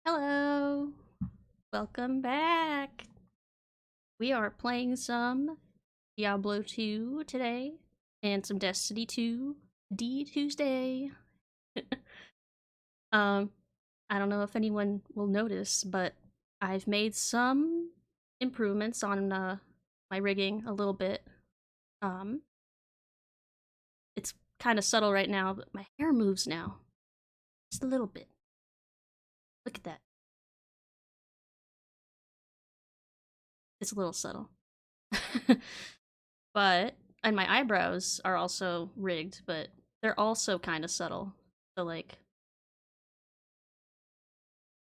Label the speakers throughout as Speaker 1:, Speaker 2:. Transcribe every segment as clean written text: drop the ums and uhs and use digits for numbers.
Speaker 1: Hello! Welcome back! We are playing some Diablo 2 today, and some Destiny 2 D Tuesday. um, I don't know if anyone will notice, but I've made some improvements on my rigging a little bit. Um, it's kind of subtle right now, but my hair moves now. Just a little bit. Look at that. It's a little subtle. But and my eyebrows are also rigged, but they're also kind of subtle. So like,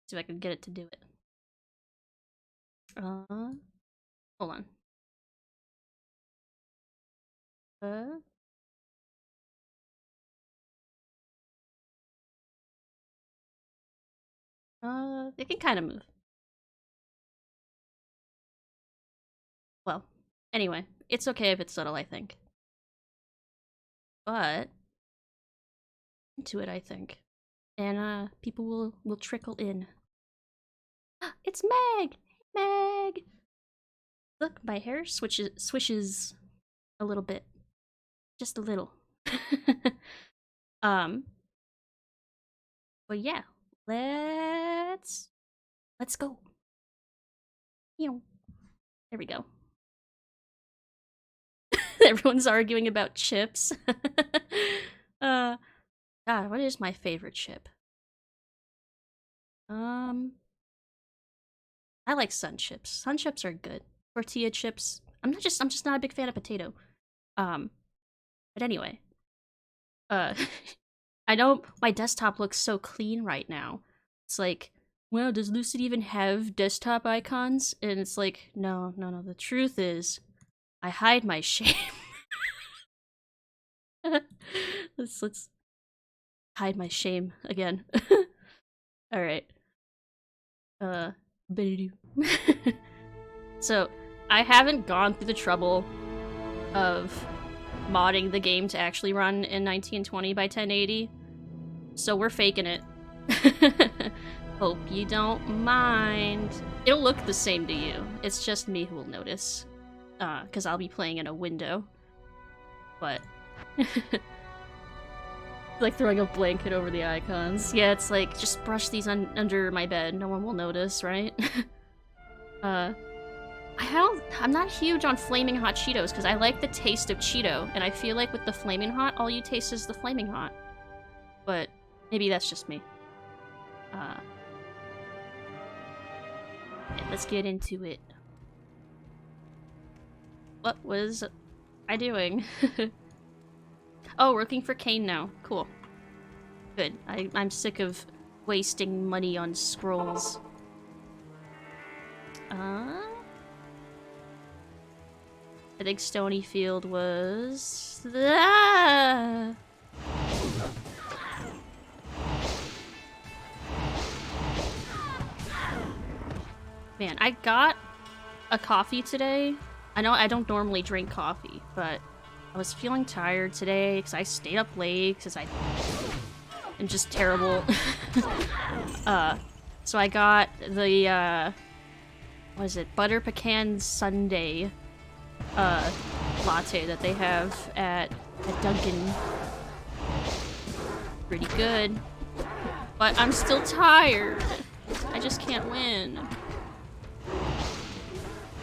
Speaker 1: see if I can get it to do it. Hold on. Uh, it can kind of move. Well, anyway, it's okay if it's subtle, I think. But into it, I think, and people will trickle in. It's Meg. Meg. Look, my hair swishes a little bit, just a little. um, but yeah, let's go. There we go. Everyone's arguing about chips. uh, God, what is my favorite chip? I like sun chips. Sun chips are good. Tortilla chips. I'm just not a big fan of potato. Um, but anyway, uh, I know my desktop looks so clean right now. It's like, well, does Lucid even have desktop icons? And it's like, no. The truth is, I hide my shame. let's hide my shame again. All right. Uh, so I haven't gone through the trouble of modding the game to actually run in 1920 by 1080, so we're faking it. Hope you don't mind. It'll look the same to you. It's just me who will notice, because I'll be playing in a window. But like throwing a blanket over the icons. Yeah, it's like, just brush these under my bed. No one will notice, right? I'm not huge on Flaming Hot Cheetos because I like the taste of Cheeto, and I feel like with the Flaming Hot, all you taste is the Flaming Hot. But maybe that's just me. Yeah, let's get into it. What was I doing? Oh, working for Kane now. Cool. Good. I'm sick of wasting money on scrolls. I think Stonyfield was... Man, I got a coffee today. I know I don't normally drink coffee, but I was feeling tired today because I stayed up late because I'm just terrible. So I got the, what is it? Butter Pecan Sundae latte that they have at Dunkin'. Pretty good. But I'm still tired. I just can't win.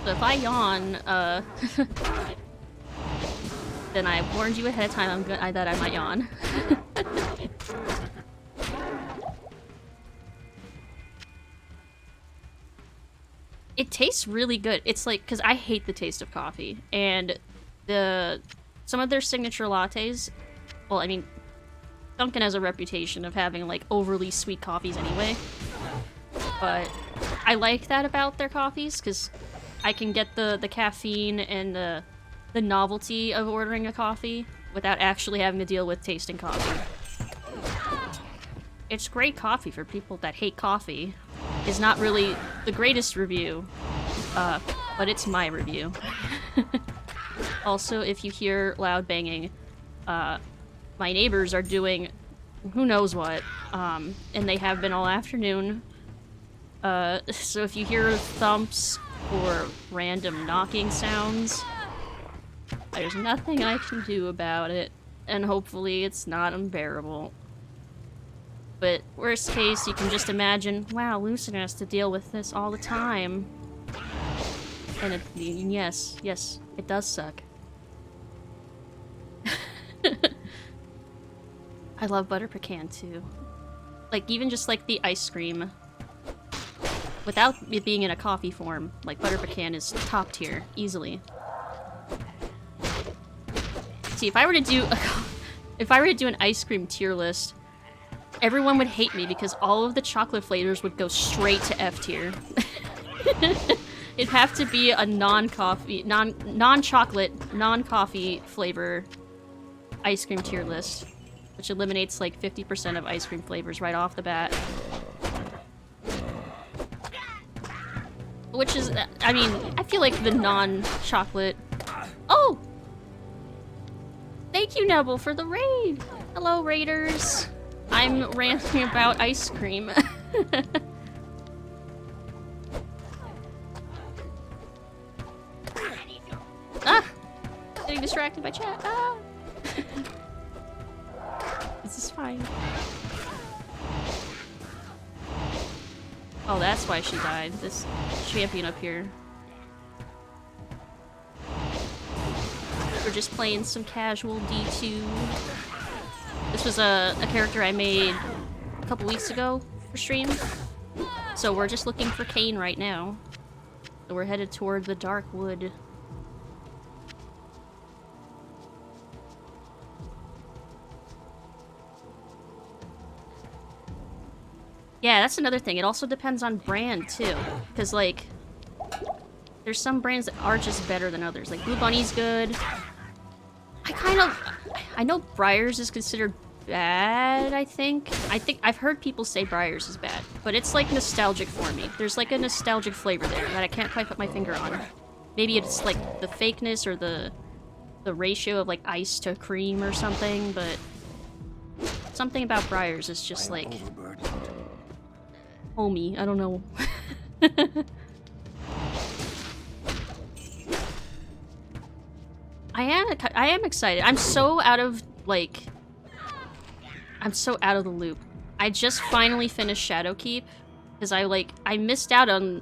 Speaker 1: So if I yawn, then I warned you ahead of time that I might yawn. It tastes really good. It's like, because I hate the taste of coffee, and some of their signature lattes, well, I mean, Dunkin' has a reputation of having like overly sweet coffees anyway, but I like that about their coffees because I can get the caffeine and the novelty of ordering a coffee without actually having to deal with tasting coffee. It's great coffee for people that hate coffee. Is not really the greatest review, but it's my review. Also, if you hear loud banging, my neighbors are doing who knows what, and they have been all afternoon. So if you hear thumps or random knocking sounds, there's nothing I can do about it, and hopefully it's not unbearable. But worst case, you can just imagine, wow, Lucid has to deal with this all the time. And yes, it does suck. I love butter pecan too. Like, even just like the ice cream. Without it being in a coffee form, like butter pecan is top tier, easily. See, if I were to do an ice cream tier list, everyone would hate me because all of the chocolate flavors would go straight to F tier. It'd have to be a non-coffee, non-chocolate, non-coffee flavor ice cream tier list, which eliminates like 50% of ice cream flavors right off the bat. Which is, I mean, I feel like the non-chocolate... Oh! Thank you, Nebel, for the raid! Hello, raiders! I'm ranting about ice cream. Ah! Getting distracted by chat. Ah! This is fine. Oh, that's why she died. This champion up here. We're just playing some casual D2. This was a character I made a couple weeks ago for stream. So we're just looking for Kane right now. So we're headed toward the Dark Wood. Yeah, that's another thing. It also depends on brand, too. Because, like, there's some brands that are just better than others. Like, Blue Bunny's good. I know Briars is considered bad, I think. I've heard people say Briars is bad. But it's, like, nostalgic for me. There's, like, a nostalgic flavor there that I can't quite put my finger on. Maybe it's, like, the fakeness or the ratio of, like, ice to cream or something, but something about Briars is just, like... homey, I don't know. I am excited. I'm so out of, like... I'm so out of the loop. I just finally finished Shadowkeep, because I missed out on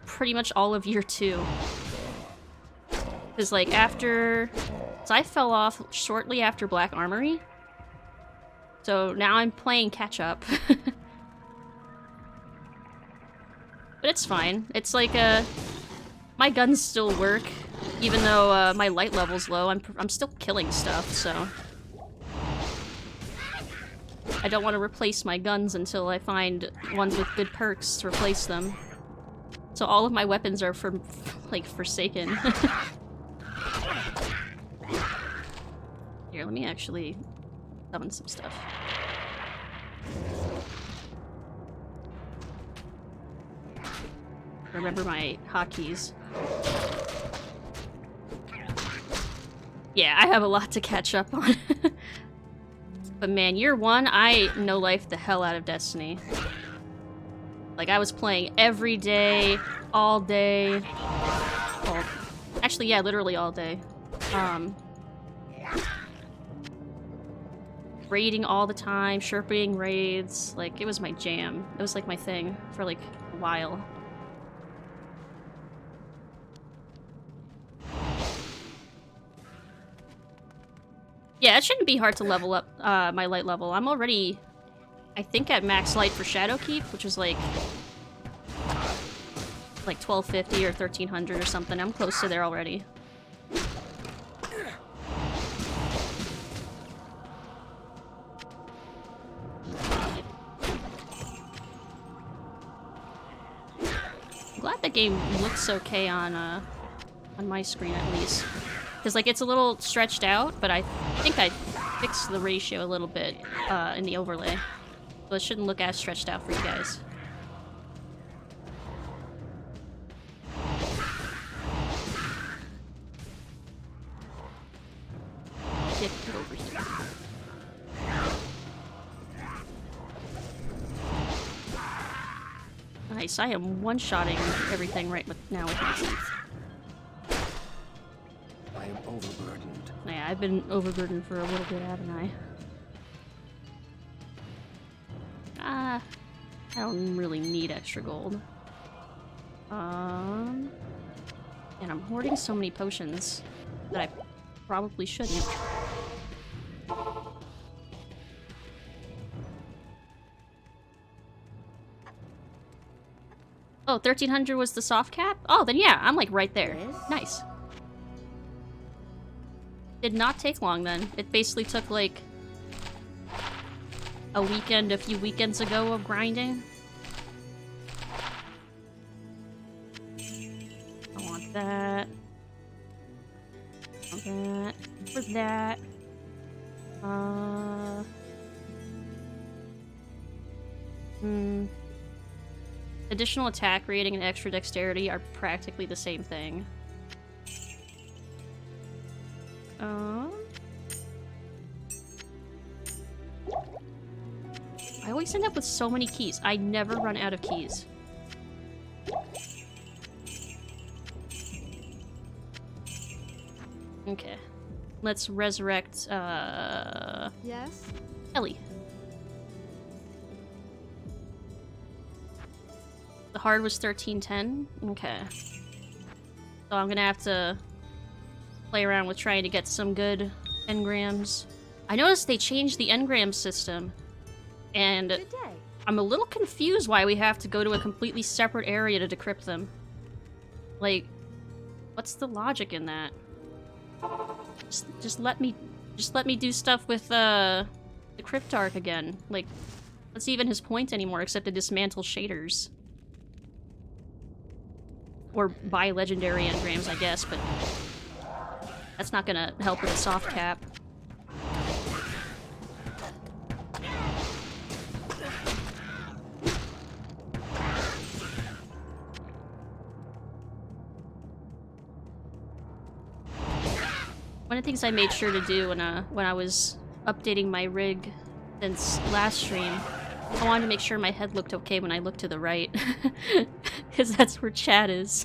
Speaker 1: pretty much all of year 2. Because, like, after... So I fell off shortly after Black Armory. So now I'm playing catch-up. But it's fine. It's like, my guns still work, even though, my light level's low. I'm still killing stuff, so... I don't want to replace my guns until I find ones with good perks to replace them. So all of my weapons are forsaken. Here, let me actually summon some stuff. Remember my hotkeys. Yeah, I have a lot to catch up on. But man, year 1, I no-life the hell out of Destiny. Like, I was playing every day, all day. Well, actually, yeah, literally all day. Raiding all the time, Sherping raids. Like, it was my jam. It was, like, my thing for, like, a while. Yeah, it shouldn't be hard to level up my light level. I'm already, I think, at max light for Shadowkeep, which is like 1250 or 1300 or something. I'm close to there already. I'm glad the game looks okay on my screen at least. Because, like, it's a little stretched out, but I think I fixed the ratio a little bit in the overlay. So it shouldn't look as stretched out for you guys. Get over here. Nice, I am one-shotting everything right now with my teeth.
Speaker 2: I am overburdened.
Speaker 1: Yeah, I've been overburdened for a little bit, haven't I? I don't really need extra gold. And I'm hoarding so many potions that I probably shouldn't. Oh, 1300 was the soft cap? Oh, then yeah, I'm like right there. Nice. Did not take long then. It basically took like a weekend, a few weekends ago of grinding. I want that. I want that. For that. Additional attack rating and extra dexterity are practically the same thing. I always end up with so many keys. I never run out of keys. Okay. Let's resurrect,
Speaker 3: Yes?
Speaker 1: Ellie. The hard was 1310? Okay. So I'm gonna have to play around with trying to get some good engrams. I noticed they changed the engram system, and
Speaker 3: Good day.
Speaker 1: I'm a little confused why we have to go to a completely separate area to decrypt them. Like, what's the logic in that? Just let me do stuff with the Cryptarch again. Like, that's even his point anymore, except to dismantle shaders. Or buy legendary engrams, I guess, but that's not gonna help with the soft cap. One of the things I made sure to do when I was updating my rig since last stream, I wanted to make sure my head looked okay when I looked to the right. Because that's where chat is.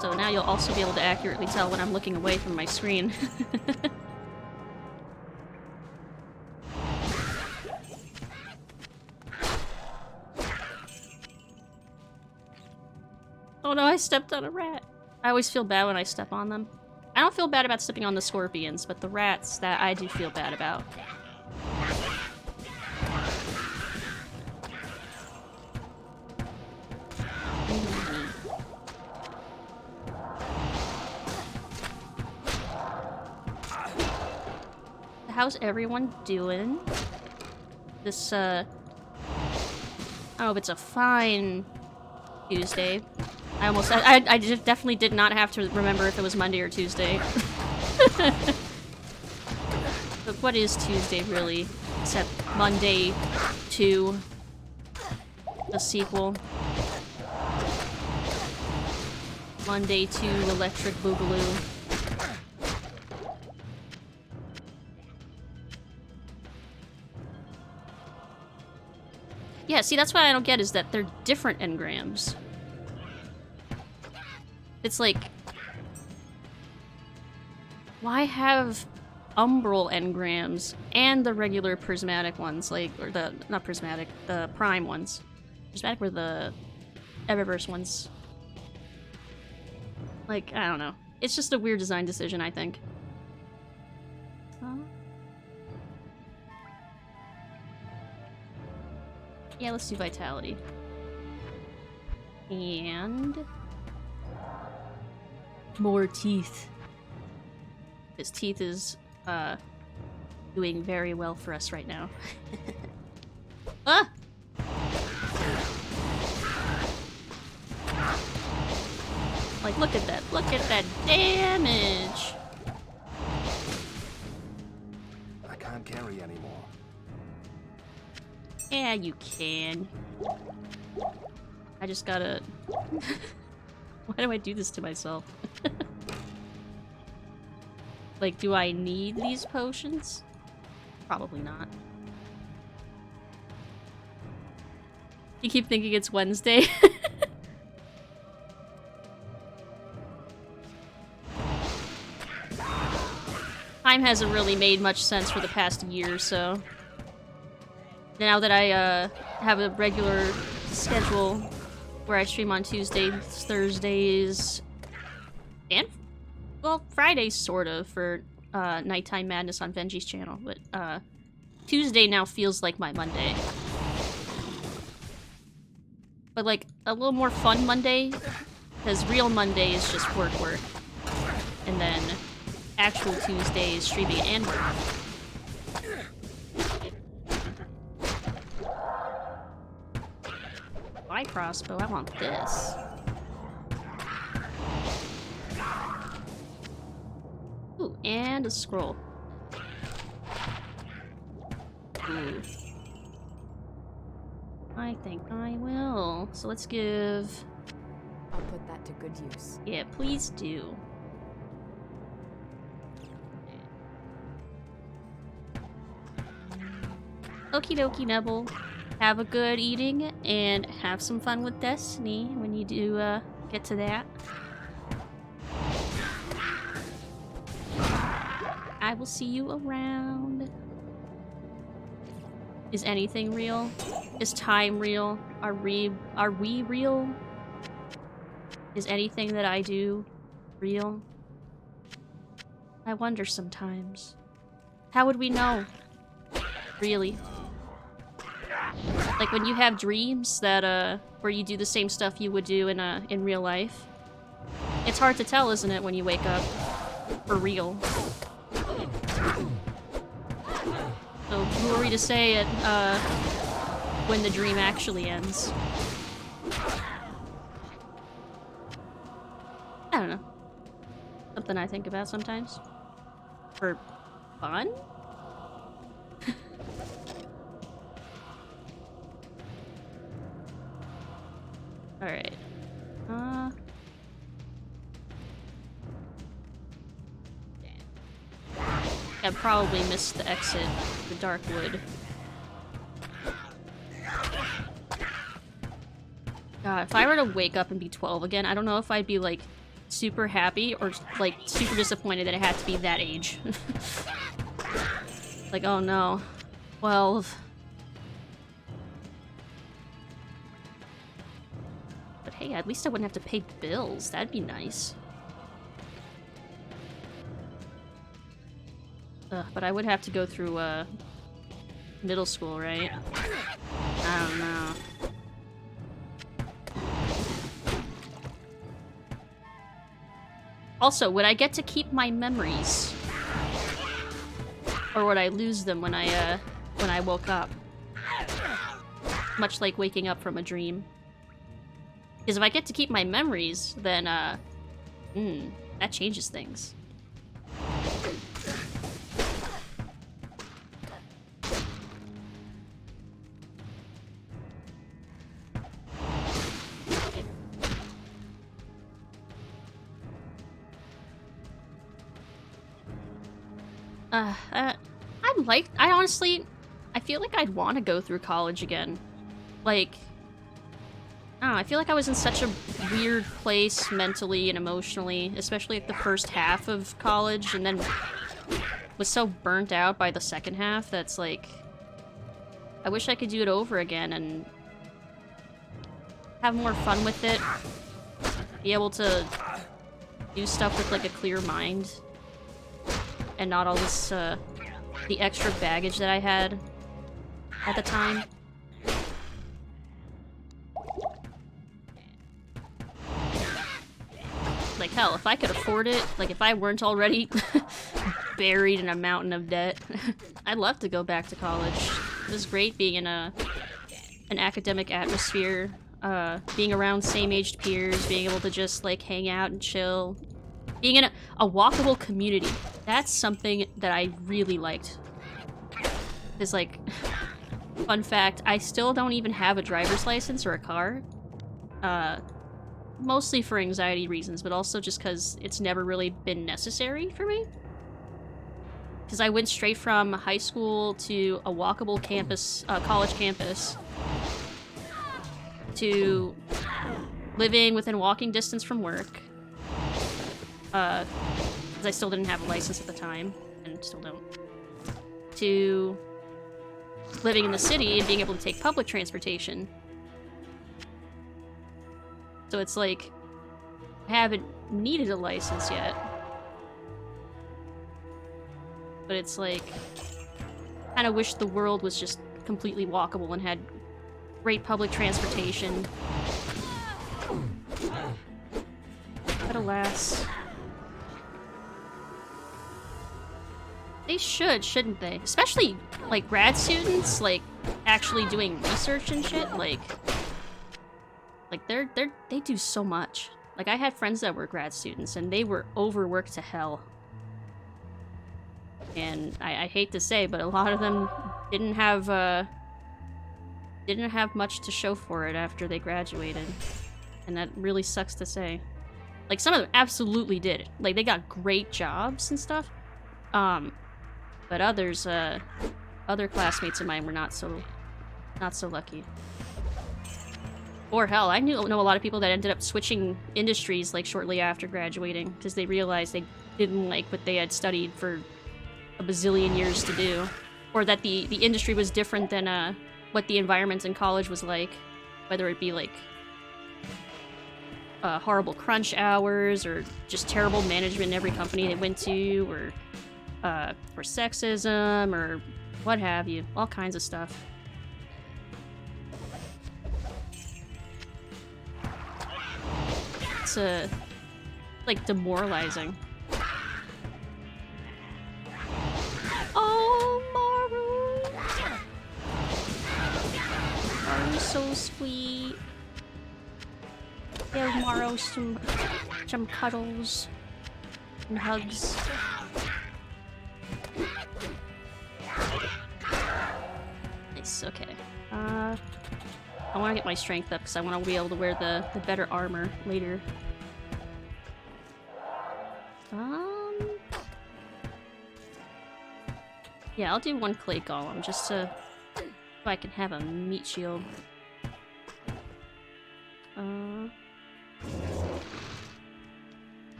Speaker 1: So now you'll also be able to accurately tell when I'm looking away from my screen. Oh no, I stepped on a rat. I always feel bad when I step on them. I don't feel bad about stepping on the scorpions, but the rats, that I do feel bad about. How's everyone doing? This, I don't know if it's a fine Tuesday. I just definitely did not have to remember if it was Monday or Tuesday. But what is Tuesday, really? Except Monday 2, the sequel. Monday 2, Electric Boogaloo. Yeah, see, that's what I don't get, is that they're different engrams. It's like, why have umbral engrams and the regular prismatic ones, like, or the, not prismatic, the prime ones. Prismatic were the Eververse ones. Like, I don't know. It's just a weird design decision, I think. Yeah, let's do Vitality. And... more teeth. His teeth is, doing very well for us right now. Ah! Like, look at that damage!
Speaker 2: I can't carry anymore.
Speaker 1: Yeah, you can. I just gotta... Why do I do this to myself? Like, do I need these potions? Probably not. You keep thinking it's Wednesday? Time hasn't really made much sense for the past year or so. Now that I have a regular schedule where I stream on Tuesdays, Thursdays, and, well, Fridays sort of for Nighttime Madness on Benji's channel, but Tuesday now feels like my Monday. But like a little more fun Monday, because real Monday is just work, and then actual Tuesday is streaming and work. Why crossbow? I want this. Ooh, and a scroll. Ooh. I think I will. So let's give...
Speaker 4: I'll put that to good use.
Speaker 1: Yeah, please do. Okie dokie, Nebble. Have a good eating and have some fun with Destiny when you do get to that. I will see you around. Is anything real? Is time real? Are we real? Is anything that I do real? I wonder sometimes. How would we know? Really? Like when you have dreams that where you do the same stuff you would do in real life. It's hard to tell, isn't it, when you wake up for real? So who are we to say it when the dream actually ends? I don't know. Something I think about sometimes. For fun? Alright. I probably missed the exit, the dark wood. God, if I were to wake up and be 12 again, I don't know if I'd be, like, super happy or, like, super disappointed that it had to be that age. Like, oh no. 12. But hey, at least I wouldn't have to pay bills. That'd be nice. But I would have to go through, middle school, right? I don't know. Also, would I get to keep my memories? Or would I lose them when I woke up? Much like waking up from a dream. Because if I get to keep my memories, then, that changes things. I honestly, I feel like I'd want to go through college again. Like, I don't know, I feel like I was in such a weird place mentally and emotionally, especially at the first half of college, and then was so burnt out by the second half that's like, I wish I could do it over again and have more fun with it, be able to do stuff with like a clear mind, and not all this, the extra baggage that I had at the time. Like, hell, if I could afford it, like, if I weren't already buried in a mountain of debt, I'd love to go back to college. It was great being in an academic atmosphere, being around same-aged peers, being able to just, like, hang out and chill. Being in a walkable community. That's something that I really liked. It's like, fun fact, I still don't even have a driver's license or a car. Mostly for anxiety reasons, but also just because it's never really been necessary for me. Because I went straight from high school to a walkable campus, college campus, to living within walking distance from work. Because I still didn't have a license at the time, and still don't. To living in the city and being able to take public transportation. So it's like, I haven't needed a license yet. But it's like, I kind of wish the world was just completely walkable and had great public transportation. But alas. They should, shouldn't they? Especially, like, grad students, like, actually doing research and shit, like, they do so much. Like, I had friends that were grad students, and they were overworked to hell. And I hate to say, but a lot of them didn't have much to show for it after they graduated. And that really sucks to say. Like, some of them absolutely did. Like, they got great jobs and stuff. But others, other classmates of mine were not so lucky. Or hell, I know a lot of people that ended up switching industries, like, shortly after graduating, because they realized they didn't like what they had studied for a bazillion years to do. Or that the industry was different than, what the environment in college was like. Whether it be, like, horrible crunch hours, or just terrible management in every company they went to, or sexism, or what have you. All kinds of stuff. It's, like, demoralizing. Oh, Maru! Maru's so sweet. Give Maru some cuddles and hugs. Nice, okay. I want to get my strength up because I want to be able to wear the better armor later. Yeah, I'll do one clay golem just so I can have a meat shield.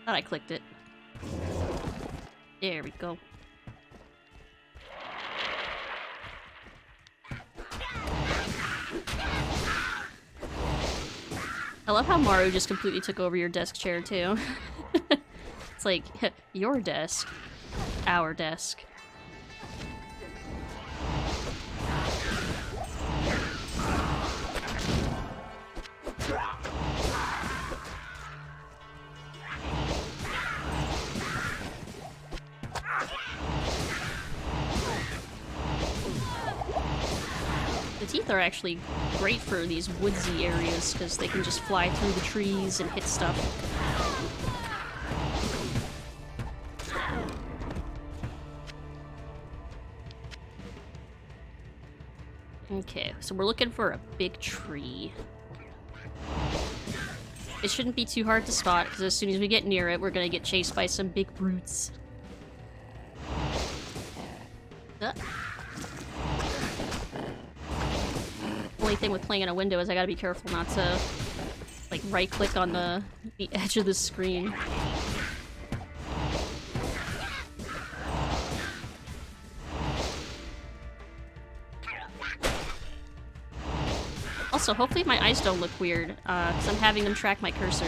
Speaker 1: Thought I clicked it. There we go. I love how Maru just completely took over your desk chair, too. It's like, your desk. Our desk. The teeth are actually great for these woodsy areas because they can just fly through the trees and hit stuff. Okay, so we're looking for a big tree. It shouldn't be too hard to spot because as soon as we get near it, we're gonna get chased by some big brutes. Only thing with playing in a window is I gotta be careful not to, like, right-click on the edge of the screen. Also, hopefully my eyes don't look weird, because I'm having them track my cursor.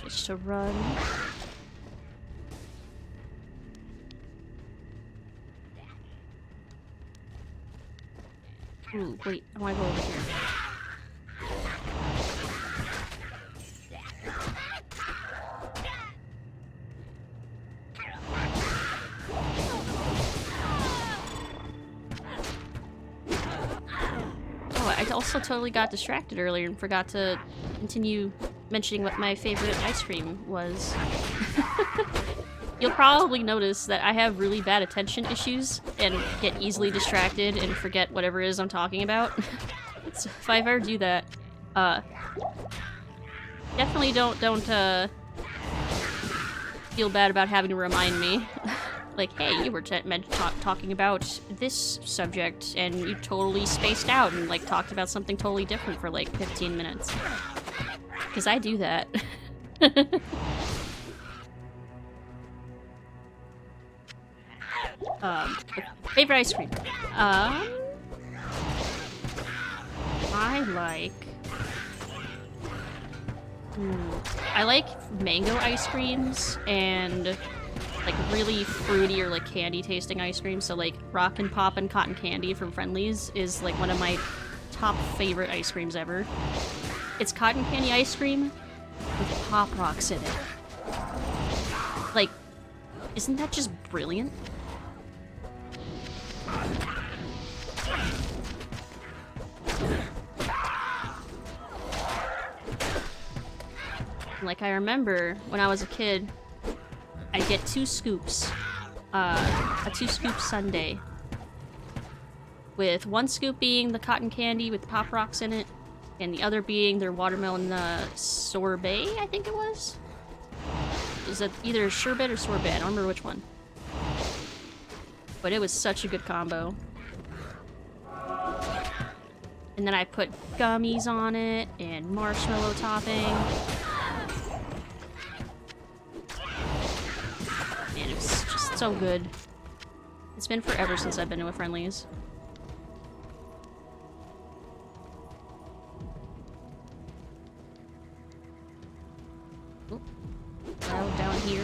Speaker 1: Just to run. Ooh, wait, I wanna go over here. also totally got distracted earlier and forgot to continue mentioning what my favorite ice cream was. You'll probably notice that I have really bad attention issues and get easily distracted and forget whatever it is I'm talking about. So if I ever do that, definitely don't feel bad about having to remind me. Like, hey, you were talking about this subject and you totally spaced out and like talked about something totally different for like 15 minutes. Because I do that. Favorite ice cream. I like mango ice creams and like really fruity or like candy tasting ice cream. So like Rockin' Poppin' Cotton Candy from Friendly's is like one of my top favorite ice creams ever. It's cotton candy ice cream with Pop Rocks in it. Like, isn't that just brilliant? Like, I remember when I was a kid, I'd get 2 scoops, a 2-scoop sundae, with 1 scoop being the cotton candy with Pop Rocks in it, and the other being their watermelon sorbet, I think it was? Is it either sherbet or sorbet? I don't remember which one. But it was such a good combo. And then I put gummies on it, and marshmallow topping. So good. It's been forever since I've been to a Friendly's. Oh, well, down here.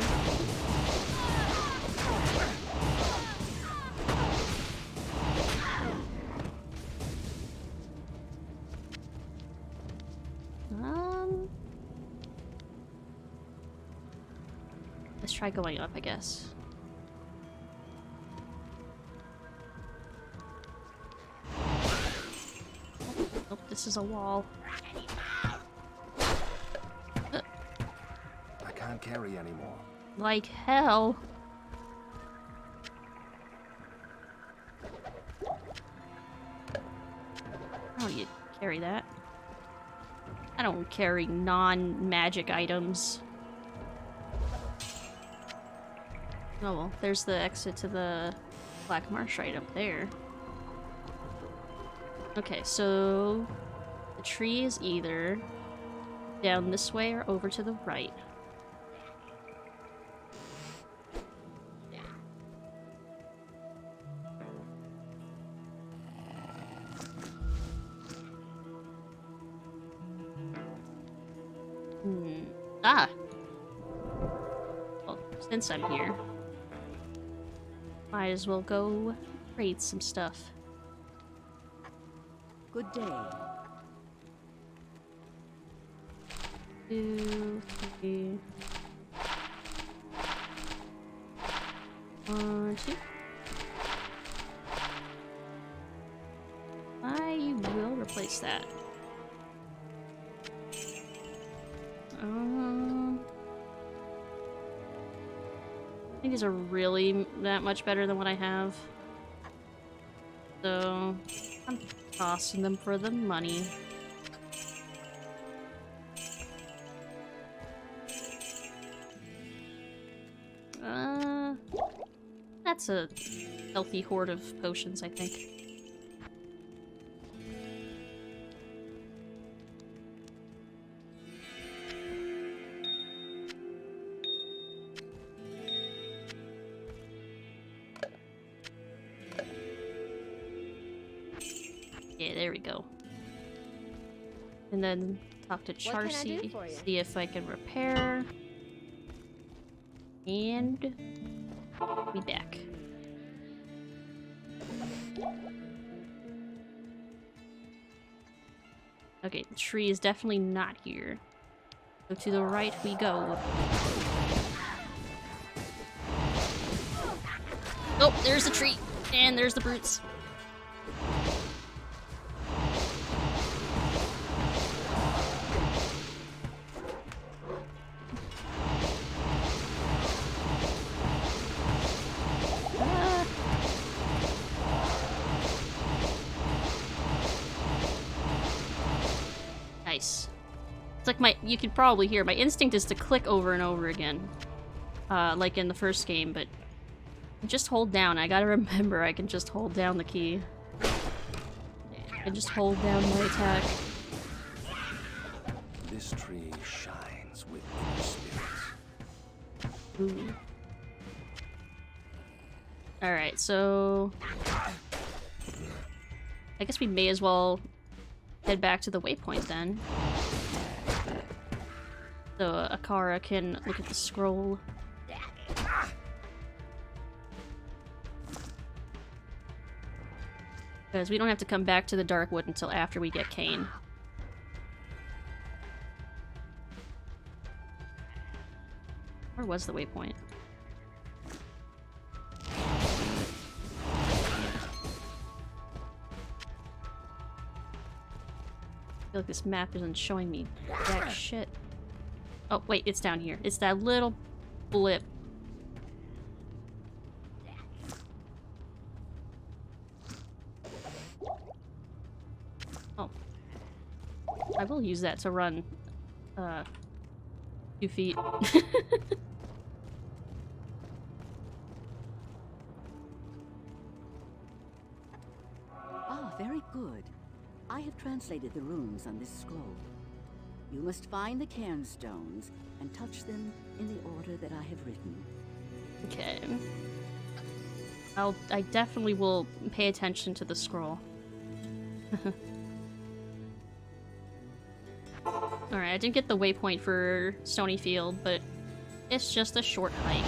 Speaker 1: Let's try going up, I guess. Oh, this is a wall.
Speaker 2: I can't carry anymore.
Speaker 1: Like hell. How do you carry that? I don't carry non-magic items. Oh well, there's the exit to the Black Marsh right up there. Okay, so the tree is either down this way or over to the right. Ah! Well, since I'm here, might as well go raid some stuff.
Speaker 4: Good day.
Speaker 1: 2, 3. 1, 2. I will replace that. I think these are really that much better than what I have. So I'm tossing them for the money. That's a healthy hoard of potions, I think. Yeah, there we go. And then talk to Charcy, see if I can repair. And be back. Okay, the tree is definitely not here. So to the right we go. Oh, there's the tree! And there's the brutes. Nice. It's like you can probably hear, my instinct is to click over and over again. Like in the first game, but just hold down. I gotta remember I can just hold down the key. I can just hold down my attack.
Speaker 2: This tree shines with inner spirits.
Speaker 1: Ooh. Alright, so... I guess we may as well head back to the waypoint then. So Akara can look at the scroll. Because we don't have to come back to the Darkwood until after we get Kane. Where was the waypoint? I feel like this map isn't showing me jack shit. Oh, wait, it's down here. It's that little blip. Oh. I will use that to run, 2 feet.
Speaker 5: Ah, very good. I have translated the runes on this scroll. You must find the cairnstones and touch them in the order that I have written.
Speaker 1: Okay. I definitely will pay attention to the scroll. Alright, I didn't get the waypoint for Stony Field, but it's just a short hike.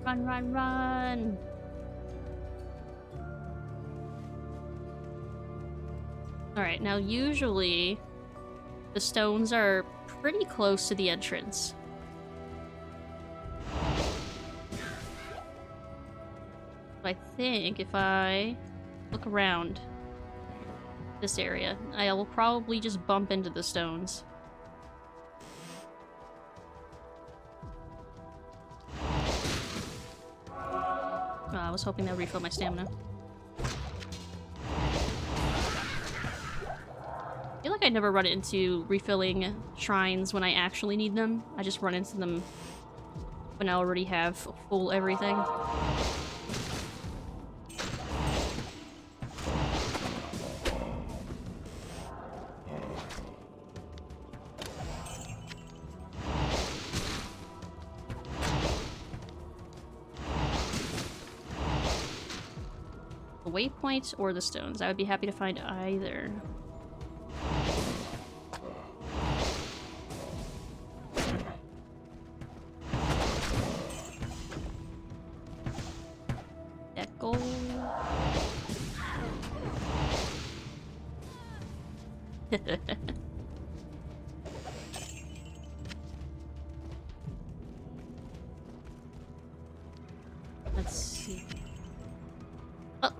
Speaker 1: Run, run, run! Alright, now usually the stones are pretty close to the entrance. I think if I look around this area, I will probably just bump into the stones. I was hoping that would refill my stamina. I feel like I never run into refilling shrines when I actually need them. I just run into them when I already have full everything. The waypoint or the stones. I would be happy to find either. That goal. Let's see. Oh.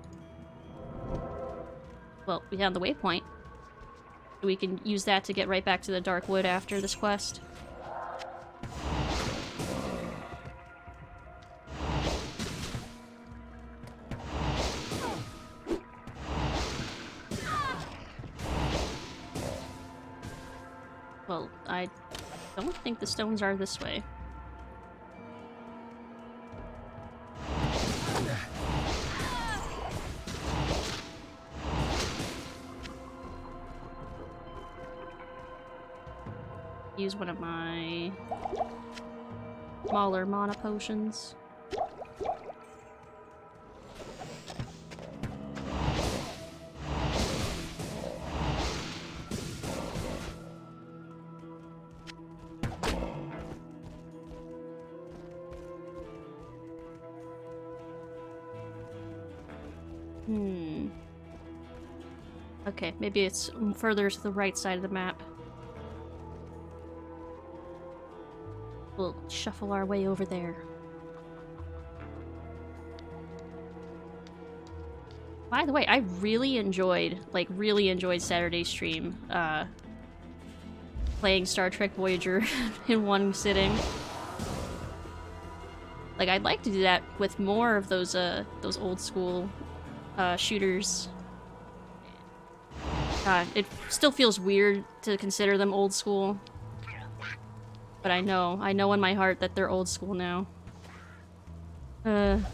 Speaker 1: Well, we found the waypoint. We can use that to get right back to the Darkwood after this quest. Well, I don't think the stones are this way. Use one of my smaller mana potions. Okay, maybe it's further to the right side of the map. We'll shuffle our way over there. By the way, I really enjoyed Saturday's stream. playing Star Trek Voyager in one sitting. Like, I'd like to do that with more of those old school shooters. It still feels weird to consider them old school. But I know in my heart that they're old school now. Nope.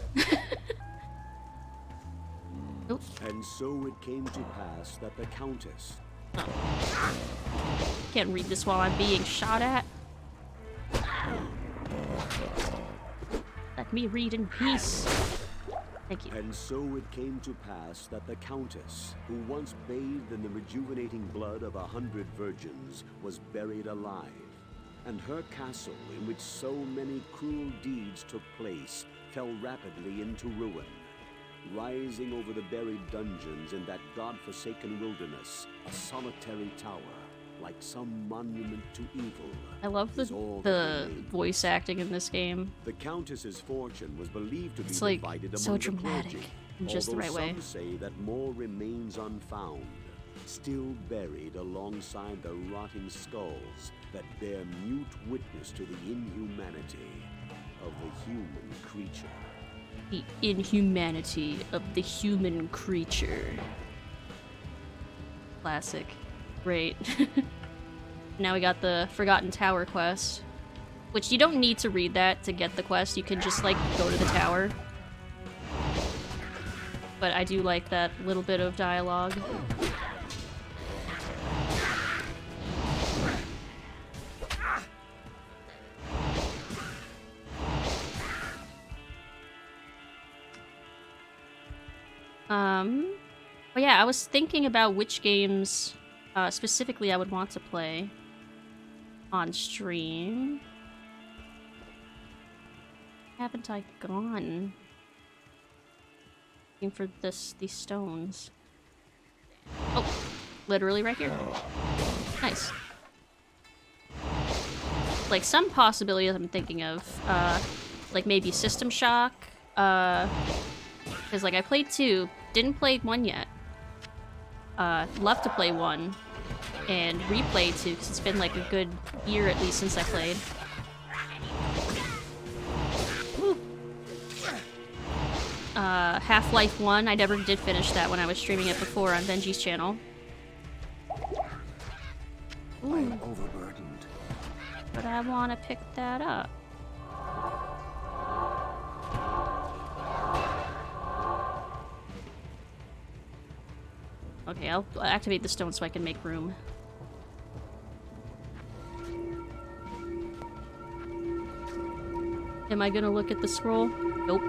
Speaker 6: And so it came to pass that the Countess...
Speaker 1: Oh. Can't read this while I'm being shot at. Let me read in peace. Thank you.
Speaker 6: And so it came to pass that the Countess, who once bathed in the rejuvenating blood of 100 virgins, was buried alive. And her castle, in which so many cruel deeds took place, fell rapidly into ruin. Rising over the buried dungeons in that god-forsaken wilderness, a solitary tower, like some monument to evil.
Speaker 1: I love the voice acting in this game.
Speaker 6: The Countess's fortune was believed to be
Speaker 1: It's like
Speaker 6: divided
Speaker 1: so
Speaker 6: among
Speaker 1: dramatic
Speaker 6: the clergy,
Speaker 1: in just the right way.
Speaker 6: Some say that more remains unfound, still buried alongside the rotting skulls that bear mute witness to the inhumanity of the human creature.
Speaker 1: The inhumanity of the human creature. Classic. Great. Now we got the Forgotten Tower quest. Which you don't need to read that to get the quest. You can just, like, go to the tower. But I do like that little bit of dialogue. But yeah, I was thinking about which games specifically I would want to play on stream. Haven't I gone? Looking for these stones. Oh, literally right here. Nice. Like some possibilities I'm thinking of, like maybe System Shock, because like I played 2, didn't play 1 yet. Love to play 1 and replay 2 because it's been like a good year at least since I played. Woo. Half-Life 1, I never did finish that when I was streaming it before on Benji's channel. Ooh.
Speaker 2: I'm overburdened.
Speaker 1: But I want to pick that up. Okay, I'll activate the stone so I can make room. Am I gonna look at the scroll? Nope.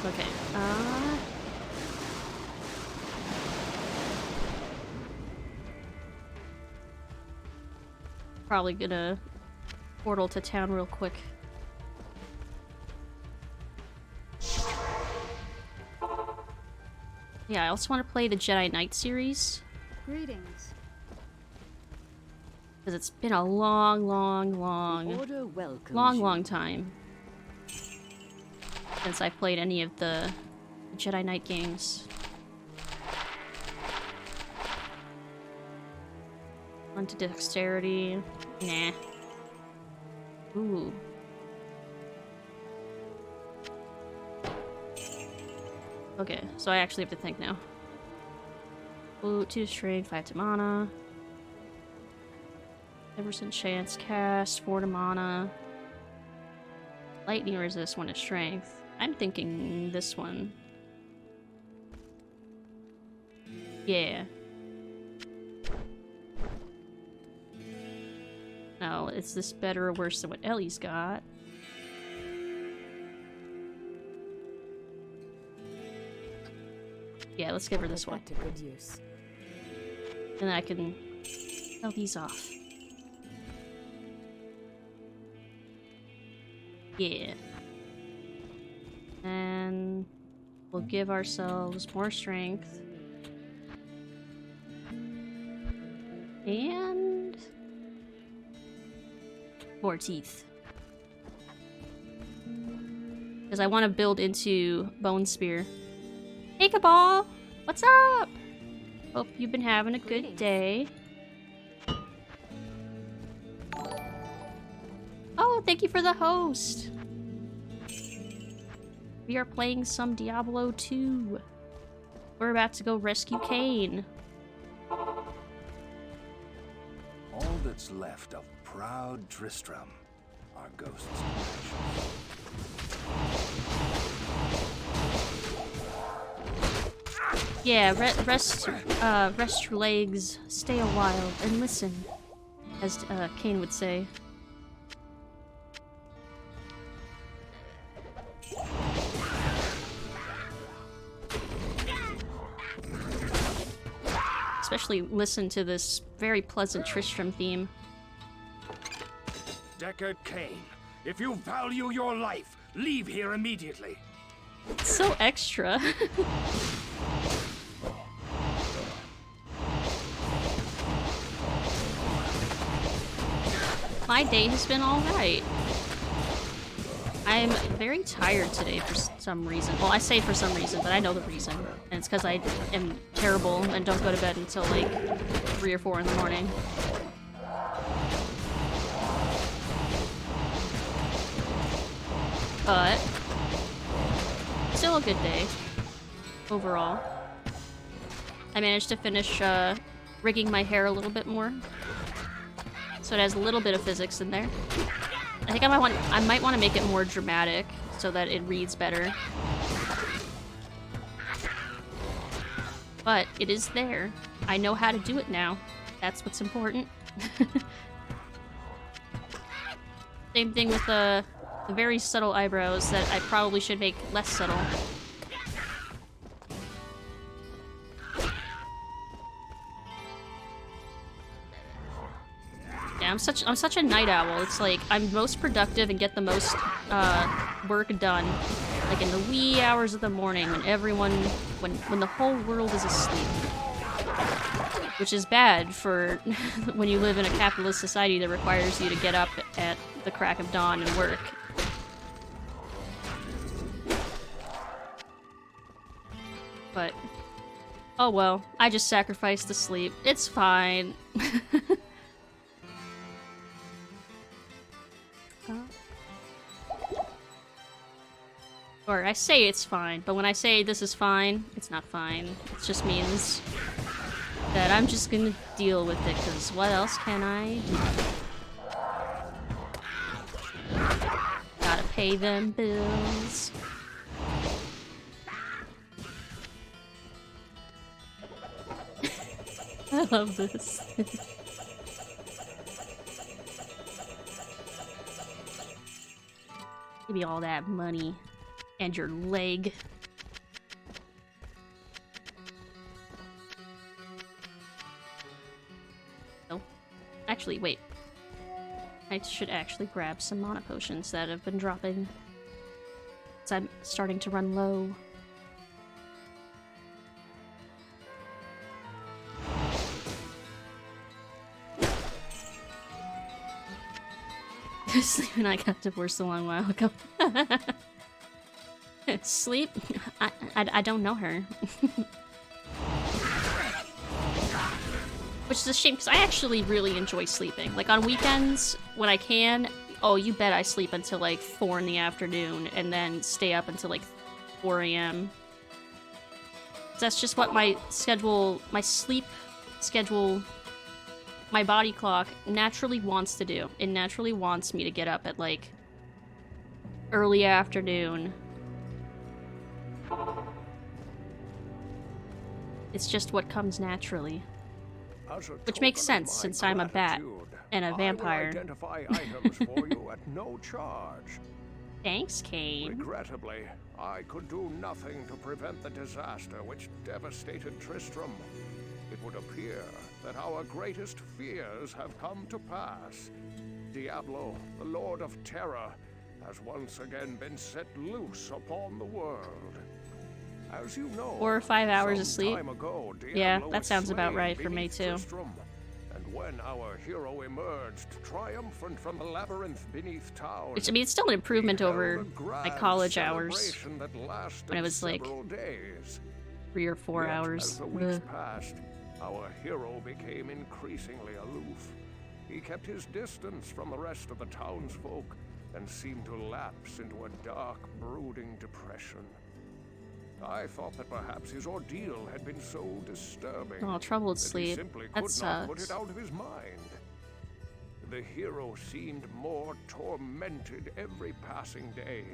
Speaker 1: Okay, probably gonna portal to town real quick. Yeah, I also want to play the Jedi Knight series.
Speaker 3: Greetings.
Speaker 1: Because it's been a long time since I played any of the Jedi Knight games. Onto dexterity. Nah. Ooh. Okay, so I actually have to think now. Ooh, 2 strength, 5 to mana. Everson chance cast, 4 to mana. Lightning resist 1 to strength. I'm thinking this one. Yeah. Now, is this better or worse than what Ellie's got? Yeah, let's give her this one.
Speaker 4: Put that to good use.
Speaker 1: And then I can sell these off. Yeah. And we'll give ourselves more strength. And more teeth. Because I want to build into Bone Spear. Hey, Cabal! What's up? Hope you've been having a good day. Oh, thank you for the host. We are playing some Diablo 2. We're about to go rescue Cain.
Speaker 2: All that's left of proud Tristram are ghosts and ashes.
Speaker 1: Yeah, rest your legs, stay a while, and listen, as Cain would say. Especially listen to this very pleasant Tristram theme.
Speaker 2: Deckard Cain, if you value your life, leave here immediately.
Speaker 1: It's so extra. My day has been alright. I'm very tired today for some reason. Well, I say for some reason, but I know the reason. And it's because I am terrible and don't go to bed until like 3 or 4 in the morning. But still a good day overall. I managed to finish rigging my hair a little bit more, so it has a little bit of physics in there. I think I might want to make it more dramatic so that it reads better. But it is there. I know how to do it now. That's what's important. Same thing with the very subtle eyebrows that I probably should make less subtle. Yeah, I'm such a night owl. It's like I'm most productive and get the most work done like in the wee hours of the morning when the whole world is asleep. Which is bad for when you live in a capitalist society that requires you to get up at the crack of dawn and work. But oh well, I just sacrificed the sleep. It's fine. Or I say it's fine, but when I say this is fine, it's not fine. It just means that I'm just gonna deal with it, because what else can I do? Gotta pay them bills. I love this. Give me all that money. And your leg. Oh. Actually, wait. I should actually grab some mana potions that have been dropping. Because I'm starting to run low. Sleep and I got divorced a long while ago. Sleep? I don't know her. Which is a shame, because I actually really enjoy sleeping. Like, on weekends, when I can, oh, you bet I sleep until, like, 4 in the afternoon, and then stay up until, like, 4 a.m. That's just what my schedule, my sleep schedule, my body clock naturally wants to do. It naturally wants me to get up at, like, early afternoon. It's just what comes naturally. Which makes sense, since I'm a bat and a vampire.
Speaker 7: Identify items for you at no charge.
Speaker 1: Thanks, Cain.
Speaker 7: Regrettably, I could do nothing to prevent the disaster which devastated Tristram. It would appear that our greatest fears have come to pass. Diablo, the Lord of Terror, has once again been set loose upon the world. As you know,
Speaker 1: 4 or 5 hours of
Speaker 7: some
Speaker 1: sleep.
Speaker 7: time ago,
Speaker 1: Yeah,
Speaker 7: Diablo
Speaker 1: that
Speaker 7: was
Speaker 1: sounds about
Speaker 7: slain
Speaker 1: right for me
Speaker 7: beneath
Speaker 1: too.
Speaker 7: Tristram. And when our hero emerged triumphant from the labyrinth beneath town,
Speaker 1: Which, I mean, it's still an improvement
Speaker 7: he held
Speaker 1: over
Speaker 7: a grand
Speaker 1: my college hours.
Speaker 7: celebration that lasted
Speaker 1: when it was, like,
Speaker 7: several days.
Speaker 1: 3 or 4
Speaker 7: Yet,
Speaker 1: hours.
Speaker 7: as the weeks passed, our hero became increasingly aloof. He kept his distance from the rest of the townsfolk and seemed to lapse into a dark, brooding depression. I thought that perhaps his ordeal had been so disturbing
Speaker 1: Oh, troubled
Speaker 7: that he
Speaker 1: sleep.
Speaker 7: simply
Speaker 1: That
Speaker 7: could not put
Speaker 1: sucks.
Speaker 7: it out of his mind. The hero seemed more tormented every passing day.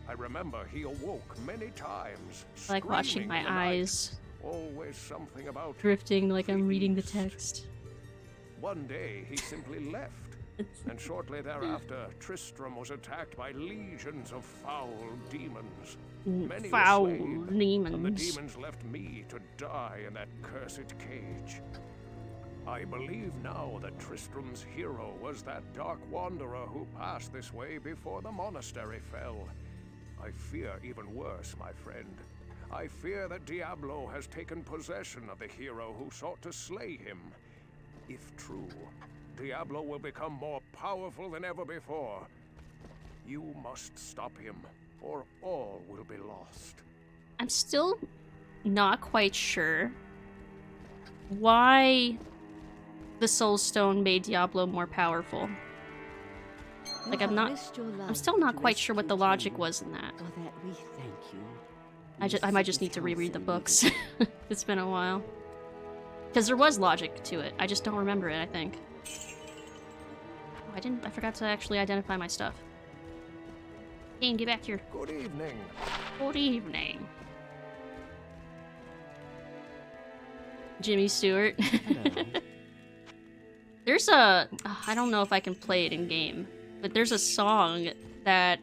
Speaker 7: I remember he awoke many times.
Speaker 1: I like watching
Speaker 7: screaming
Speaker 1: my
Speaker 7: in the night.
Speaker 1: eyes
Speaker 7: Always something about
Speaker 1: drifting like I'm reading the
Speaker 7: feast.
Speaker 1: text.
Speaker 7: One day he simply left, and shortly thereafter Tristram was attacked by legions of foul demons. Many
Speaker 1: Foul
Speaker 7: were slain, and the
Speaker 1: demons.
Speaker 7: demons left me to die in that cursed cage. I believe now that Tristram's hero was that dark wanderer who passed this way before the monastery fell. I fear even worse, my friend. I fear that Diablo has taken possession of the hero who sought to slay him. If true, Diablo will become more powerful than ever before. You must stop him, or all will be lost.
Speaker 1: I'm still not quite sure why the Soul Stone made Diablo more powerful. Like, I'm still not quite sure what the logic was in that.
Speaker 5: For that we thank you.
Speaker 1: I might just need to reread the books. It's been a while. Because there was logic to it. I just don't remember it, I think. Oh, I forgot to actually identify my stuff. Game, get back here.
Speaker 7: Good evening.
Speaker 1: Good evening. Jimmy Stewart.
Speaker 5: Hello.
Speaker 1: There's a... I don't know if I can play it in game, but there's a song that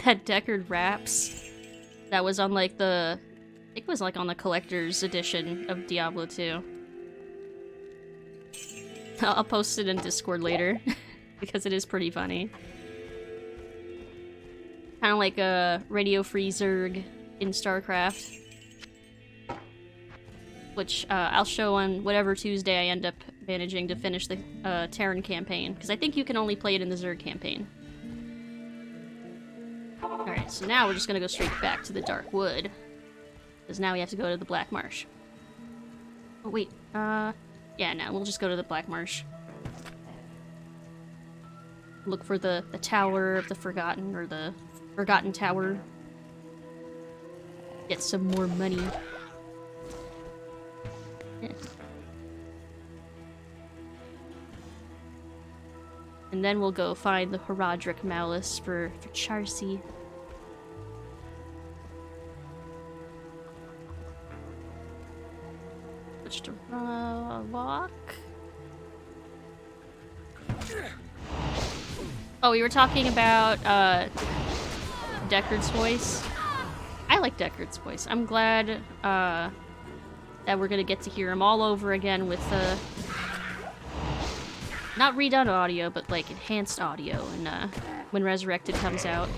Speaker 1: that Deckard raps that was on like the... I think it was like on the collector's edition of Diablo 2. I'll post it in Discord later because it is pretty funny. Kind of like a Radio Free Zerg in StarCraft. Which I'll show on whatever Tuesday I end up managing to finish the Terran campaign. Because I think you can only play it in the Zerg campaign. Alright, so now we're just going to go straight back to the Dark Wood. Because now we have to go to the Black Marsh. Oh, wait. Yeah, no, we'll just go to the Black Marsh. Look for the Tower of the Forgotten, or the Forgotten Tower. Get some more money. And then we'll go find the Horadric Malice for Charcy. Switch to walk. Oh, we were talking about Deckard's voice. I like Deckard's voice. I'm glad that we're gonna get to hear him all over again with not redone audio, but like enhanced audio, and when Resurrected comes out.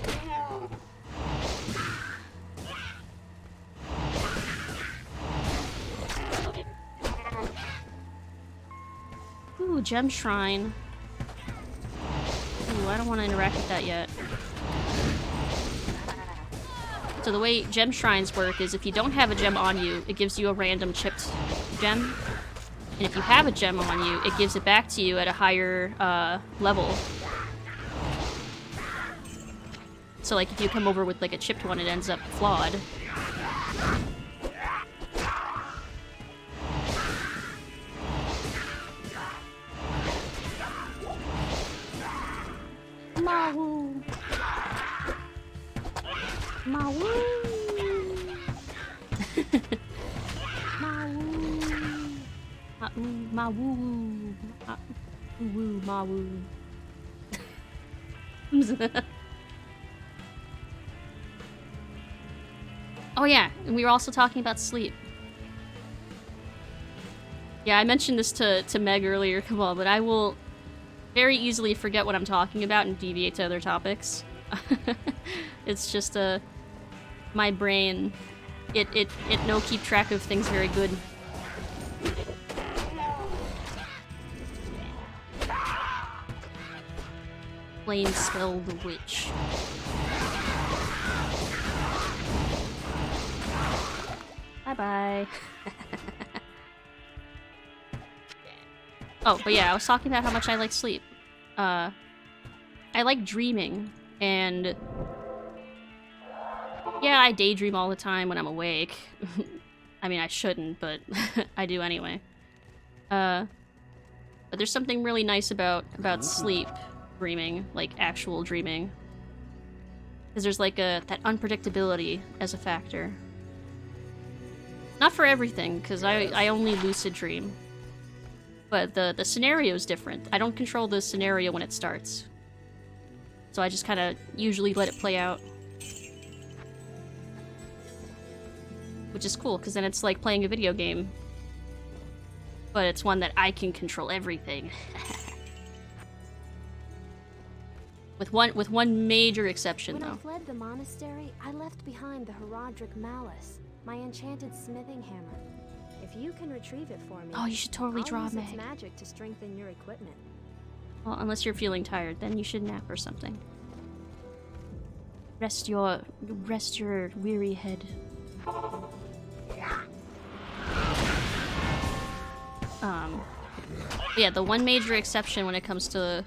Speaker 1: Ooh, Gem Shrine. Ooh, I don't want to interact with that yet. So the way gem shrines work is if you don't have a gem on you, it gives you a random chipped gem. And if you have a gem on you, it gives it back to you at a higher level. So like if you come over with like a chipped one, it ends up flawed. Mawoo! Mawoo! Mawoo! Mawoo! Mawoo! Mawoo! Oh yeah, and we were also talking about sleep. Yeah, I mentioned this to Meg earlier, come on, but I will very easily forget what I'm talking about and deviate to other topics. It's just my brain, it no keep track of things very good. Flame spell the witch. Bye Bye-bye. Oh, but yeah, I was talking about how much I like sleep. I like dreaming, and... yeah, I daydream all the time when I'm awake. I mean, I shouldn't, but I do anyway. But there's something really nice about sleep dreaming, like actual dreaming. Because there's like that unpredictability as a factor. Not for everything, because I only lucid dream. But the scenario's different. I don't control the scenario when it starts. So I just kind of usually let it play out. Which is cool, because then it's like playing a video game. But it's one that I can control everything. With one major exception, though.
Speaker 3: When I fled the monastery, I left behind the Herodric Malice, my enchanted smithing hammer. If you can retrieve it for me,
Speaker 1: Oh, you should totally
Speaker 3: I'll
Speaker 1: draw
Speaker 3: use its
Speaker 1: Meg.
Speaker 3: magic to strengthen your equipment.
Speaker 1: Well, unless you're feeling tired, then you should nap or something. Rest your weary head. Yeah, the one major exception when it comes to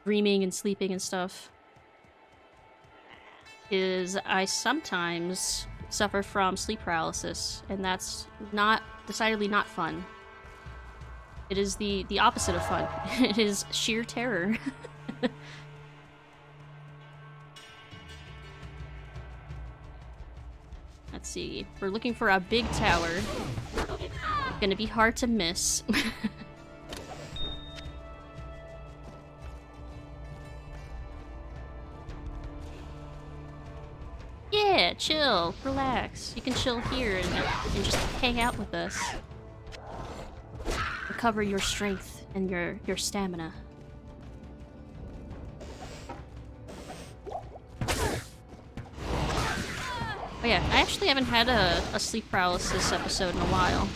Speaker 1: dreaming and sleeping and stuff is I sometimes suffer from sleep paralysis, and that's decidedly not fun. It is the opposite of fun. It is sheer terror. Let's see. We're looking for a big tower. Gonna be hard to miss. Yeah, chill, relax. You can chill here and just hang out with us. Recover your strength and your stamina. Oh yeah, I actually haven't had a sleep paralysis episode in a while.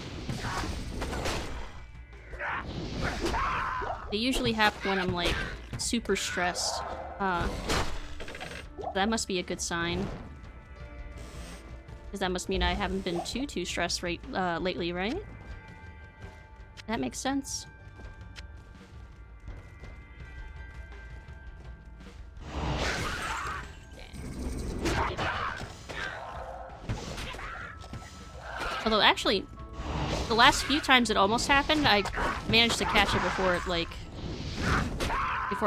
Speaker 1: They usually happen when I'm like super stressed. That must be a good sign. Because that must mean I haven't been too stressed lately, right? That makes sense. Although, actually, the last few times it almost happened, I managed to catch it before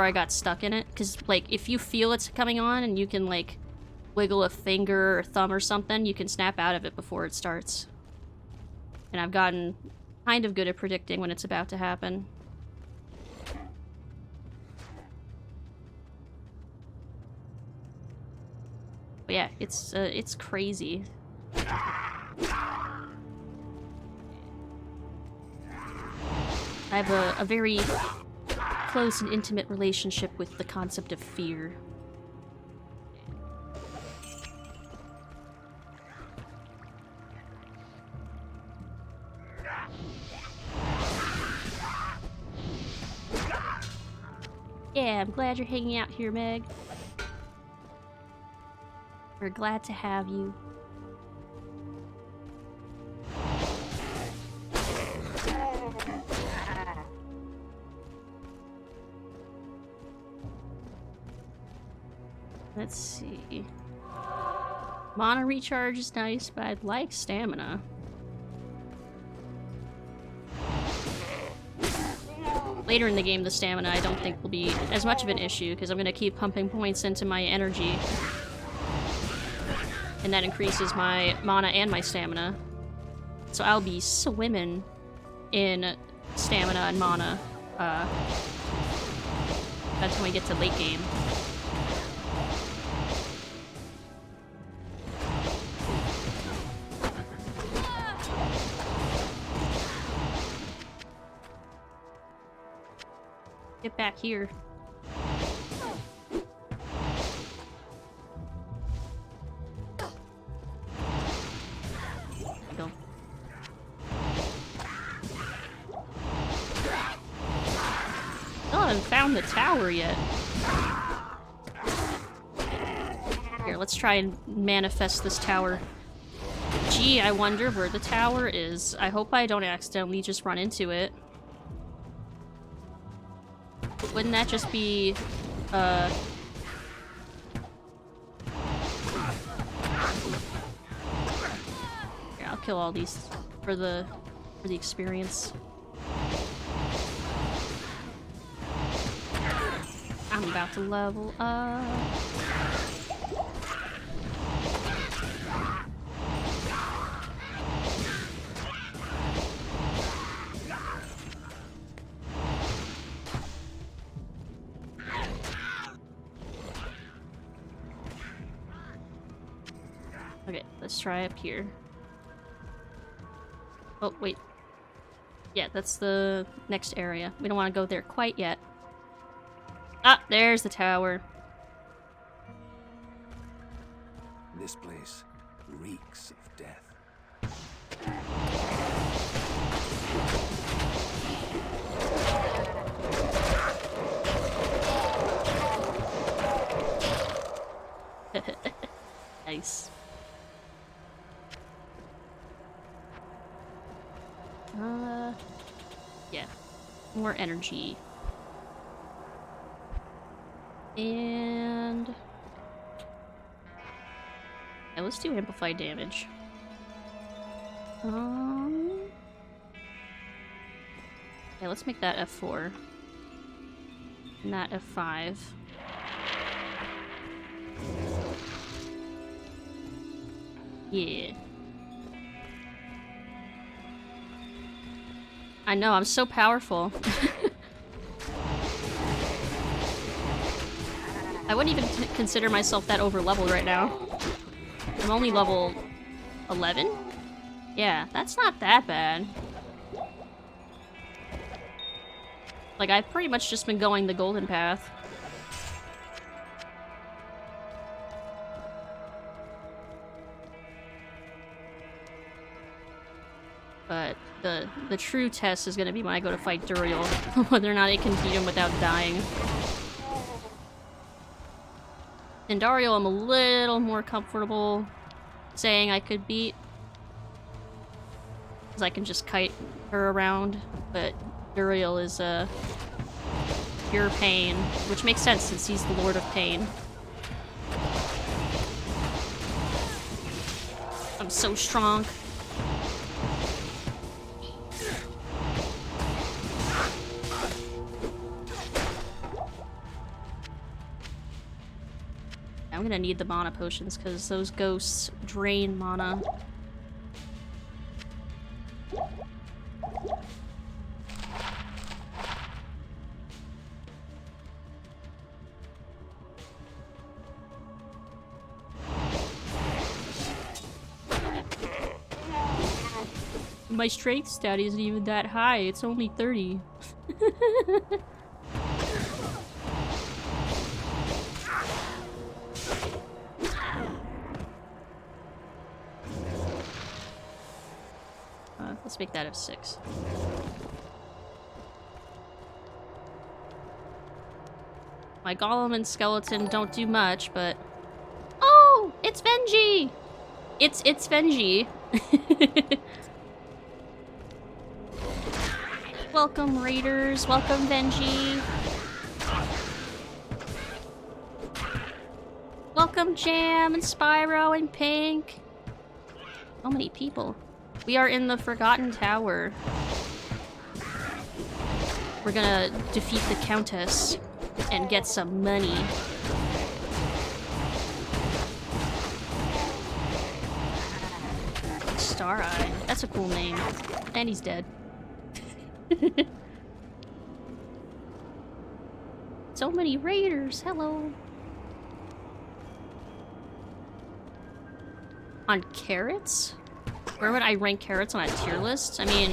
Speaker 1: I got stuck in it. Because, like, if you feel it's coming on and you can, like, wiggle a finger or thumb or something, you can snap out of it before it starts. And I've gotten kind of good at predicting when it's about to happen. But yeah, it's crazy. I have a very close and intimate relationship with the concept of fear. Yeah, I'm glad you're hanging out here, Meg. We're glad to have you. Let's see. Mana recharge is nice, but I'd like stamina. Later in the game, the stamina I don't think will be as much of an issue, because I'm going to keep pumping points into my energy. And that increases my mana and my stamina. So I'll be swimming in stamina and mana by the time we get to late game. Get back here. Go. Still haven't found the tower yet. Here, let's try and manifest this tower. Gee, I wonder where the tower is. I hope I don't accidentally just run into it. Wouldn't that just be, Here, I'll kill all these for the experience. I'm about to level up. Okay, let's try up here. Oh, wait. Yeah, that's the next area. We don't want to go there quite yet. Ah, there's the tower.
Speaker 2: This place reeks of death.
Speaker 1: Nice. Yeah. More energy. And... yeah, let's do amplified damage. Yeah, let's make that F4. And that F5. Yeah. I know, I'm so powerful. I wouldn't even consider myself that over-leveled right now. I'm only level 11? Yeah, that's not that bad. Like, I've pretty much just been going the golden path. But the true test is gonna be when I go to fight Duriel, whether or not I can beat him without dying. And Dariel, I'm a little more comfortable saying I could beat, because I can just kite her around, but Duriel is pure pain, which makes sense since he's the Lord of Pain. I'm so strong. I'm gonna need the mana potions because those ghosts drain mana. My strength stat isn't even that high, it's only 30. Let's make that F6. My golem and skeleton don't do much, but... oh! It's Venji! It's Venji. Welcome, raiders. Welcome, Venji. Welcome, Jam and Spyro and Pink. So many people. We are in the Forgotten Tower. We're gonna defeat the Countess and get some money. Star-Eye. That's a cool name. And he's dead. So many raiders. Hello. On carrots? Where would I rank carrots on a tier list? I mean,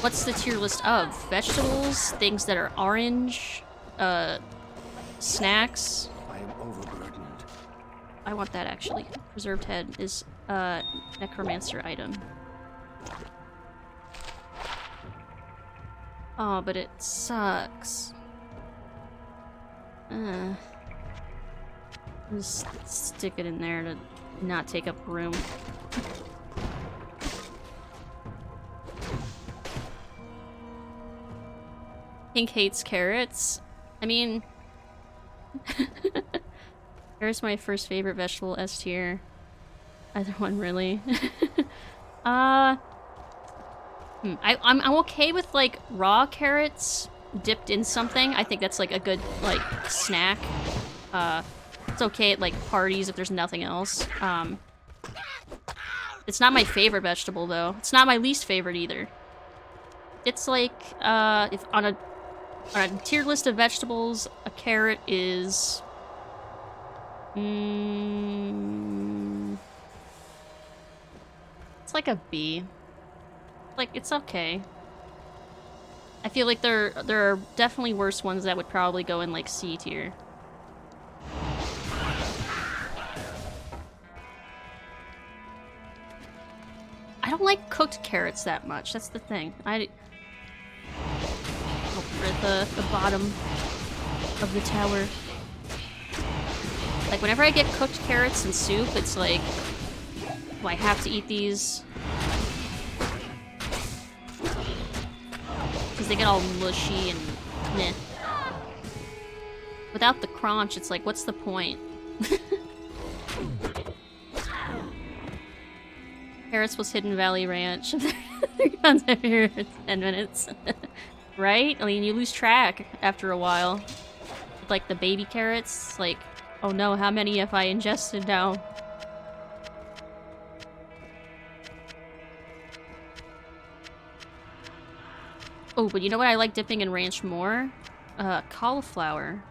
Speaker 1: what's the tier list of? Vegetables? Things that are orange? Snacks?
Speaker 2: I am overburdened.
Speaker 1: I want that, actually. Preserved head is, necromancer item. Oh, but it sucks. Just stick it in there to not take up room. Pink hates carrots. I mean, carrots my first favorite vegetable, S tier. Either one, really. I'm okay with like raw carrots dipped in something. I think that's like a good like snack. It's okay at like parties if there's nothing else. It's not my favorite vegetable though. It's not my least favorite either. It's like if on a tier list of vegetables, a carrot is it's like a B. Like, it's okay. I feel like there are definitely worse ones that would probably go in like C tier. I don't like cooked carrots that much. That's the thing. We're at the bottom of the tower. Like, whenever I get cooked carrots in soup, it's like, do I have to eat these? Because they get all mushy and meh. Without the crunch, it's like, what's the point? Carrots was Hidden Valley Ranch. 3 pounds heavier in 10 minutes. Right? I mean, you lose track after a while. With, like, the baby carrots, like, oh no, how many have I ingested now? Oh, but you know what I like dipping in ranch more? Cauliflower.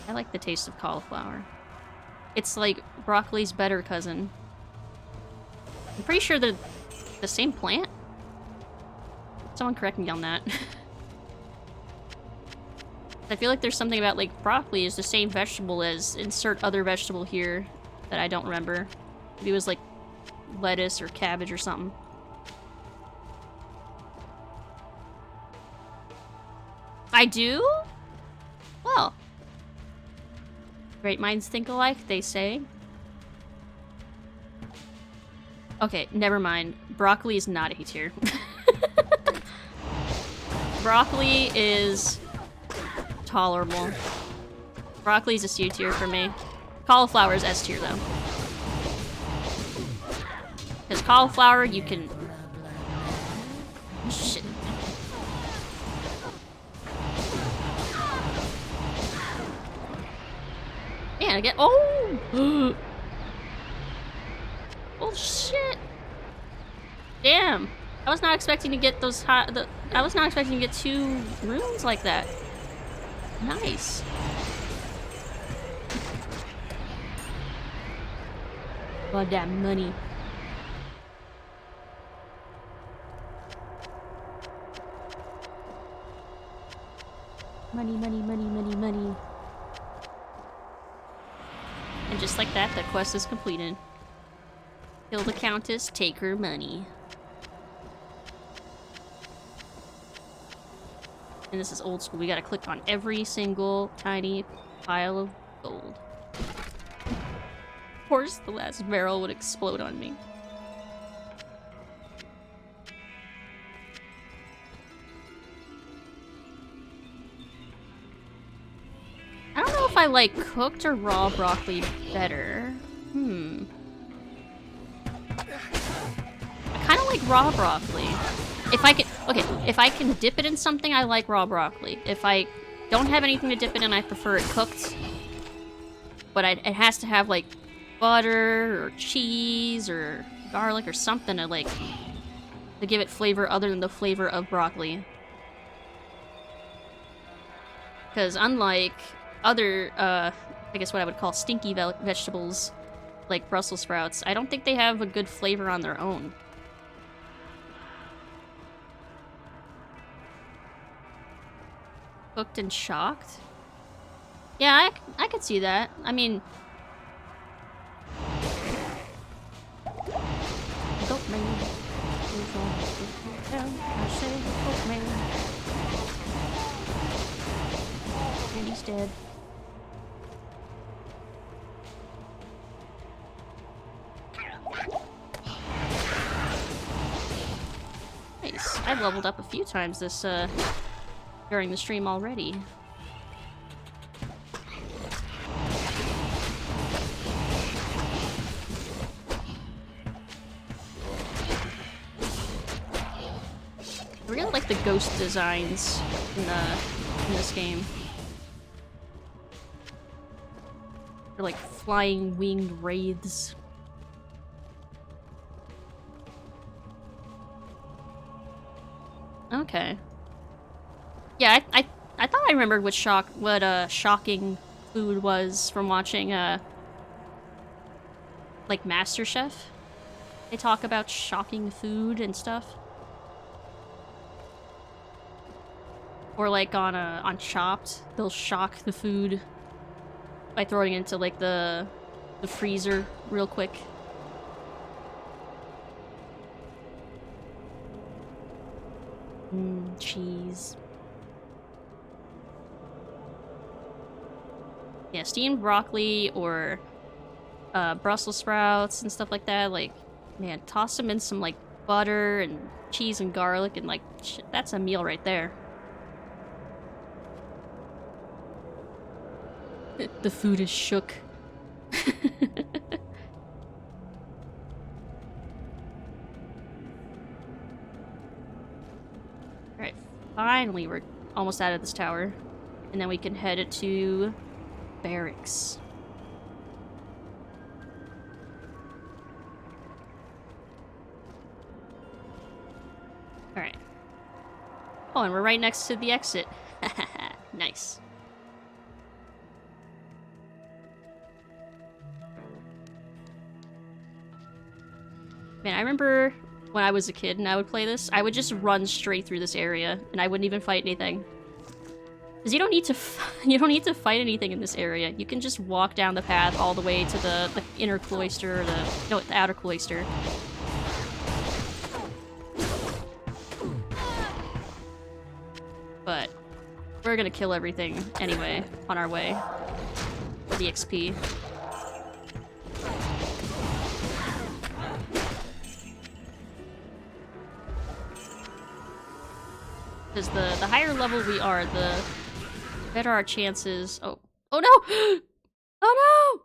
Speaker 1: I like the taste of cauliflower. It's like broccoli's better cousin. I'm pretty sure they're the same plant. Someone correct me on that. I feel like there's something about like broccoli is the same vegetable as insert other vegetable here that I don't remember. Maybe it was like lettuce or cabbage or something. I do? Well. Great minds think alike, they say. Okay, never mind. Broccoli is not A tier. Broccoli is tolerable. Broccoli is a C tier for me. Cauliflower is S tier though. Because cauliflower, you can... Shit. Yeah, I get... Oh! Oh, shit! Damn! I was not expecting to get those hot... I was not expecting to get 2 runes like that. Nice. God damn money. Money, money, money, money, money. And just like that, the quest is completed. Kill the Countess, take her money. And this is old school. We gotta click on every single tiny pile of gold. Of course, the last barrel would explode on me. I don't know if I like cooked or raw broccoli better. I kind of like raw broccoli. If I can, okay, if I can dip it in something, I like raw broccoli. If I don't have anything to dip it in, I prefer it cooked. But it has to have like butter or cheese or garlic or something to like to give it flavor other than the flavor of broccoli. Because unlike other, I guess what I would call stinky vegetables, like Brussels sprouts, I don't think they have a good flavor on their own. Cooked and shocked? Yeah, I could see that. I mean... Goat man. I say goat man. And he's dead. Nice. I've leveled up a few times this, during the stream already. I really like the ghost designs in this game. They're like flying winged wraiths. Okay. Yeah, I thought I remembered what shocking food was from watching like MasterChef. They talk about shocking food and stuff. Or like on Chopped, they'll shock the food by throwing it into like the freezer real quick. Cheese. Yeah, steamed broccoli or Brussels sprouts and stuff like that. Like, man, toss them in some like butter and cheese and garlic and like, shit, that's a meal right there. The food is shook. Alright, finally we're almost out of this tower. And then we can head it to barracks. Alright. Oh, and we're right next to the exit. Nice. Man, I remember when I was a kid and I would play this, I would just run straight through this area and I wouldn't even fight anything. Because you don't need to fight anything in this area. You can just walk down the path all the way to the inner cloister, or the outer cloister. But we're gonna kill everything anyway on our way for the XP. Because the higher level we are, the better our chances. Oh no! Oh no!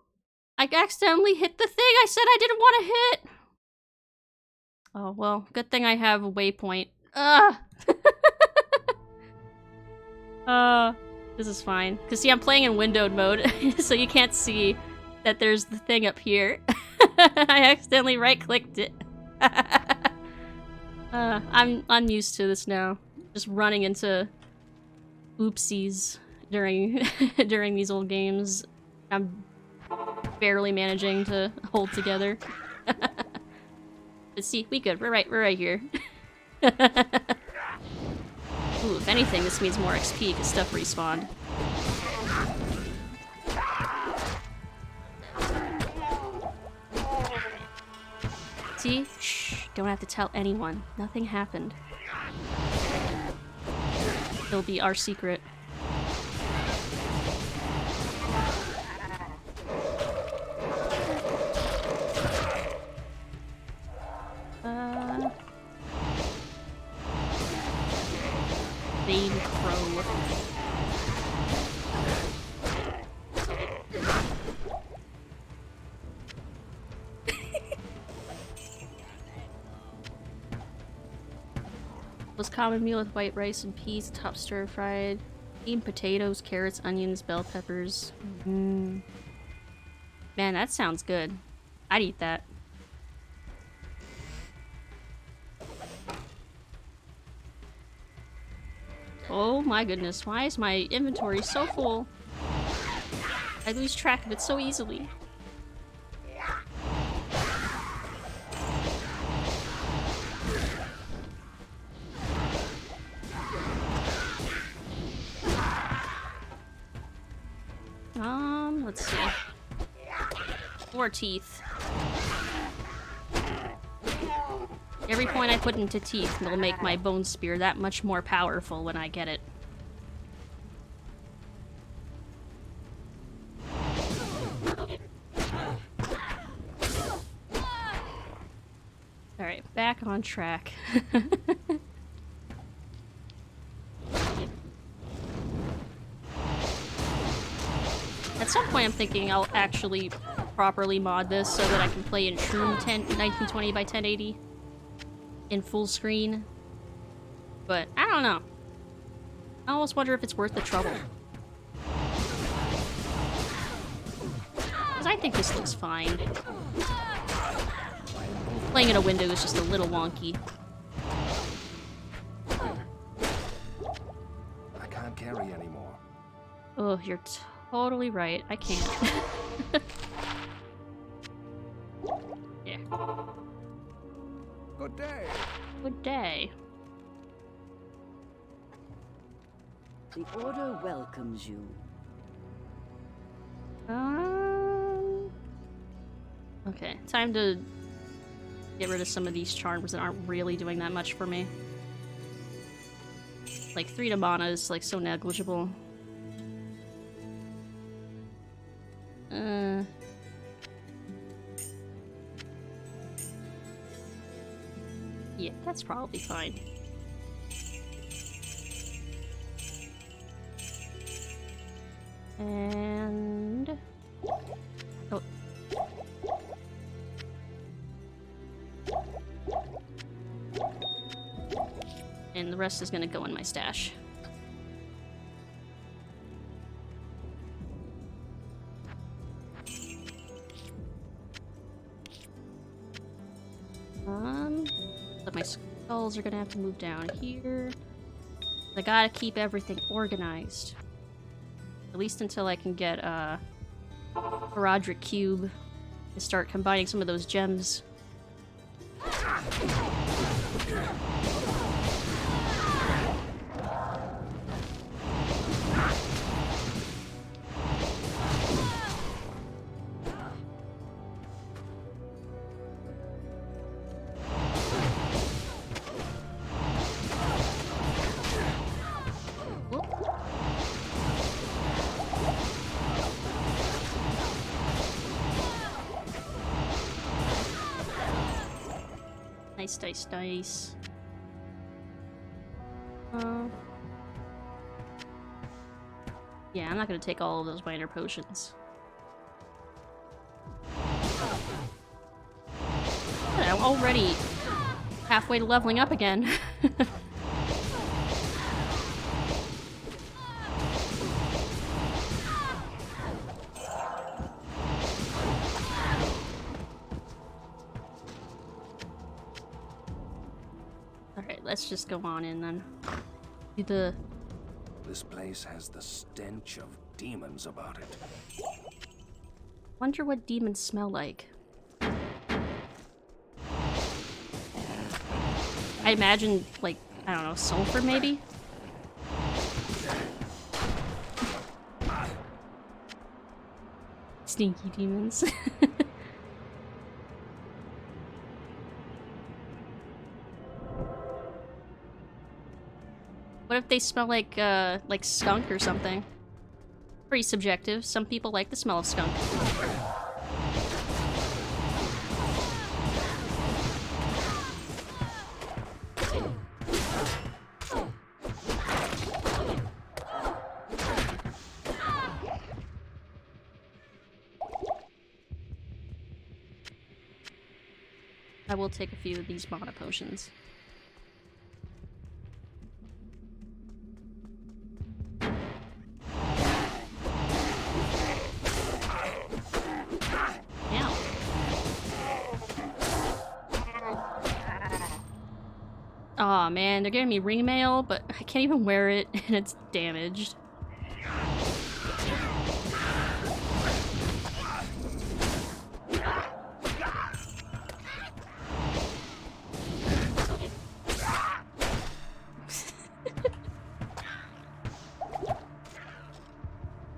Speaker 1: I accidentally hit the thing I said I didn't want to hit! Oh well, good thing I have a waypoint. This is fine. Because see, I'm playing in windowed mode, so you can't see that there's the thing up here. I accidentally right-clicked it. I'm used to this now. Just running into oopsies during during these old games. I'm barely managing to hold together. But see, we good. We're right here. Ooh, if anything, this means more XP because stuff respawned. See? Shh. Don't have to tell anyone. Nothing happened. It'll be our secret. Vein Crow. Was common meal with white rice and peas, top stir fried, steamed potatoes, carrots, onions, bell peppers. Man, that sounds good. I'd eat that. Oh my goodness, why is my inventory so full? I lose track of it so easily. Let's see. 4 teeth. Every point I put into teeth will make my bone spear that much more powerful when I get it. Alright, back on track. point, I'm thinking I'll actually properly mod this so that I can play in true 1920 by 1080 in full screen. But I don't know. I almost wonder if it's worth the trouble. Because I think this looks fine. Playing in a window is just a little wonky.
Speaker 2: I can't carry anymore.
Speaker 1: Oh, you're totally right. I can't. Yeah.
Speaker 7: Good day.
Speaker 1: Good day.
Speaker 5: The Order welcomes you.
Speaker 1: Okay, time to get rid of some of these charms that aren't really doing that much for me. Like 3 to mana is like so negligible. Yeah, that's probably fine. And... oh. And the rest is gonna go in my stash. But my skulls are gonna have to move down here. I gotta keep everything organized. At least until I can get a Roderick Cube and start combining some of those gems. Nice, nice, nice. Yeah, I'm not gonna take all of those minor potions. I'm already halfway to leveling up again. Alright, let's just go on in then. Do the...
Speaker 2: This place has the stench of demons about it.
Speaker 1: Wonder what demons smell like. I imagine, like, I don't know, sulfur maybe? Stinky demons. What if they smell like skunk or something? Pretty subjective. Some people like the smell of skunk. I will take a few of these mana potions. Aw, man, they're giving me ring mail, but I can't even wear it, and it's damaged.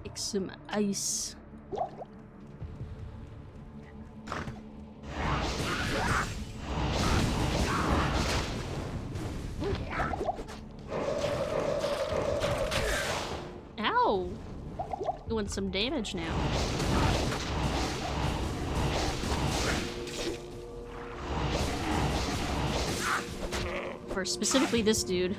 Speaker 1: Take some ice. Ow! Doing some damage now. Or specifically this dude.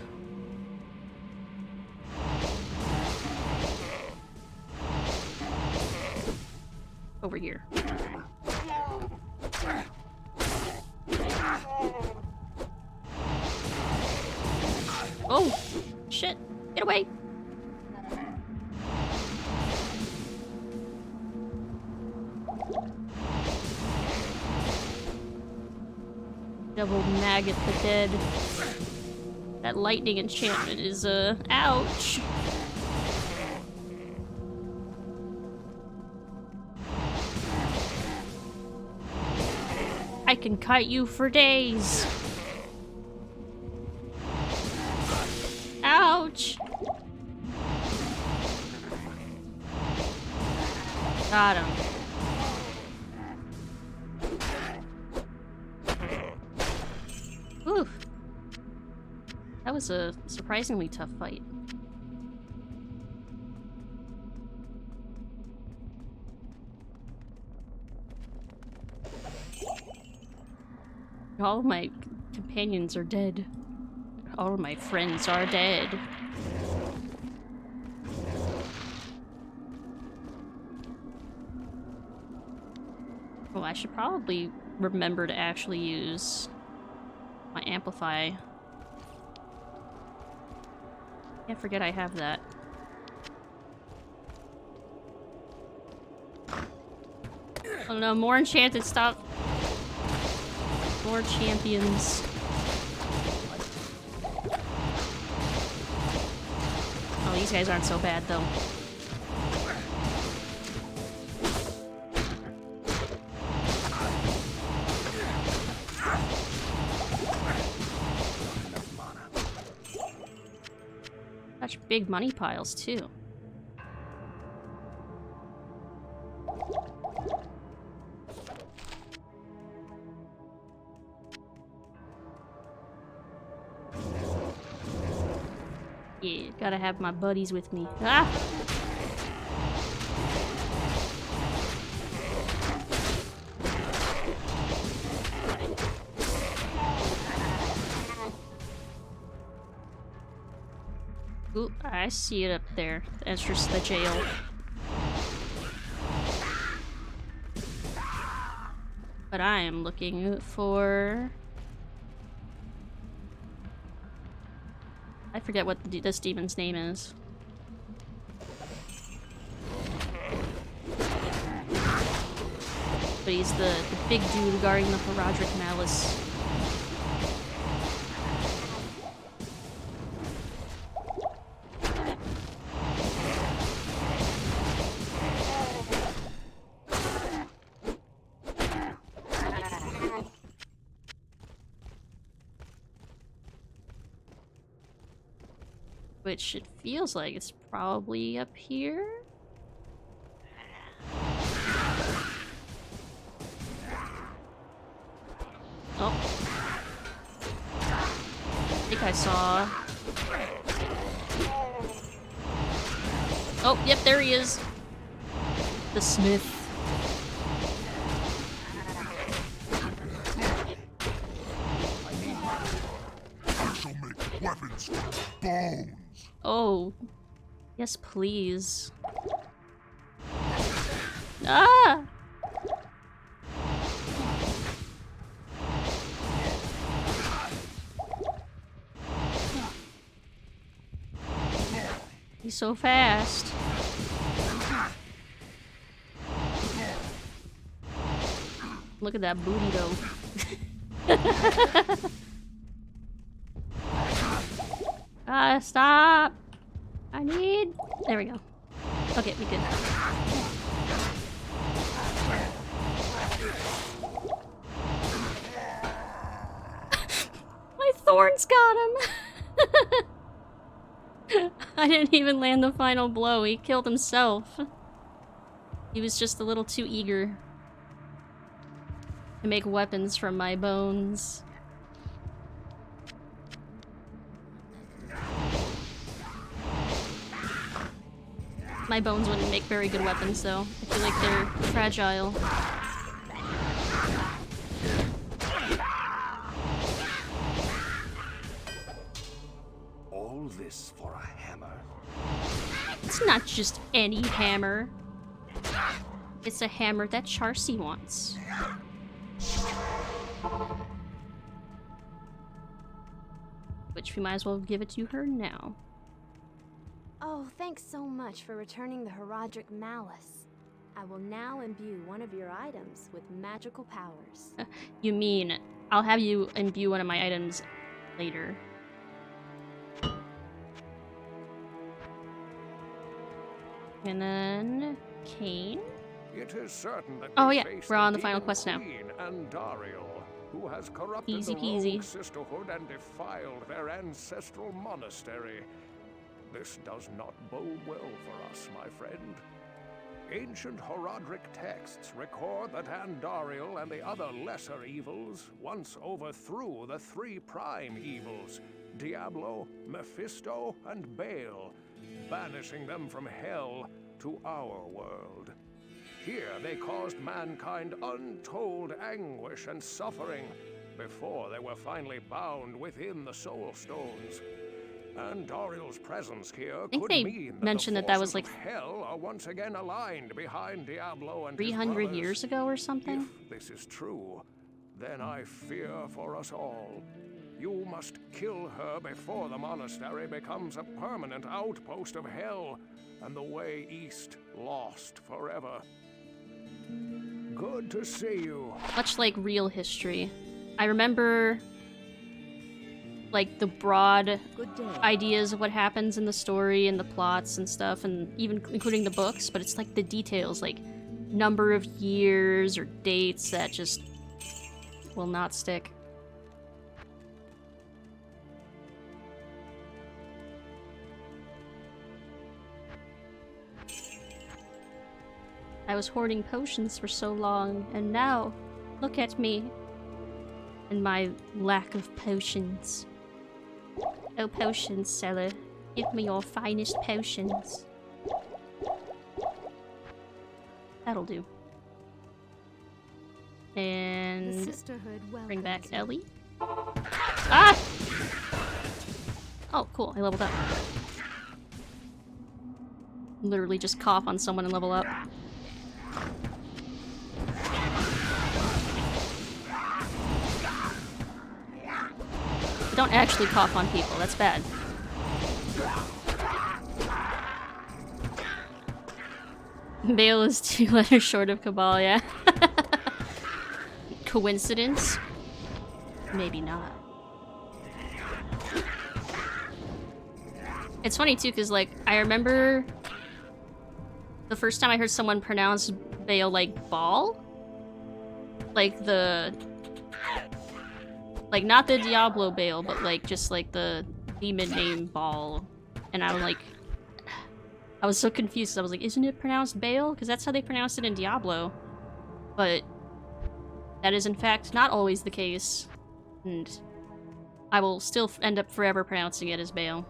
Speaker 1: away! Devil maggot the dead. That lightning enchantment is, ouch! I can kite you for days! Ouch! Got him. Whew. That was a surprisingly tough fight. All of my companions are dead. All of my friends are dead. Well, I should probably remember to actually use my amplify. Can't forget I have that. Oh no, more enchanted stuff. More champions. Oh, these guys aren't so bad though. Such big money piles too. Yeah, gotta have my buddies with me. Ah! Ooh, I see it up there. That's just the jail. But I am looking for... I forget what this demon's name is. But he's the big dude guarding the Horadric Malice. Which it feels like it's probably up here. Oh. I think I saw... Oh, yep, there he is. The smith.
Speaker 8: I shall make weapons from bones.
Speaker 1: Oh. Yes, please. Ah! He's so fast. Look at that booty though. Stop! I need... There we go. Okay, we good. My thorns got him! I didn't even land the final blow. He killed himself. He was just a little too eager to make weapons from my bones. My bones wouldn't make very good weapons, though. I feel like they're fragile.
Speaker 2: All this for a hammer.
Speaker 1: It's not just any hammer. It's a hammer that Charcy wants. Which we might as well give it to her now.
Speaker 3: Oh, thanks so much for returning the Herodric Malice. I will now imbue one of your items with magical powers.
Speaker 1: You mean I'll have you imbue one of my items later. And then Kane.
Speaker 7: It is certain that
Speaker 1: Oh
Speaker 7: we
Speaker 1: yeah,
Speaker 7: face
Speaker 1: we're
Speaker 7: the
Speaker 1: on the final
Speaker 7: demon
Speaker 1: quest now.
Speaker 7: queen, Andariel, who has corrupted
Speaker 1: Easy
Speaker 7: the
Speaker 1: peasy.
Speaker 7: rogue sisterhood and defiled their ancestral monastery. This does not bode well for us, my friend. Ancient Herodric texts record that Andariel and the other lesser evils once overthrew the three prime evils, Diablo, Mephisto, and Baal, banishing them from hell to our world. Here they caused mankind untold anguish and suffering before they were finally bound within the Soul Stones. Andariel's presence here
Speaker 1: I think
Speaker 7: could
Speaker 1: they
Speaker 7: mean that
Speaker 1: mentioned
Speaker 7: the
Speaker 1: that was
Speaker 7: forces
Speaker 1: like
Speaker 7: of hell are once again aligned behind Diablo and
Speaker 1: 300
Speaker 7: his brothers.
Speaker 1: years ago or something.
Speaker 7: If this is true, then I fear for us all. You must kill her before the monastery becomes a permanent outpost of hell and the way east lost forever. Good to see you.
Speaker 1: Much like real history. I remember like the broad
Speaker 5: Good day.
Speaker 1: ideas of what happens in the story and the plots and stuff, and even including the books, but it's like the details, like number of years or dates that just will not stick. I was hoarding potions for so long, and now, look at me. And my lack of potions. Oh, potions seller. Give me your finest potions. That'll do.
Speaker 3: The
Speaker 1: And
Speaker 3: Sisterhood
Speaker 1: bring back
Speaker 3: welcomes you.
Speaker 1: Ellie. Ah! Oh, cool. I leveled up. Literally just cough on someone and level up. Don't actually cough on people, that's bad. Bale is 2 letters short of Cabal, yeah. Coincidence? Maybe not. It's funny too, because like, I remember the first time I heard someone pronounce Bale like ball. Like the... Like, not the Diablo Bale, but like, just like the demon name Ball. And I was like... I was so confused. I was like, isn't it pronounced Bale? Because that's how they pronounced it in Diablo. But that is in fact not always the case. And I will still end up forever pronouncing it as Bale.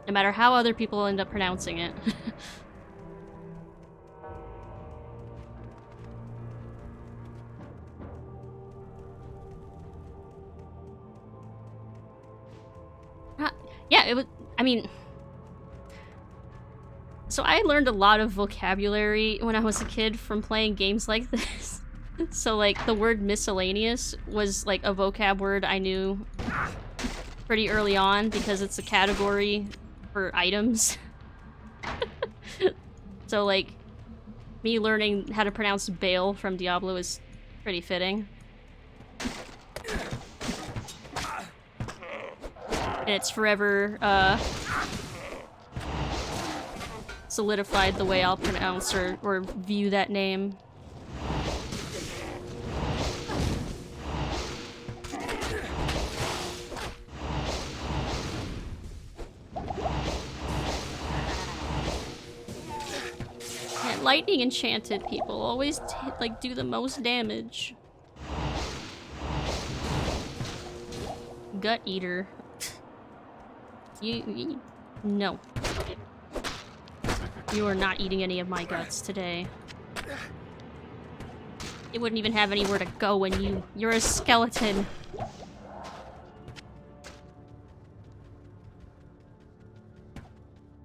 Speaker 1: No matter how other people end up pronouncing it. Yeah, it was... I mean... So I learned a lot of vocabulary when I was a kid from playing games like this. So like, the word miscellaneous was like a vocab word I knew pretty early on because it's a category for items. So like, me learning how to pronounce Bale from Diablo is pretty fitting. And it's forever, solidified the way I'll pronounce or view that name. Yeah, lightning enchanted people always like do the most damage. Gut eater. No. You are not eating any of my guts today. It wouldn't even have anywhere to go when you're a skeleton.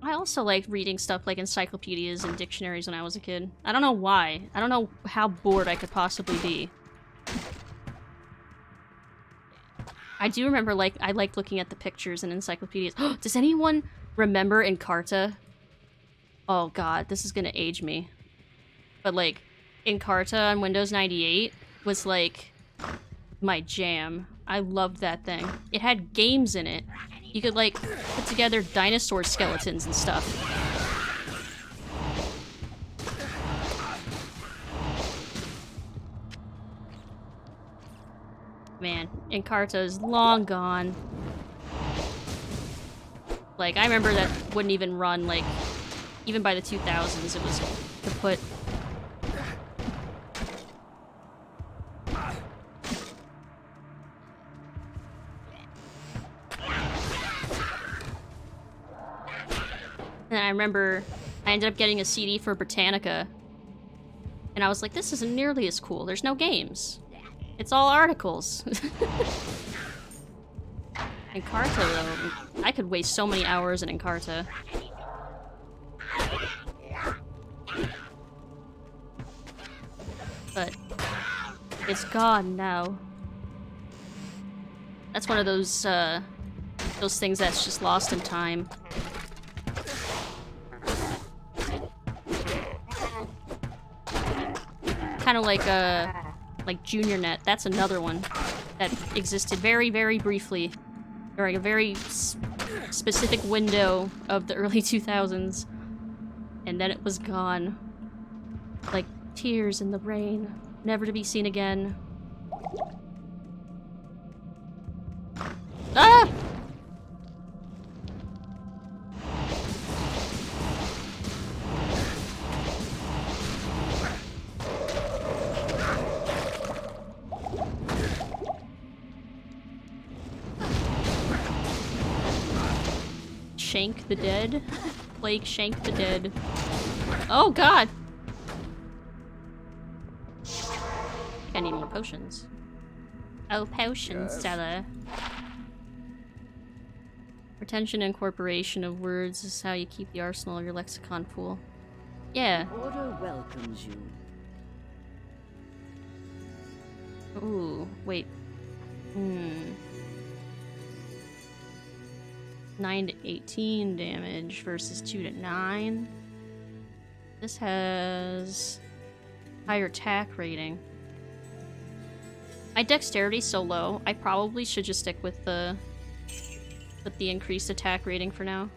Speaker 1: I also liked reading stuff like encyclopedias and dictionaries when I was a kid. I don't know why. I don't know how bored I could possibly be. I do remember, like, I liked looking at the pictures in encyclopedias. Does anyone remember Encarta? Oh god, this is gonna age me. But like, Encarta on Windows 98 was like my jam. I loved that thing. It had games in it. You could like put together dinosaur skeletons and stuff. Man, Encarta is long gone. Like, I remember that wouldn't even run, like, even by the 2000s, it was kaput. And I remember I ended up getting a CD for Britannica, and I was like, this isn't nearly as cool. There's no games. It's all articles. Encarta, though, I could waste so many hours in Encarta. But it's gone now. That's one of those things that's just lost in time. Kind of like Junior Net. That's another one that existed very, very briefly. During a very specific window of the early 2000s. And then it was gone. Like tears in the rain. Never to be seen again. Ah! Shank the dead? Plague Shank the dead. Oh god! I need more potions. Oh, potions, Stella. Retention and incorporation of words is how you keep the arsenal of your lexicon full. Yeah.
Speaker 5: Order welcomes you.
Speaker 1: Ooh, wait. 9 to 18 damage versus 2 to 9. This has higher attack rating. My dexterity's so low, I probably should just stick with the increased attack rating for now.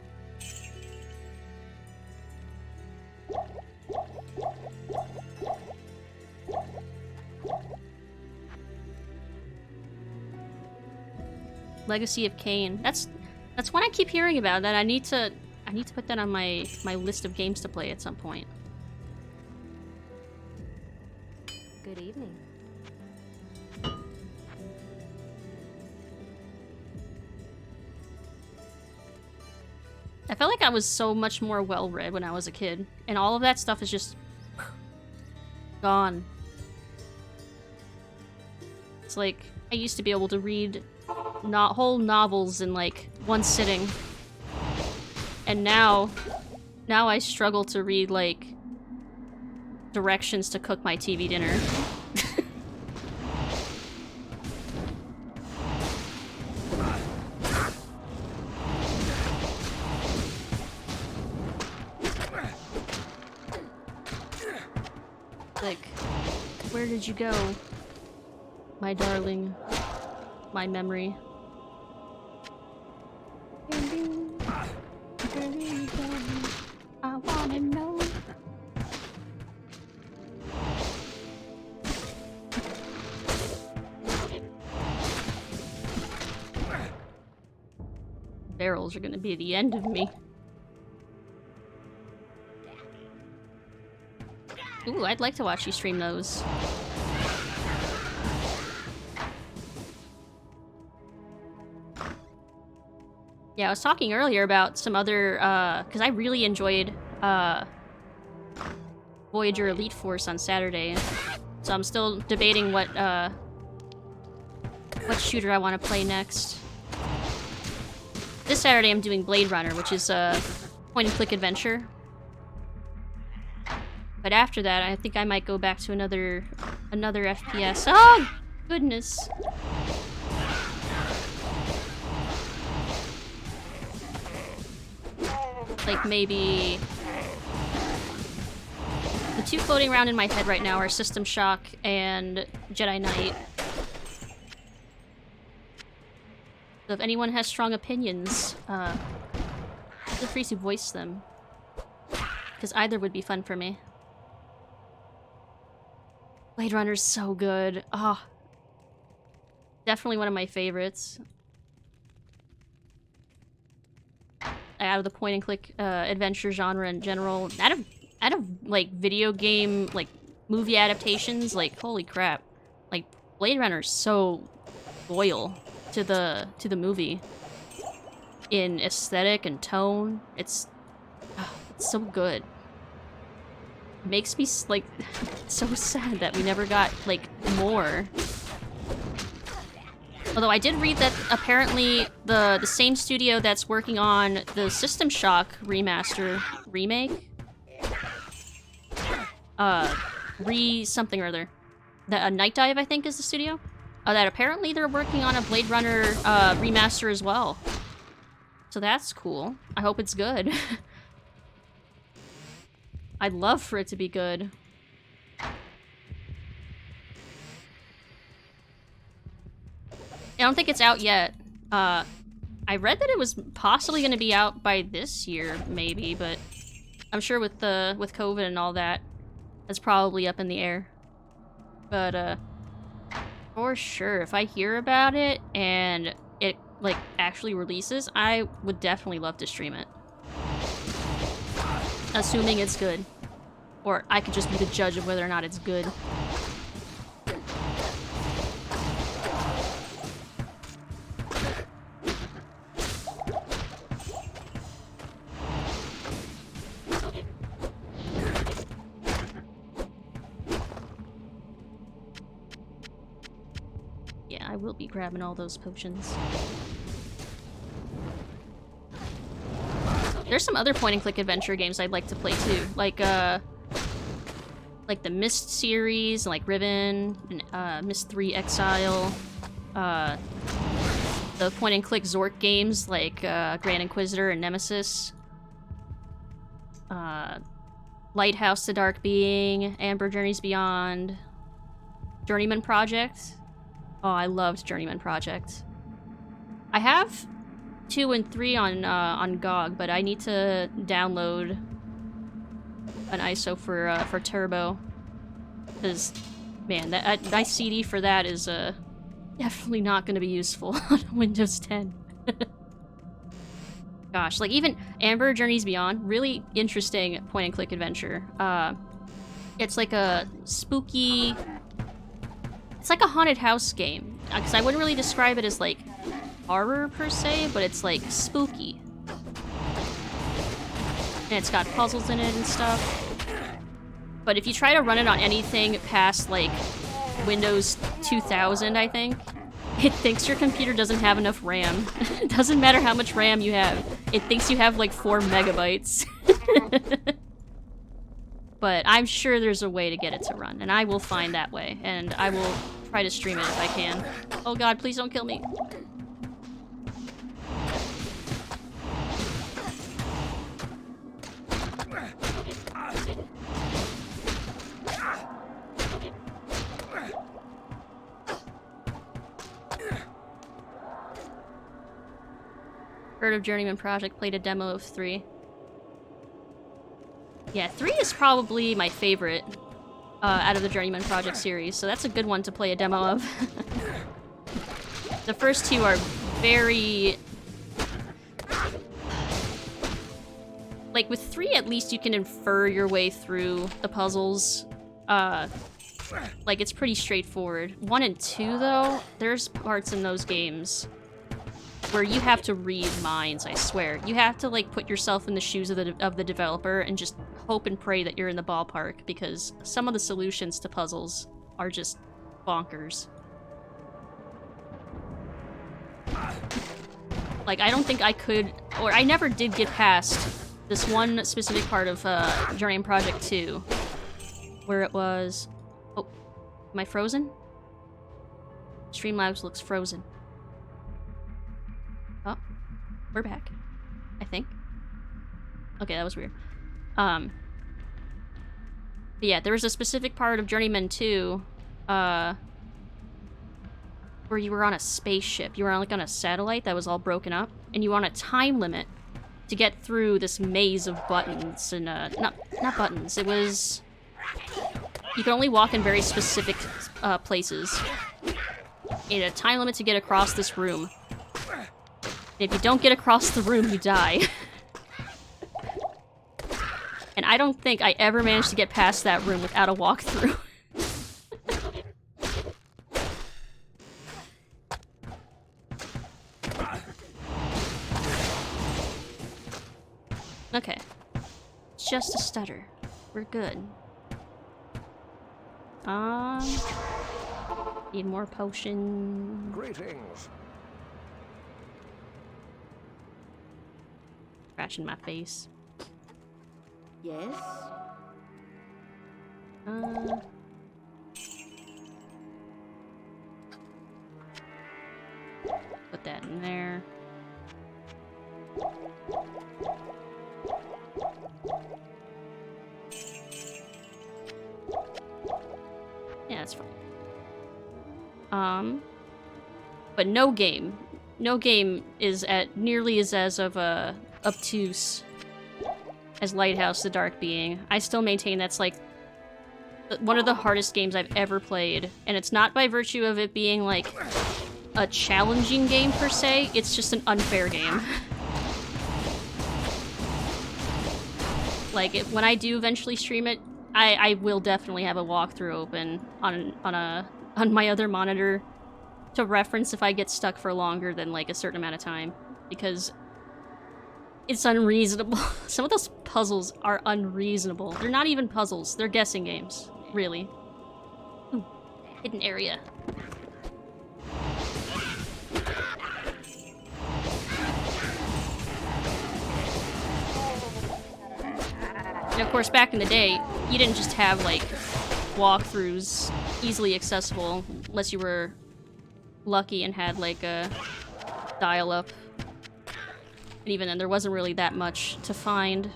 Speaker 1: Legacy of Kain. That's one I keep hearing about. That I need to put that on my list of games to play at some point.
Speaker 3: Good evening.
Speaker 1: I felt like I was so much more well-read when I was a kid, and all of that stuff is just gone. It's like I used to be able to read whole novels in like one sitting, and now I struggle to read like directions to cook my TV dinner. Like, where did you go, my darling, my memory? I wanna know. Barrels are gonna be the end of me. Ooh, I'd like to watch you stream those. Yeah, I was talking earlier about some other, because I really enjoyed, Voyager Elite Force on Saturday. So I'm still debating what shooter I want to play next. This Saturday I'm doing Blade Runner, which is a point-and-click adventure. But after that, I think I might go back to another FPS. Oh, goodness. Like maybe two floating around in my head right now are System Shock and Jedi Knight. So if anyone has strong opinions, feel free to voice them. Because either would be fun for me. Blade Runner's so good. Ah, definitely one of my favorites. Out of the point-and-click adventure genre in general. Out of like video game, like movie adaptations, like holy crap. Like Blade Runner's so loyal to the movie. In aesthetic and tone. It's so good. It makes me like so sad that we never got like more. Although I did read that apparently the same studio that's working on the System Shock remake, something or other, that Night Dive I think is the studio, that apparently they're working on a Blade Runner remaster as well. So that's cool. I hope it's good. I'd love for it to be good. I don't think it's out yet. I read that it was possibly going to be out by this year, maybe, but I'm sure with COVID and all that, it's probably up in the air. But for sure, if I hear about it and it like actually releases, I would definitely love to stream it. Assuming it's good. Or I could just be the judge of whether or not it's good. Yeah, I will be grabbing all those potions. There's some other point-and-click adventure games I'd like to play too, like the Misc series, like Riven, and Misc 3 Exile, the point-and-click Zork games like Grand Inquisitor and Nemesis, Lighthouse: The Dark Being, Amber Journeys Beyond, Journeyman Project. Oh, I loved Journeyman Project. I have 2 and 3 on GOG, but I need to download an ISO for Turbo, because man, that CD for that is definitely not going to be useful on Windows 10. Gosh, like even Amber Journeys Beyond, really interesting point-and-click adventure. It's like a spooky. It's like a haunted house game, because I wouldn't really describe it as like horror per se, but it's like spooky. And it's got puzzles in it and stuff. But if you try to run it on anything past like Windows 2000, I think, it thinks your computer doesn't have enough RAM. It doesn't matter how much RAM you have. It thinks you have like 4 megabytes. But I'm sure there's a way to get it to run, and I will find that way, and I will try to stream it if I can. Oh god, please don't kill me. Heard of Journeyman Project, played a demo of 3. Yeah, 3 is probably my favorite out of the Journeyman Project series, so that's a good one to play a demo of. The first 2 are very... Like, with 3, at least you can infer your way through the puzzles. Like, it's pretty straightforward. 1 and 2, though, there's parts in those games where you have to read minds, I swear. You have to, like, put yourself in the shoes of the developer and just hope and pray that you're in the ballpark, because some of the solutions to puzzles are just bonkers. Like, I don't think I could, or I never did get past this one specific part of Journeyman Project 2, where it was... Oh, am I frozen? Streamlabs looks frozen. Oh, we're back, I think. Okay, that was weird. But yeah, there was a specific part of Journeyman 2, where you were on a spaceship. You were on, like, on a satellite that was all broken up, and you were on a time limit to get through this maze of buttons, and, not buttons, it was... You could only walk in very specific, places. You had a time limit to get across this room. And if you don't get across the room, you die. And I don't think I ever managed to get past that room without a walkthrough. Okay. It's just a stutter. We're good. Need more potion.
Speaker 7: Greetings.
Speaker 1: Scratching my face.
Speaker 5: Yes?
Speaker 1: Put that in there. Yeah, that's fine. But no game is at nearly as of obtuse as Lighthouse: The Dark Being. I still maintain that's like one of the hardest games I've ever played, and it's not by virtue of it being like a challenging game per se, it's just an unfair game. Like, when I do eventually stream it, I will definitely have a walkthrough open on my other monitor to reference if I get stuck for longer than like a certain amount of time, because it's unreasonable. Some of those puzzles are unreasonable. They're not even puzzles, they're guessing games, really. Ooh, hidden area. And of course, back in the day, you didn't just have, like, walkthroughs easily accessible, unless you were lucky and had, like, a dial-up. And even then, there wasn't really that much to find.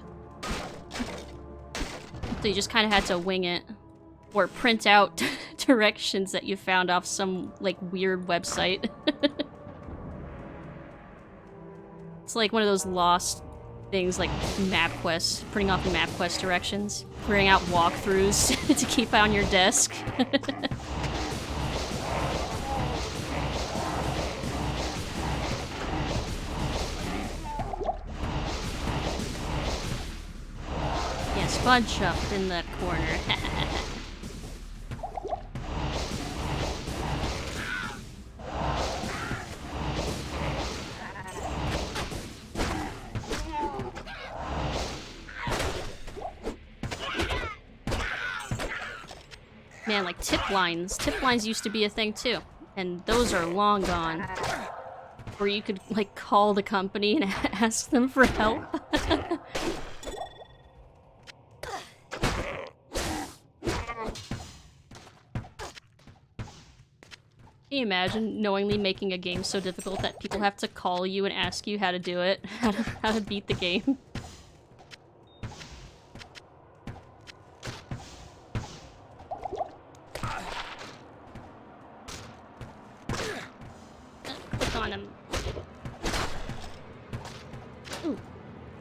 Speaker 1: So you just kind of had to wing it. Or print out directions that you found off some, like, weird website. It's like one of those lost things like MapQuest, printing off the MapQuest directions, clearing out walkthroughs to keep on your desk. Yeah, Sponge up in the corner. Man, like tip lines. Tip lines used to be a thing too, and those are long gone. Where you could like call the company and ask them for help. Can you imagine knowingly making a game so difficult that people have to call you and ask you how to do it? How to beat the game? Click on him. Ooh.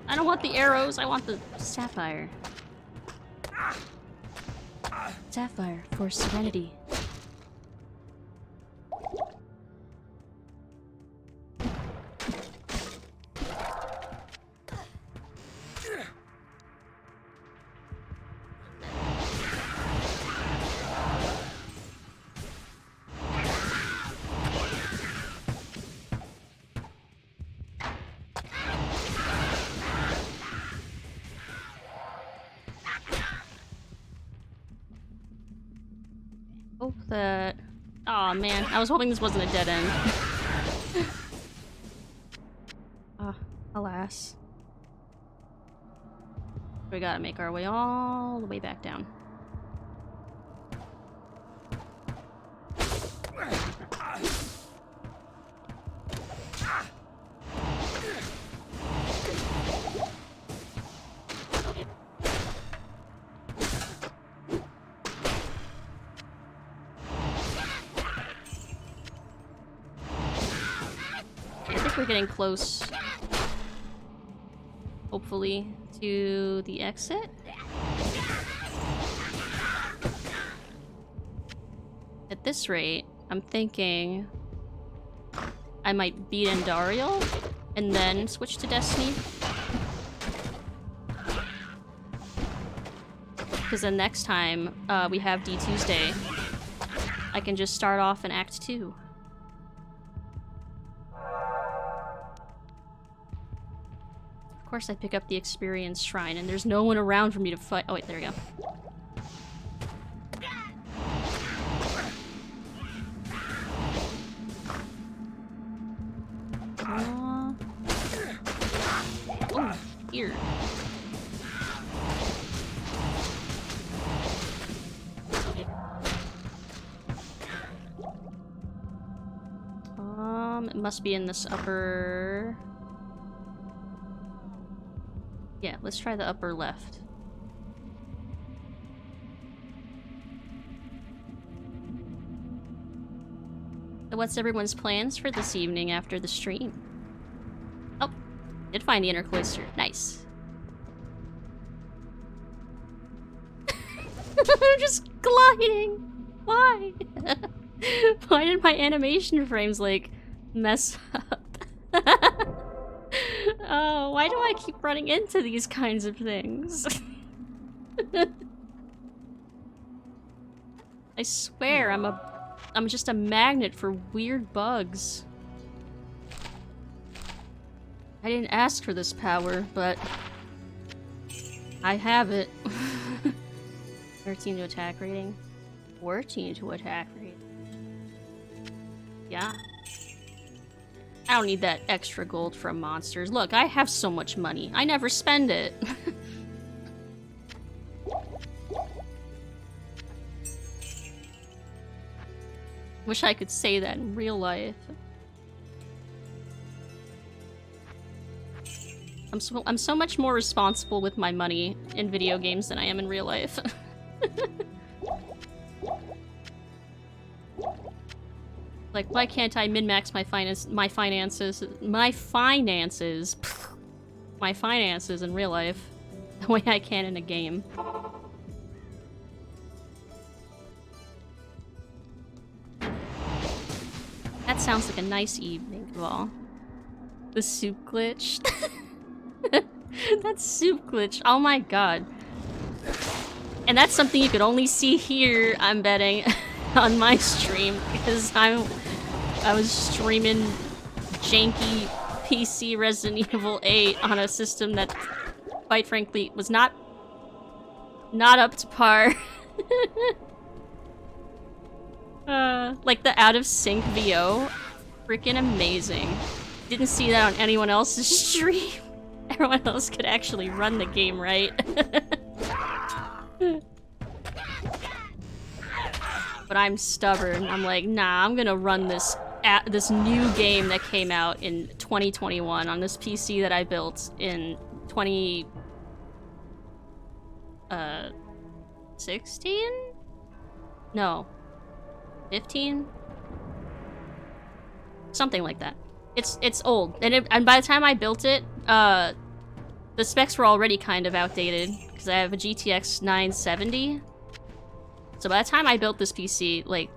Speaker 1: I don't want the arrows, I want the sapphire. Sapphire for serenity. Hope that... Aw, man. I was hoping this wasn't a dead end. Alas. We gotta make our way all the way back down. think we're getting close. Hopefully, to the exit. At this rate, I'm thinking I might beat Andariel and then switch to Destiny. Because then next time we have D Tuesday, I can just start off in Act 2. Of course I pick up the Experience Shrine, and there's no one around for me to fight. Oh wait, there we go. Oh, here. It must be in this upper... Yeah, let's try the upper left. So what's everyone's plans for this evening after the stream? Oh, did find the inner cloister. Nice. I'm just gliding. Why? Why did my animation frames, like, mess up? Oh, why do I keep running into these kinds of things? I swear, I'm just a magnet for weird bugs. I didn't ask for this power, but I have it. 13 to attack rating. 14 to attack rating. Yeah. I don't need that extra gold from monsters. Look, I have so much money. I never spend it. Wish I could say that in real life. I'm so much more responsible with my money in video games than I am in real life. Like, why can't I min-max my finances in real life the way I can in a game? That sounds like a nice evening, Karl. The soup glitch. That soup glitch. Oh my god. And that's something you could only see here, I'm betting, on my stream, because I was streaming janky PC Resident Evil 8 on a system that, quite frankly, was not up to par. Like the out of sync VO, freaking amazing. Didn't see that on anyone else's stream. Everyone else could actually run the game right. But I'm stubborn. I'm like, nah, I'm gonna run this new game that came out in 2021 on this PC that I built in 2016? No. 15? Something like that. It's old. And by the time I built it, the specs were already kind of outdated because I have a GTX 970. So by the time I built this PC, like,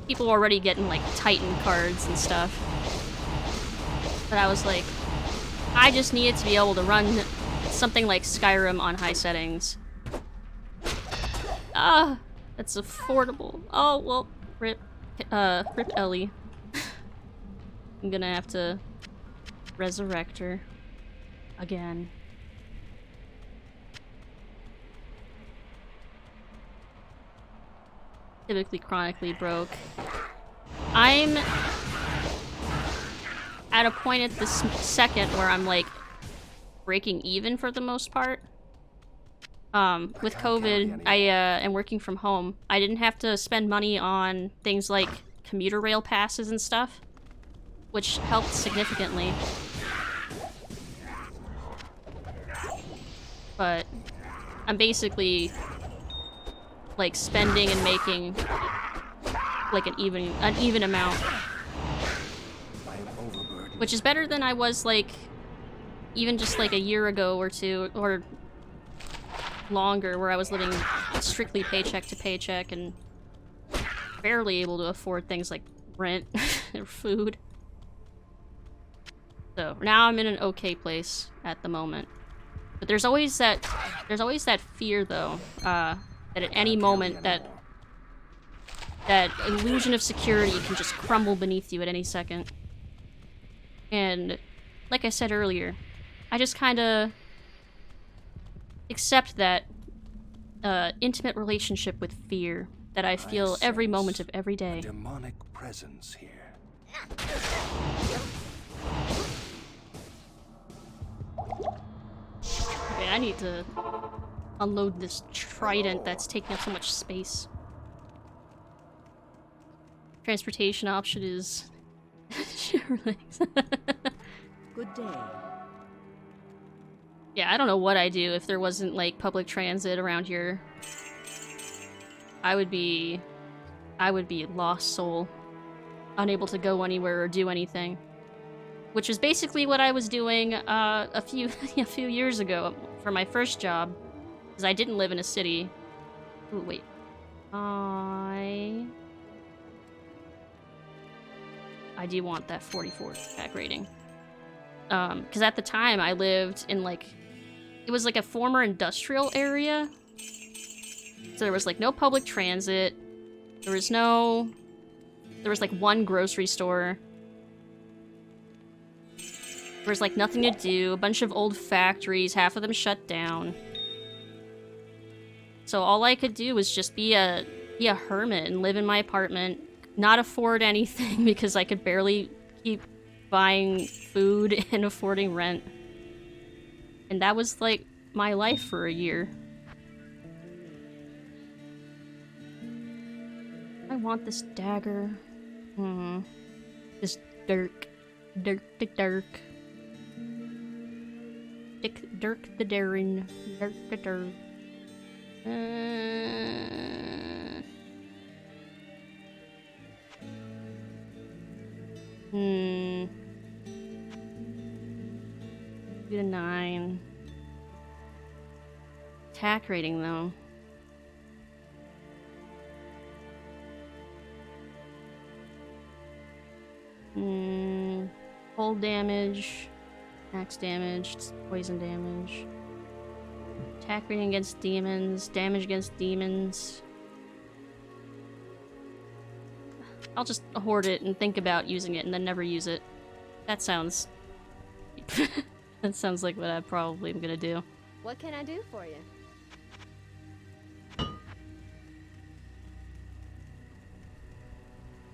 Speaker 1: people were already getting, like, Titan cards and stuff. But I was like, I just needed to be able to run something like Skyrim on high settings. Ah, that's affordable. Oh, well, rip Ellie. I'm gonna have to resurrect her again. Typically chronically broke. I'm at a point at this second where I'm like breaking even for the most part. With COVID, I am working from home. I didn't have to spend money on things like commuter rail passes and stuff, which helped significantly. But I'm basically like spending and making like an even amount.
Speaker 2: I am overburdened.
Speaker 1: Which is better than I was, like, even just, like, a year ago or two, or longer, where I was living strictly paycheck to paycheck and barely able to afford things like rent or food. So now I'm in an okay place at the moment. But there's always that fear, though, that at any moment that illusion of security can just crumble beneath you at any second. And like I said earlier, I just kind of accept that intimate relationship with fear that I feel every moment of every day.
Speaker 2: A demonic presence here.
Speaker 1: Okay, I need to unload this trident that's taking up so much space. Transportation option is Chevrolet.
Speaker 5: Good day.
Speaker 1: Yeah, I don't know what I'd do if there wasn't, like, public transit around here. I would be lost soul. Unable to go anywhere or do anything. Which is basically what I was doing a few years ago for my first job. Because I didn't live in a city. Ooh, wait. I do want that 44 pack rating. Because at the time I lived in, like, it was like a former industrial area. So there was, like, no public transit. There was like one grocery store. There was, like, nothing to do. A bunch of old factories, half of them shut down. So all I could do was just be a hermit and live in my apartment, not afford anything because I could barely keep buying food and affording rent. And that was, like, my life for a year. I want this dagger. This dirk. Dirk the dirk. Dirk the daring. Dirk the dirk. Do a 9. Attack rating, though. Cold damage, max damage, poison damage. Attack rating against demons, damage against demons. I'll just hoard it and think about using it and then never use it. That sounds... that sounds like what I probably am gonna do.
Speaker 3: What can I do for you?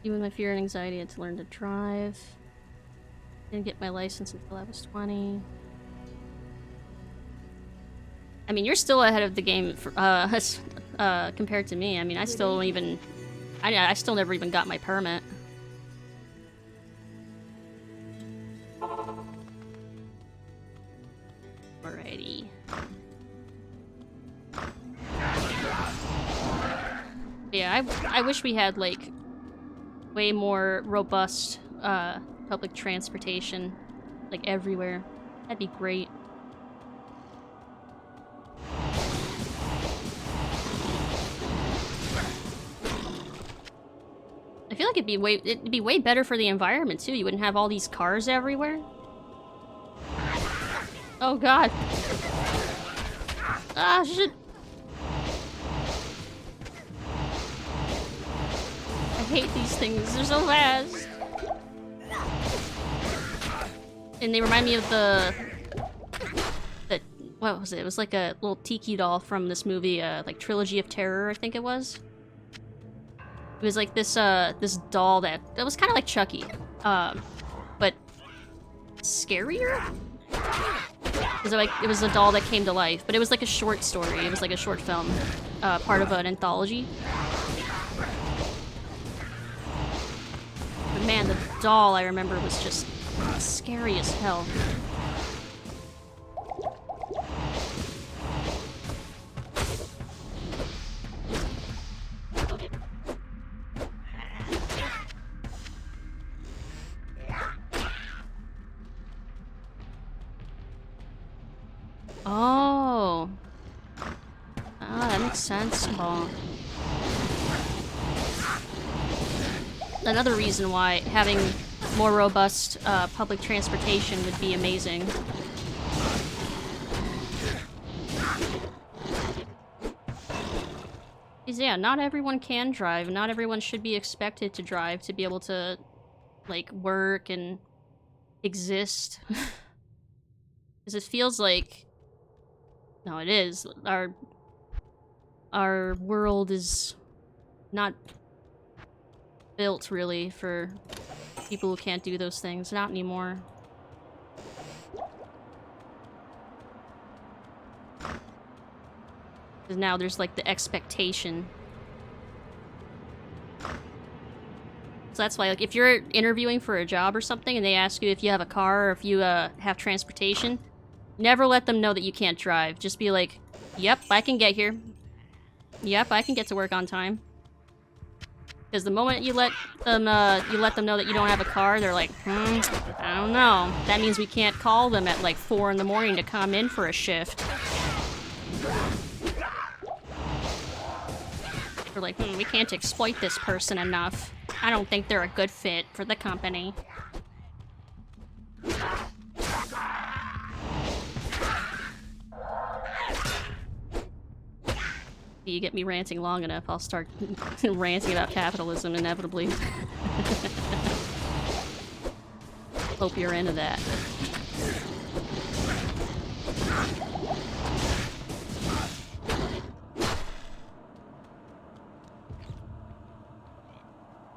Speaker 1: Even my fear and anxiety, I had to learn to drive. Didn't get my license until I was 20. I mean, you're still ahead of the game for, compared to me. I mean, I still don't even... I still never even got my permit. Alrighty. Yeah, I wish we had, like, way more robust public transportation, like, everywhere. That'd be great. I feel like it'd be way better for the environment too. You wouldn't have all these cars everywhere. Oh god. Ah shit. I hate these things. They're so fast. And they remind me of the what was it? It was like a little tiki doll from this movie, like Trilogy of Terror, I think it was. It was like this this doll that was kind of like Chucky, but scarier. It was a doll that came to life, but it was like a short story. It was like a short film, part of an anthology. But man, the doll I remember was just scary as hell. Oh. Ah, that makes sense, Paul. Another reason why having more robust public transportation would be amazing. Because, yeah, not everyone can drive. Not everyone should be expected to drive to be able to, like, work and exist. Because it feels like... No, it is. Our world is not built, really, for people who can't do those things. Not anymore. Because now there's, like, the expectation. So that's why, like, if you're interviewing for a job or something and they ask you if you have a car or if you have transportation, never let them know that you can't drive. Just be like, yep, I can get here. Yep, I can get to work on time. Because the moment you let them know that you don't have a car, they're like, I don't know. That means we can't call them at like 4 in the morning to come in for a shift. We're like, we can't exploit this person enough. I don't think they're a good fit for the company. You get me ranting long enough, I'll start ranting about capitalism inevitably. Hope you're into that.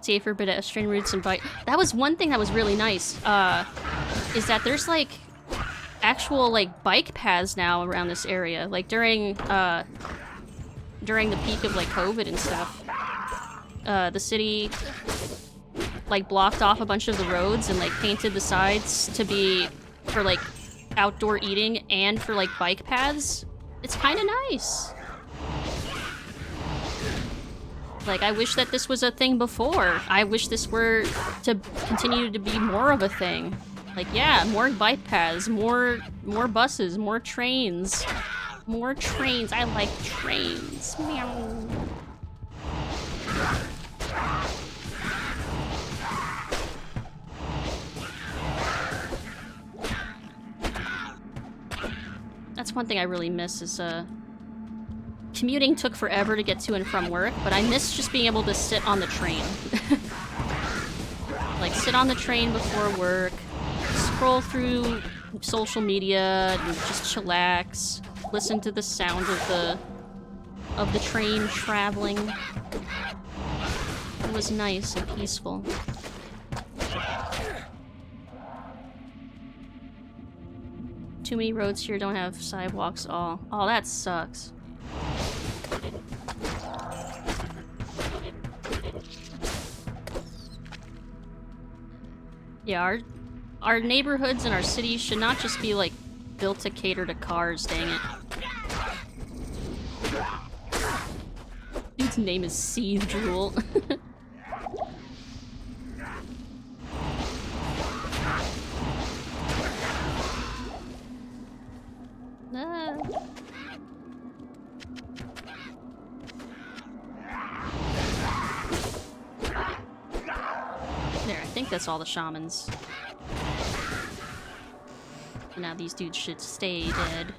Speaker 1: Safer pedestrian routes and bike. That was one thing that was really nice. Is that there's like actual like bike paths now around this area. Like during the peak of like COVID and stuff, the city like blocked off a bunch of the roads and like painted the sides to be for like outdoor eating and for like bike paths. It's kind of nice. Like, I wish that this was a thing before. I wish this were to continue to be more of a thing. Like, yeah, more bike paths, more buses, more trains. More trains. I like trains. Meow. That's one thing I really miss is, commuting took forever to get to and from work, but I miss just being able to sit on the train. Like, sit on the train before work, scroll through social media, and just chillax, listen to the sound of the train traveling. It was nice and peaceful. Too many roads here don't have sidewalks at all. Oh, that sucks. Yeah, our neighborhoods and our cities should not just be, like, built to cater to cars, dang it. Dude's name is Seethe Drool. There, I think that's all the shamans. Now these dudes should stay dead.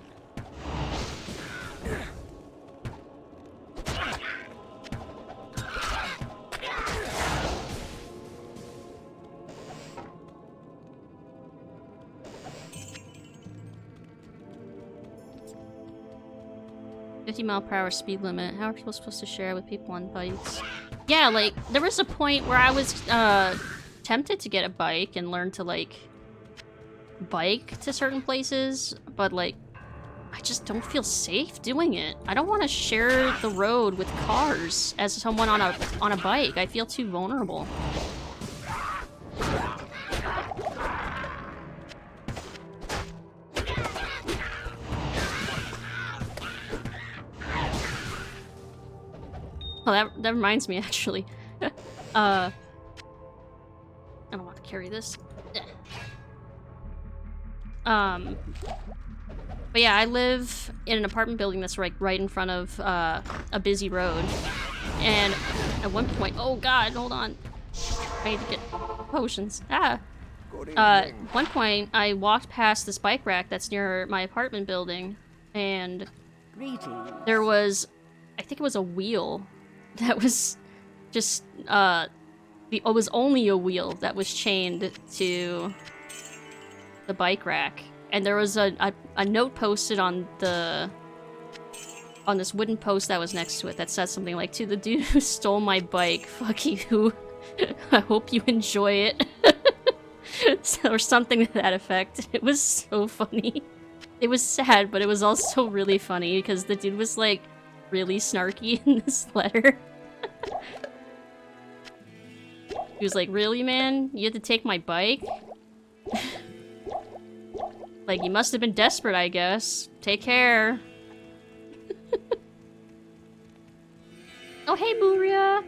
Speaker 1: .50-mile-per-hour speed limit. How are people supposed to share with people on bikes? Yeah, like, there was a point where I was, tempted to get a bike and learn to, like, bike to certain places, but, like, I just don't feel safe doing it. I don't want to share the road with cars as someone on a bike. I feel too vulnerable. Oh, that reminds me, actually. I don't want to carry this. But yeah, I live in an apartment building that's right in front of a busy road. And at one point, oh god, hold on. I need to get potions. Ah. At one point, I walked past this bike rack that's near my apartment building, and
Speaker 5: Greetings.
Speaker 1: there was, I think it was a wheel that was just, it was only a wheel that was chained to the bike rack. And there was a note posted on this wooden post that was next to it that said something like, "To the dude who stole my bike, fuck you. I hope you enjoy it." Or something to that effect. It was so funny. It was sad, but it was also really funny because the dude was like really snarky in this letter. He was like, "Really, man? You had to take my bike?" Like, you must have been desperate, I guess. Take care. Oh, hey, Buria!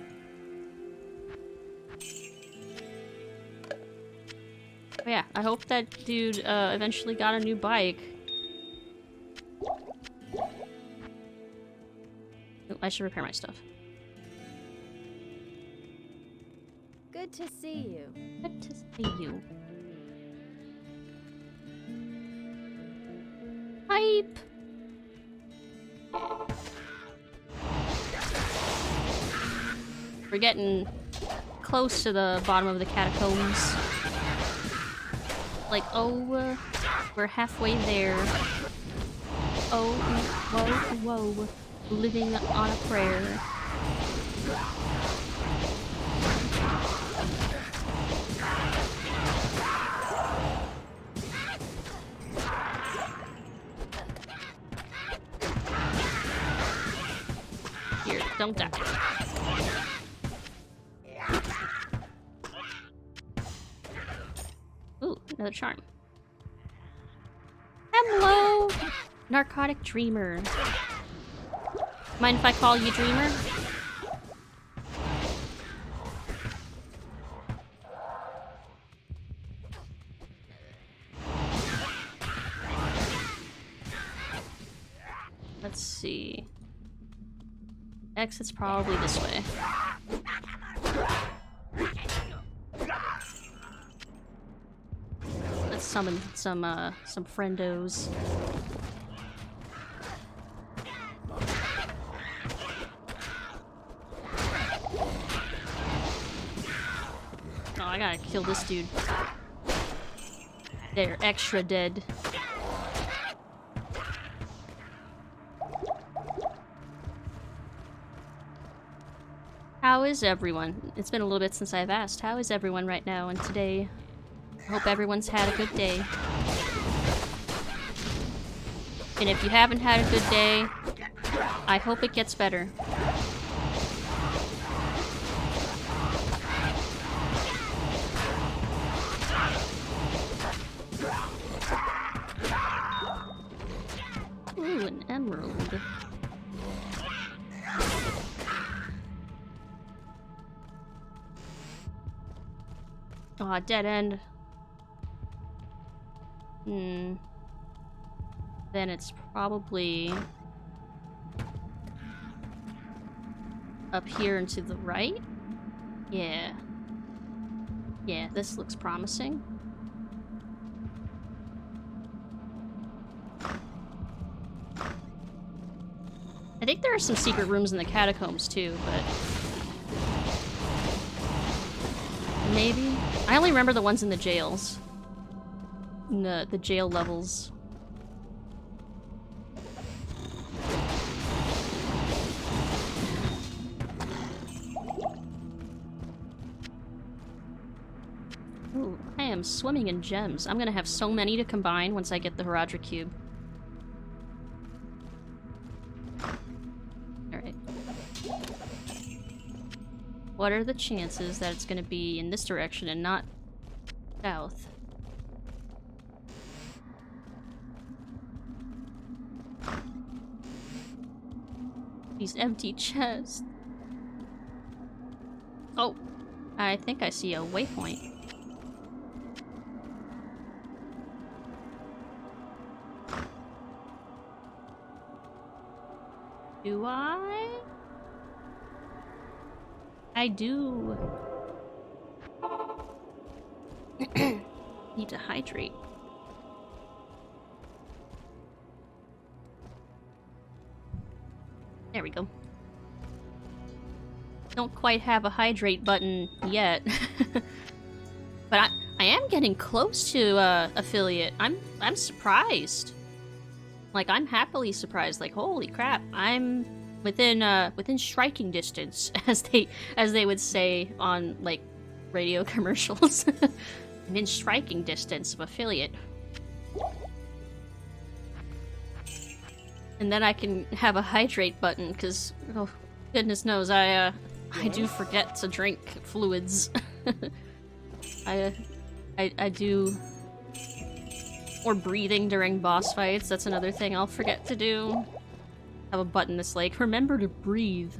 Speaker 1: But yeah, I hope that dude eventually got a new bike. Oh, I should repair my stuff.
Speaker 3: Good to see you.
Speaker 1: Good to see you. Hype! We're getting close to the bottom of the catacombs. Like, oh, we're halfway there. Oh, whoa, whoa. Living on a prayer. Here, don't die. Ooh, another charm. Hello! Narcotic Dreamer. Mind if I call you Dreamer? Let's see. Exit's probably this way. Let's summon some friendos. Oh, I gotta kill this dude. They're extra dead. How is everyone? It's been a little bit since I've asked. How is everyone right now and today? I hope everyone's had a good day. And if you haven't had a good day, I hope it gets better. Ooh, an emerald. Aw, dead end. Then it's probably up here and to the right? Yeah. Yeah, this looks promising. I think there are some secret rooms in the catacombs too, but maybe? I only remember the ones in the jails. In the jail levels. Ooh, I am swimming in gems. I'm gonna have so many to combine once I get the Horadric Cube. Alright. What are the chances that it's gonna be in this direction and not south? These empty chests. Oh, I think I see a waypoint. Do I? I do. Need to hydrate. There we go. Don't quite have a hydrate button yet. But I am getting close to affiliate. I'm surprised. Like, I'm happily surprised. Like, holy crap, I'm within striking distance, as they would say on like radio commercials. I'm in striking distance of affiliate. And then I can have a hydrate button, because, oh, goodness knows, I do forget to drink fluids. I do. Or breathing during boss fights, that's another thing I'll forget to do. Have a button that's like, remember to breathe.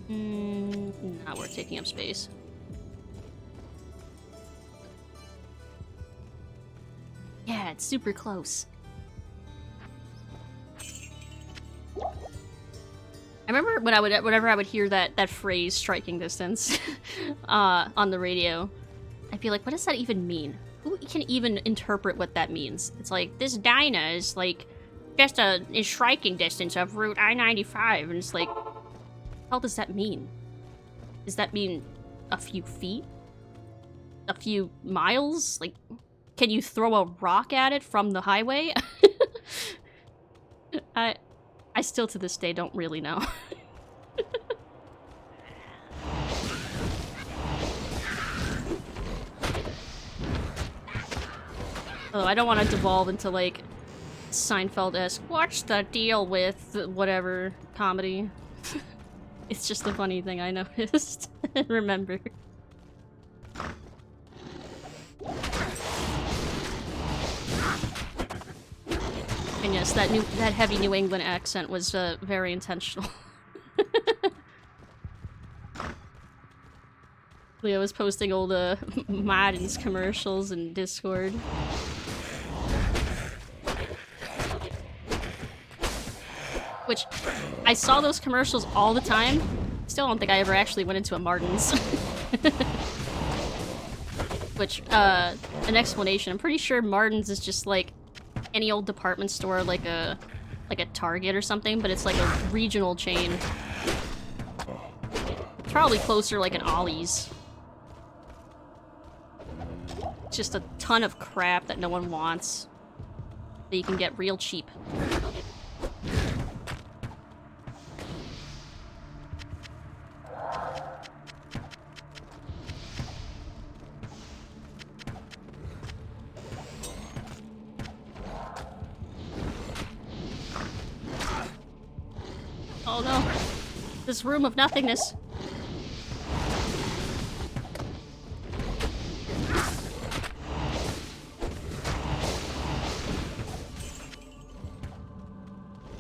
Speaker 1: Not worth taking up space. Yeah, it's super close. I remember when whenever I would hear that phrase, striking distance, on the radio, I'd be like, what does that even mean? Who can even interpret what that means? It's like, this Dyna is like just a striking distance of Route I-95, and it's like, how does that mean? Does that mean a few feet? A few miles? Like, can you throw a rock at it from the highway? I still to this day don't really know. Oh, I don't want to devolve into like Seinfeld-esque, what's the deal with whatever comedy. It's just a funny thing I noticed and remembered. And yes, that heavy New England accent was very intentional. Leo was posting old Madden's commercials in Discord. Which, I saw those commercials all the time. Still don't think I ever actually went into a Martin's. Which, an explanation. I'm pretty sure Martin's is just like any old department store, like a Target or something, but it's like a regional chain. It's probably closer like an Ollie's. It's just a ton of crap that no one wants that you can get real cheap. Oh no. This room of nothingness.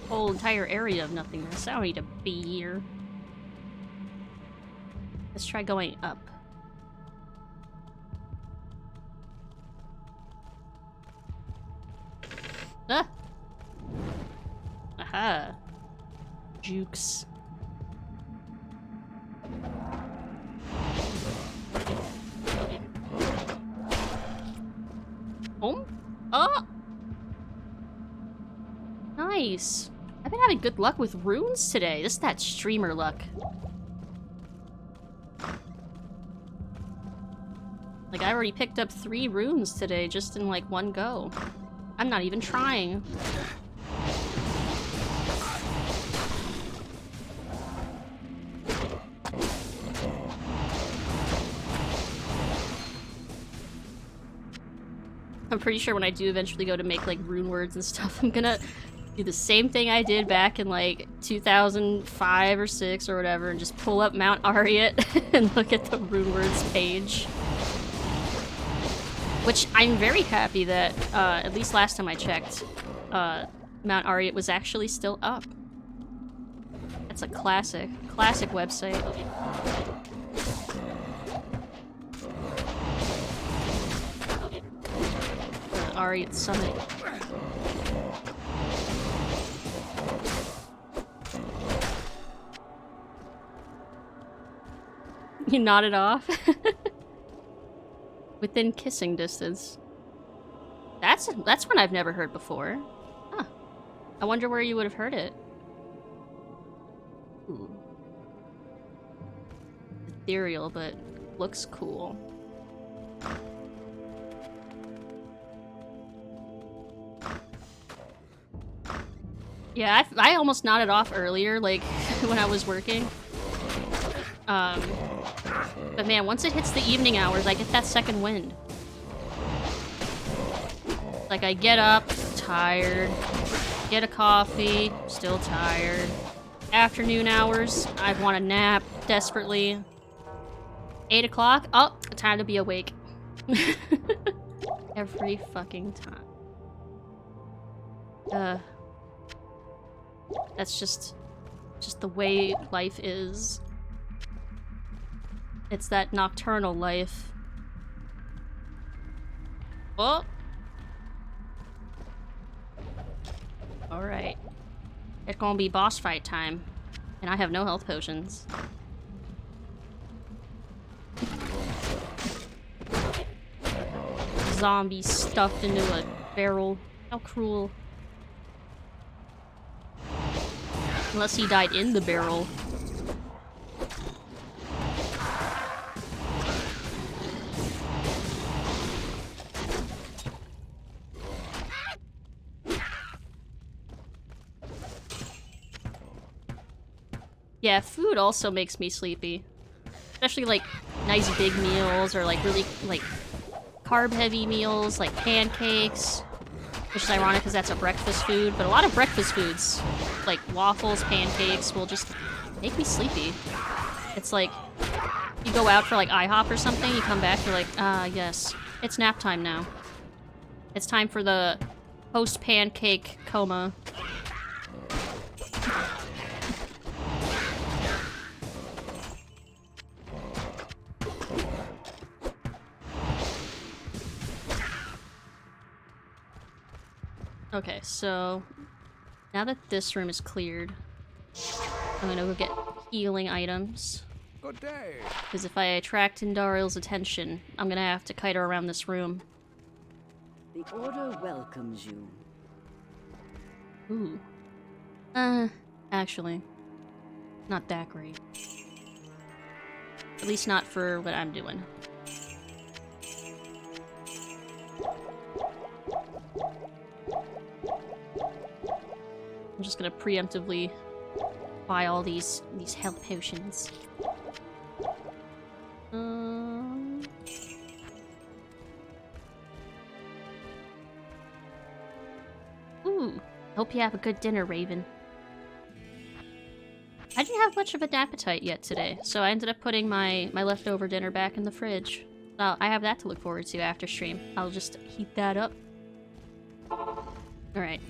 Speaker 1: Whole entire area of nothingness. I don't need to be here. Let's try going up. Ah! Aha! Jukes. Oh? Oh! Nice. I've been having good luck with runes today. This is that streamer luck. Like, I already picked up 3 runes today just in like one go. I'm not even trying. I'm pretty sure when I do eventually go to make like rune words and stuff, I'm gonna do the same thing I did back in like 2005 or 6 or whatever, and just pull up Mount Ariat and look at the rune words page. Which I'm very happy that, at least last time I checked, Mount Ariat was actually still up. That's a classic website. already at the summit. You nodded off? Within kissing distance. That's one I've never heard before. Huh. I wonder where you would have heard it. Ooh. Ethereal, but looks cool. Yeah, I almost nodded off earlier, like, when I was working. But man, once it hits the evening hours, I get that second wind. Like, I get up, tired, get a coffee, still tired. Afternoon hours, I want a nap desperately. 8 o'clock, oh, time to be awake. Every fucking time. That's just the way life is. It's that nocturnal life. Oh! Alright. It's gonna be boss fight time. And I have no health potions. Zombie stuffed into a barrel. How cruel. Unless he died in the barrel. Yeah, food also makes me sleepy. Especially like nice big meals or like really like carb-heavy meals like pancakes. Which is ironic because that's a breakfast food, but a lot of breakfast foods, like waffles, pancakes, will just make me sleepy. It's like, you go out for like IHOP or something, you come back, you're like, yes, it's nap time now. It's time for the post-pancake coma. Okay, so now that this room is cleared, I'm gonna go get healing items.
Speaker 7: Good day.
Speaker 1: Because if I attract Indariel's attention, I'm gonna have to kite her around this room.
Speaker 5: The Order welcomes you.
Speaker 1: Ooh. Actually, not that great. At least not for what I'm doing. I'm just gonna preemptively buy all these health potions. Ooh. Hope you have a good dinner, Raven. I didn't have much of an appetite yet today, so I ended up putting my leftover dinner back in the fridge. I have that to look forward to after stream. I'll just heat that up. Alright.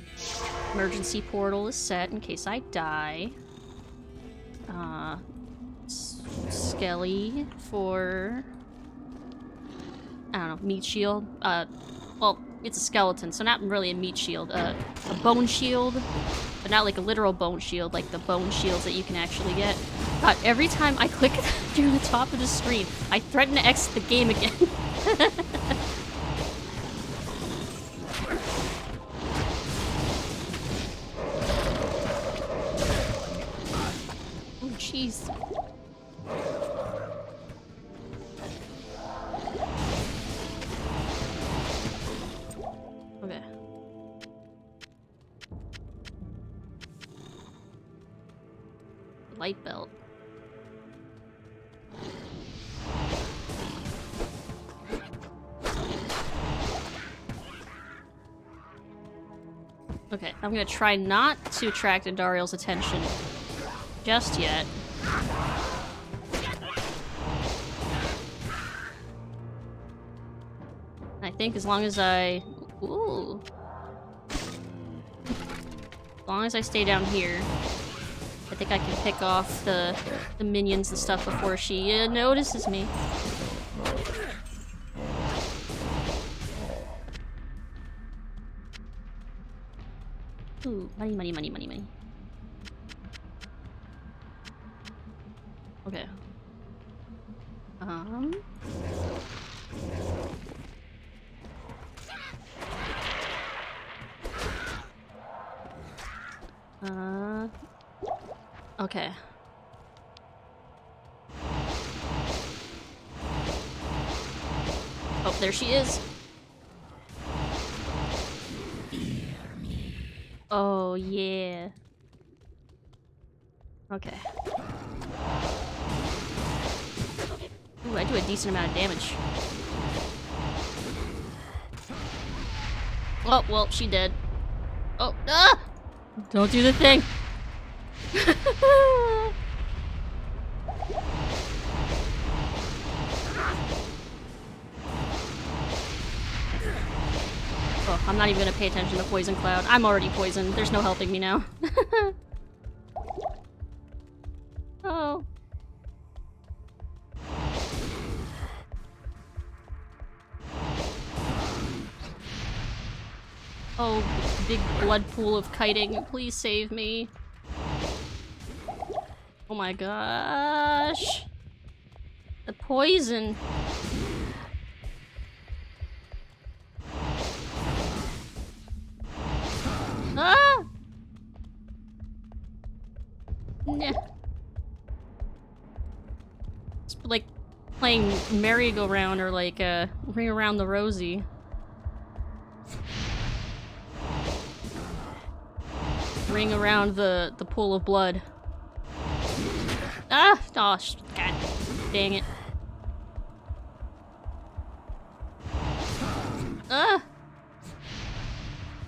Speaker 1: Emergency portal is set in case I die. Skelly for... I don't know, meat shield. Well, it's a skeleton, so not really a meat shield. A bone shield, but not like a literal bone shield, like the bone shields that you can actually get. God, every time I click through the top of the screen, I threaten to exit the game again. Oh, jeez. Okay. Light belt. Okay, I'm gonna try not to attract Indariel's attention just yet. I think as long as I... Ooh. As long as I stay down here, I think I can pick off the minions and stuff before she notices me. Ooh, money, money, money, money, money. Okay. Okay. Oh, there she is. Oh, yeah. Okay. Ooh, I do a decent amount of damage. Oh, well, she dead. Oh, ah! Don't do the thing. Oh, I'm not even gonna pay attention to Poison Cloud. I'm already poisoned. There's no helping me now. Oh. Oh, big blood pool of kiting. Please save me. Oh my gosh. The poison. Ah! Nah. It's like playing merry-go-round or like Ring Around the Rosie. Ring around the pool of blood. Ah! Oh, god dang it. Ah!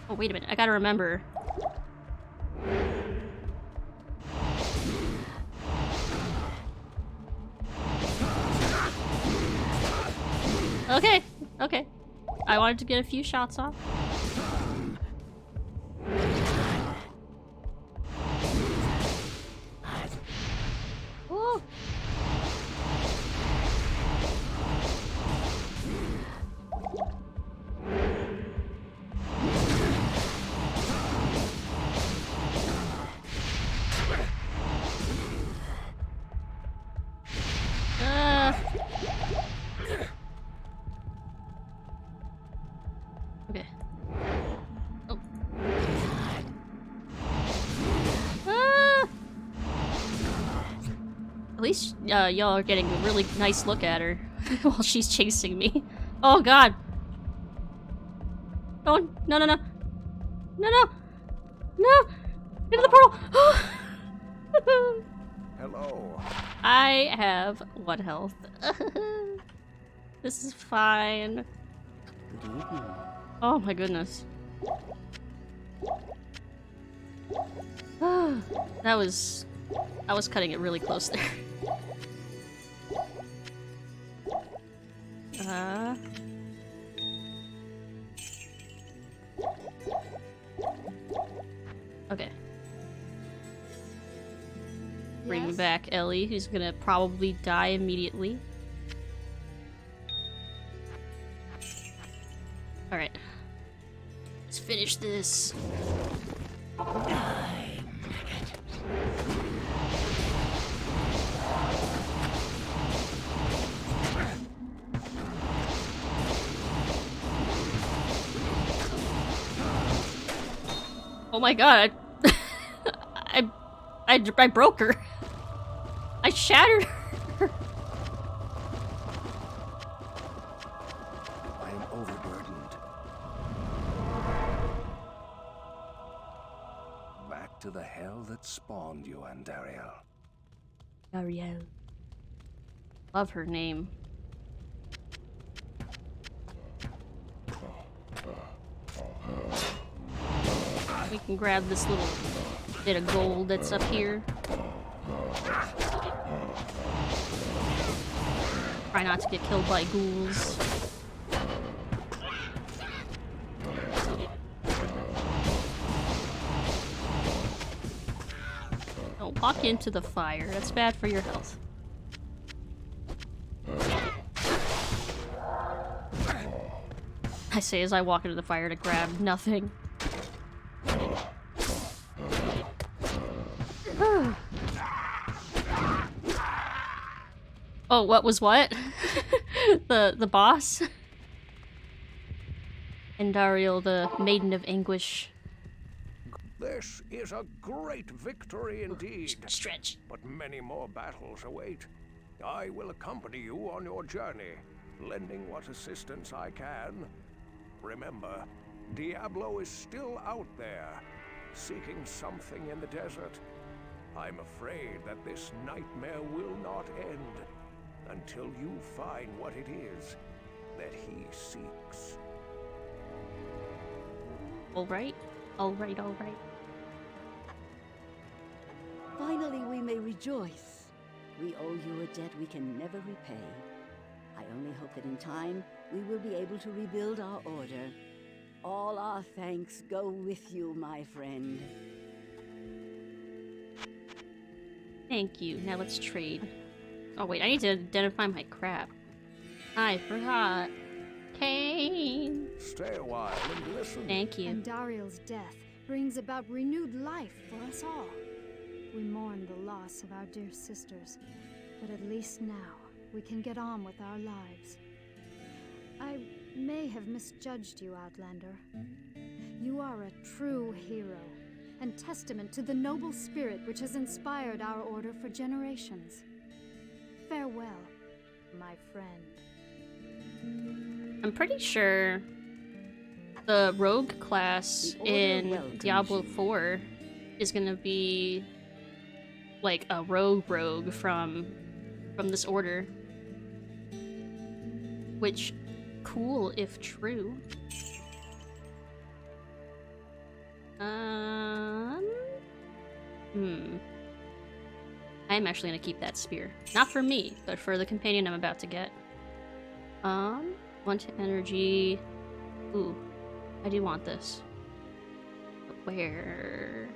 Speaker 1: Oh, wait a minute. I gotta remember. Okay. Okay. I wanted to get a few shots off. Ooh. Okay. Oh. At least y'all are getting a really nice look at her while she's chasing me. Oh god. Oh, no, no, no. No, no. No. Into the portal.
Speaker 7: Hello.
Speaker 1: I have 1 health. This is fine.
Speaker 5: Good evening.
Speaker 1: Oh my goodness. That was cutting it really close there. Okay. Bring
Speaker 3: Yes?
Speaker 1: back Ellie, who's gonna probably die immediately. Alright. Let's finish this. Oh my god, I broke her. I shattered her.
Speaker 2: I am overburdened. Back to the hell that spawned you, Andariel.
Speaker 1: Ariel. Love her name. We can grab this little bit of gold that's up here. Try not to get killed by ghouls. Don't walk into the fire. That's bad for your health. I say as I walk into the fire to grab nothing. Oh, what was what? the boss? Endariel, the Maiden of Anguish.
Speaker 7: This is a great victory indeed.
Speaker 1: Stretch.
Speaker 7: But many more battles await. I will accompany you on your journey, lending what assistance I can. Remember, Diablo is still out there, seeking something in the desert. I'm afraid that this nightmare will not end until you find what it is that he seeks.
Speaker 1: Alright. Alright, alright.
Speaker 5: Finally, we may rejoice. We owe you a debt we can never repay. I only hope that in time, we will be able to rebuild our order. All our thanks go with you, my friend.
Speaker 1: Thank you. Now let's trade. Oh wait, I need to identify my crap. I forgot. Kane!
Speaker 7: Stay a while and listen.
Speaker 1: Thank you.
Speaker 9: And Dariel's death brings about renewed life for us all. We mourn the loss of our dear sisters, but at least now we can get on with our lives. I may have misjudged you, Outlander. You are a true hero, and testament to the noble spirit which has inspired our order for generations. Farewell, my friend.
Speaker 1: I'm pretty sure the rogue class in Diablo 4 is gonna be like a rogue from this order. Which, cool if true. I'm actually gonna keep that spear. Not for me, but for the companion I'm about to get. 1 to energy. Ooh, I do want this. But where?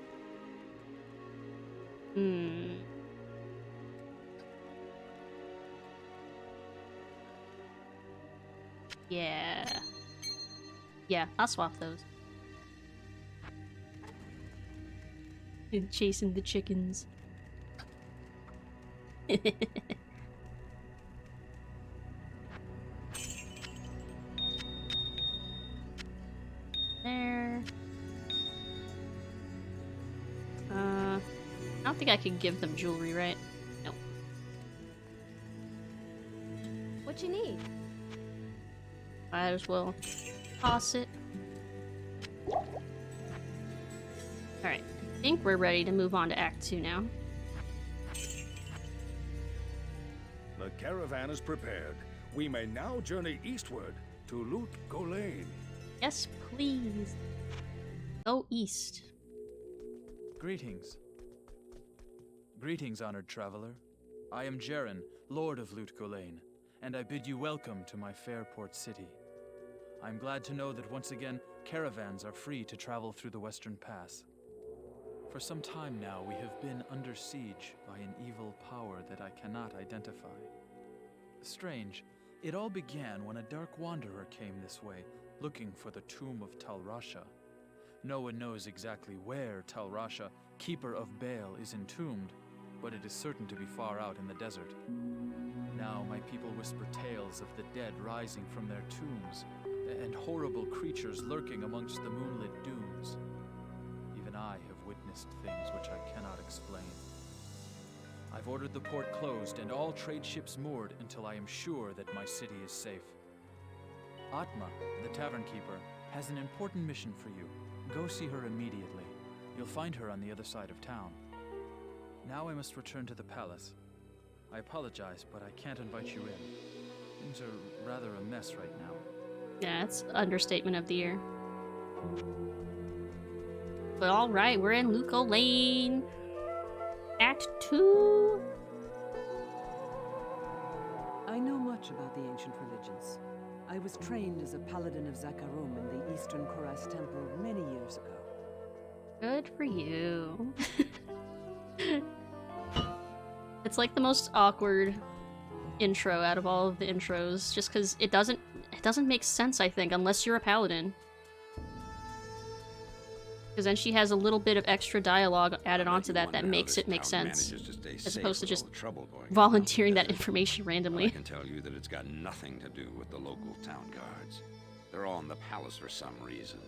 Speaker 1: Yeah. Yeah, I'll swap those. Chasing the chickens. There. I don't think I can give them jewelry, right? No.
Speaker 3: What you need?
Speaker 1: Might as well toss it. Alright, I think we're ready to move on to Act 2 now.
Speaker 2: The caravan is prepared. We may now journey eastward to Lut Gholein.
Speaker 1: Yes, please. Go east.
Speaker 10: Greetings. Greetings, honored traveler. I am Jaren, Lord of Lut Gholein, and I bid you welcome to my fair port city. I'm glad to know that once again, caravans are free to travel through the Western Pass. For some time now, we have been under siege by an evil power that I cannot identify. Strange, it all began when a dark wanderer came this way, looking for the tomb of Tal Rasha. No one knows exactly where Tal Rasha, keeper of Baal, is entombed, but it is certain to be far out in the desert. Now my people whisper tales of the dead rising from their tombs, and horrible creatures lurking amongst the moonlit dunes. Even I have witnessed things which I cannot explain. I've ordered the port closed and all trade ships moored until I am sure that my city is safe. Atma, the tavern keeper, has an important mission for you. Go see her immediately. You'll find her on the other side of town. Now I must return to the palace. I apologize, but I can't invite you in. Things are rather a mess right now.
Speaker 1: Yeah, it's understatement of the year. But alright, we're in Lut Gholein. Act 2.
Speaker 4: I know much about the ancient religions. I was trained as a paladin of Zakarum in the Eastern Koras Temple many years ago.
Speaker 1: Good for you. It's like the most awkward intro out of all of the intros, just because it doesn't make sense, I think, unless you're a paladin. Because then she has a little bit of extra dialogue added onto that makes it make sense, as opposed to just volunteering that information randomly.
Speaker 11: I can tell you that it's got nothing to do with the local town guards. They're all in the palace for some reason.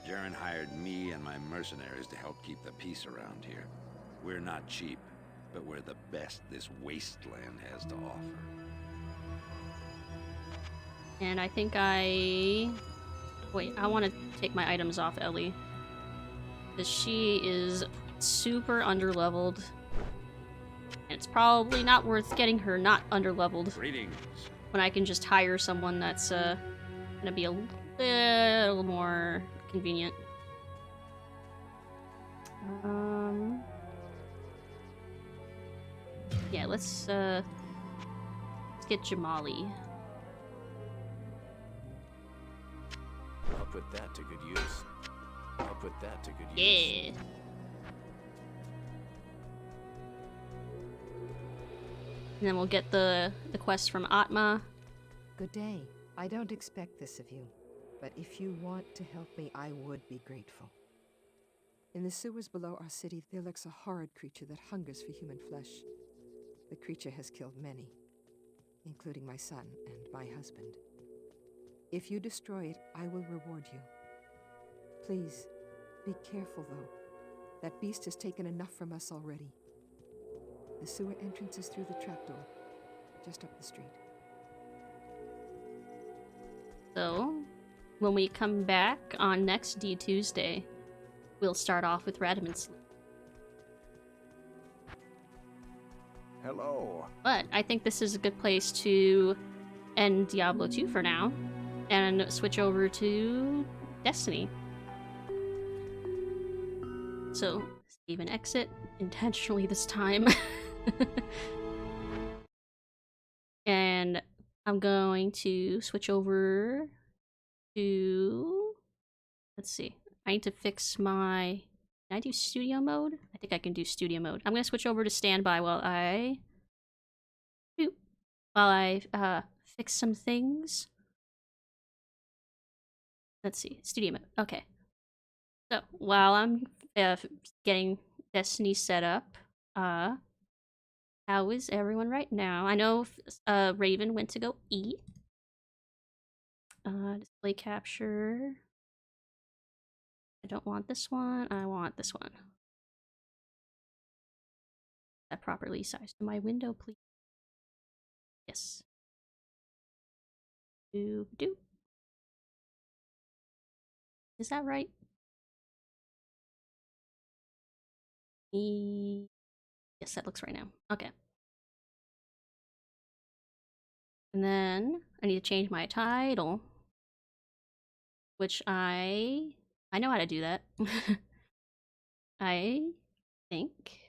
Speaker 11: Jaren hired me and my mercenaries to help keep the peace around here. We're not cheap, but we're the best this wasteland has to offer.
Speaker 1: And I think wait, I want to take my items off Ellie. Because she is super underleveled. And it's probably not worth getting her not underleveled.
Speaker 11: Greetings.
Speaker 1: When I can just hire someone that's gonna be a little more convenient. Yeah, let's get Jamali.
Speaker 12: I'll put that to good use. I'll put that to good use.
Speaker 1: Yeah. And then we'll get the quest from Atma.
Speaker 13: Good day. I don't expect this of you, but if you want to help me, I would be grateful. In the sewers below our city, there lurks a horrid creature that hungers for human flesh. The creature has killed many, including my son and my husband. If you destroy it, I will reward you. Please, be careful though. That beast has taken enough from us already. The sewer entrance is through the trapdoor, just up the street.
Speaker 1: So, when we come back on next D Tuesday, we'll start off with Radaman's.
Speaker 7: Hello.
Speaker 1: But I think this is a good place to end Diablo 2 for now, and switch over to Destiny. So, Steven exit, intentionally this time. And I'm going to switch over to... Let's see. I need to fix my... Can I do studio mode? I think I can do studio mode. I'm going to switch over to standby while I fix some things. Let's see. Studio mode. Okay. So, while I'm getting Destiny set up, how is everyone right now? I know Raven went to go eat. Display capture. I don't want this one. I want this one. That properly sized to my window, please. Yes. Do. Is that right? Yes, that looks right now. Okay. And then I need to change my title, which I know how to do that. I think.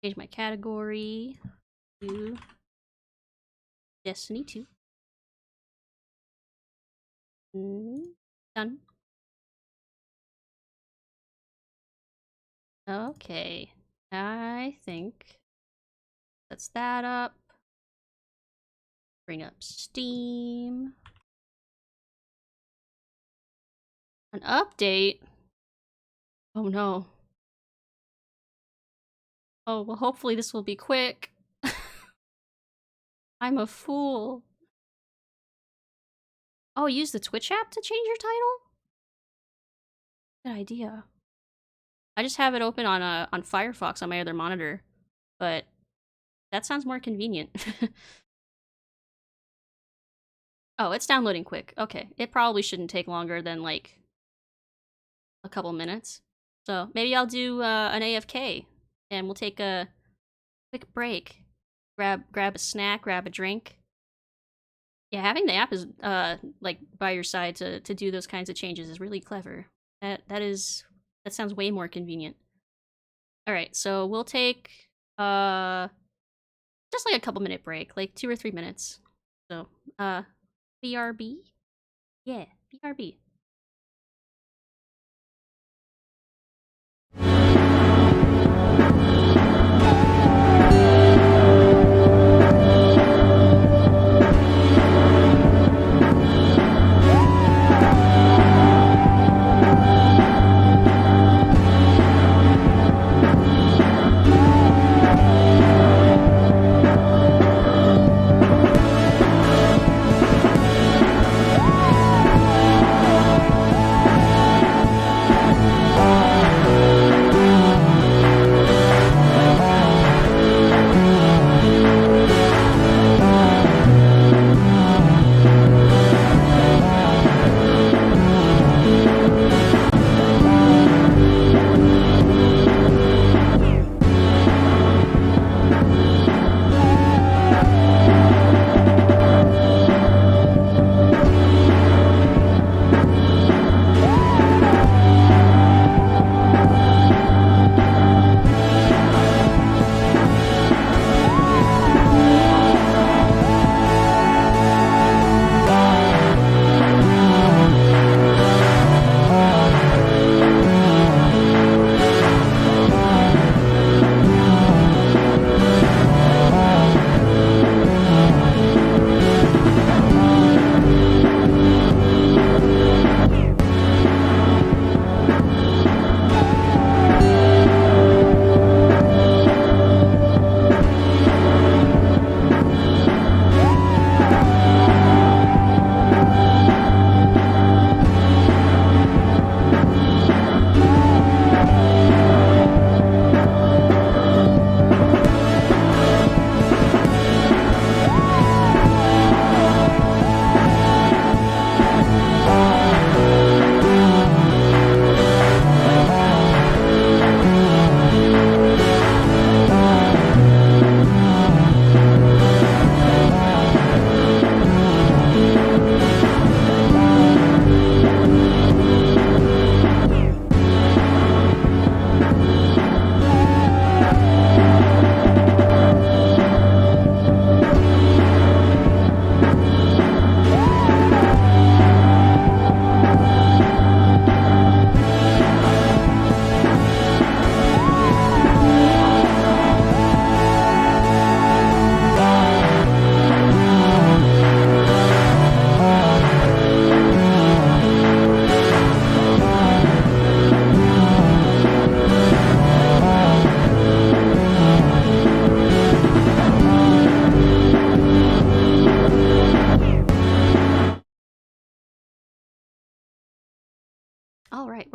Speaker 1: Change my category to Destiny 2. Done. Okay. I think that's that up. Bring up Steam. An update? Oh no. Oh, well, hopefully this will be quick. I'm a fool. Oh, use the Twitch app to change your title? Good idea. I just have it open on Firefox on my other monitor, but that sounds more convenient. Oh, it's downloading quick. Okay, it probably shouldn't take longer than like a couple minutes. So maybe I'll do an AFK, and we'll take a quick break. Grab a snack, grab a drink. Yeah, having the app is like by your side to do those kinds of changes is really clever. That sounds way more convenient. All right, so we'll take just like a couple minute break, like 2 or 3 minutes. So BRB, yeah, BRB.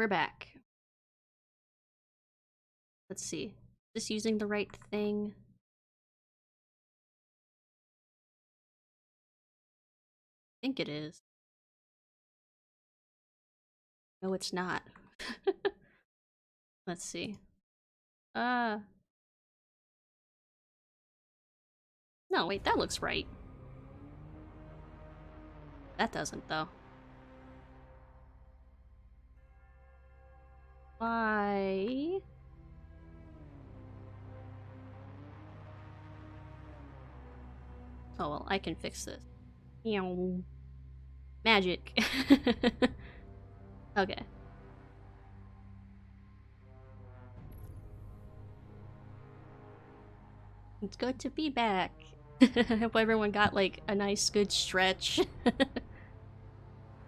Speaker 1: we're back. Let's see. Is this using the right thing? I think it is. No, it's not. Let's see. No, wait, that looks right. That doesn't, though. Why? Oh, well, I can fix this. Meow. Magic. Okay. It's good to be back. I hope everyone got, like, a nice good stretch.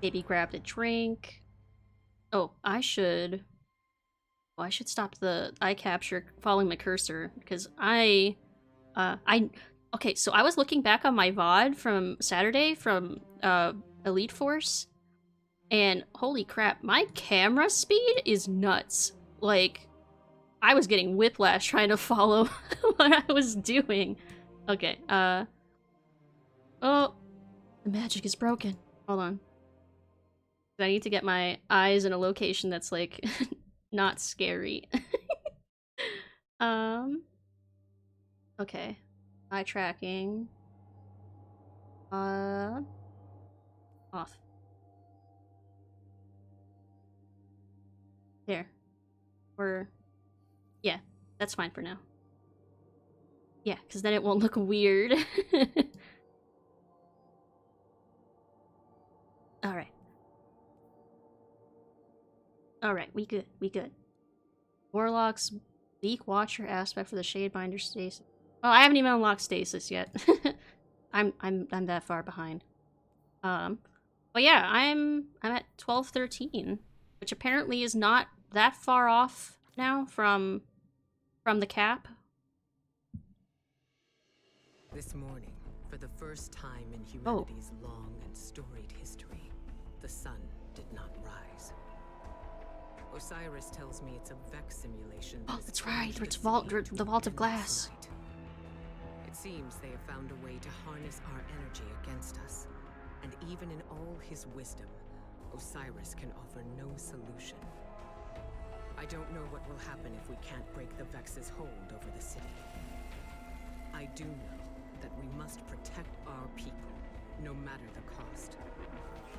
Speaker 1: Maybe grabbed a drink. Oh, I should stop the eye capture following my cursor, because okay, so I was looking back on my VOD from Saturday from, Elite Force, and holy crap, my camera speed is nuts. Like, I was getting whiplash trying to follow what I was doing. Okay, oh, the magic is broken. Hold on. I need to get my eyes in a location that's, like, not scary. Okay. Eye tracking. Off. There. Yeah, that's fine for now. Yeah, because then it won't look weird. Alright. Alright, we good. Warlock's Bleak Watcher aspect for the Shadebinder stasis. Oh, I haven't even unlocked stasis yet. I'm that far behind. But yeah, I'm at 1213, which apparently is not that far off now from the cap.
Speaker 14: This morning, for the first time in humanity's long and storied history, the sun did not rise. Osiris tells me it's a Vex simulation.
Speaker 1: Oh, that's right. It's the Vault of Glass.
Speaker 14: It seems they have found a way to harness our energy against us. And even in all his wisdom, Osiris can offer no solution. I don't know what will happen if we can't break the Vex's hold over the city. I do know that we must protect our people, no matter the cost.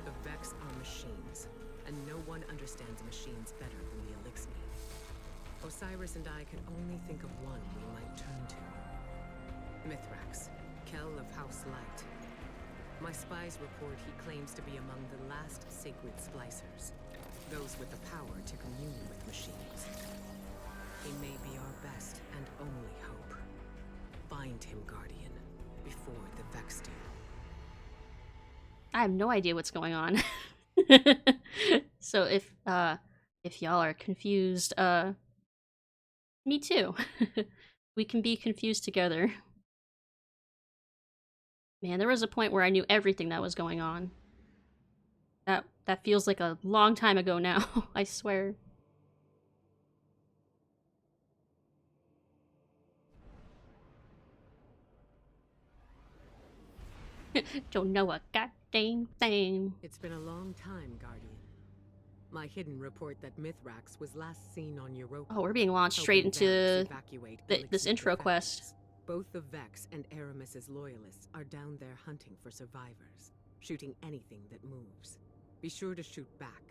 Speaker 14: The Vex are machines, and no one understands machines better than the Elixir. Osiris and I could only think of one we might turn to. Mithrax, Kell of House Light. My spies report he claims to be among the last sacred splicers, those with the power to commune with machines. He may be our best and only hope. Find him, Guardian, before the Vex do.
Speaker 1: I have no idea what's going on. So if y'all are confused, me too. We can be confused together. Man, there was a point where I knew everything that was going on. That feels like a long time ago now, I swear. Don't know a goddamn thing.
Speaker 14: It's been a long time, Guardian. My hidden report that Mithrax was last seen on Europa.
Speaker 1: Oh, we're being launched straight into this intro quest.
Speaker 14: Both the Vex and Aramis's loyalists are down there hunting for survivors, shooting anything that moves. Be sure to shoot back.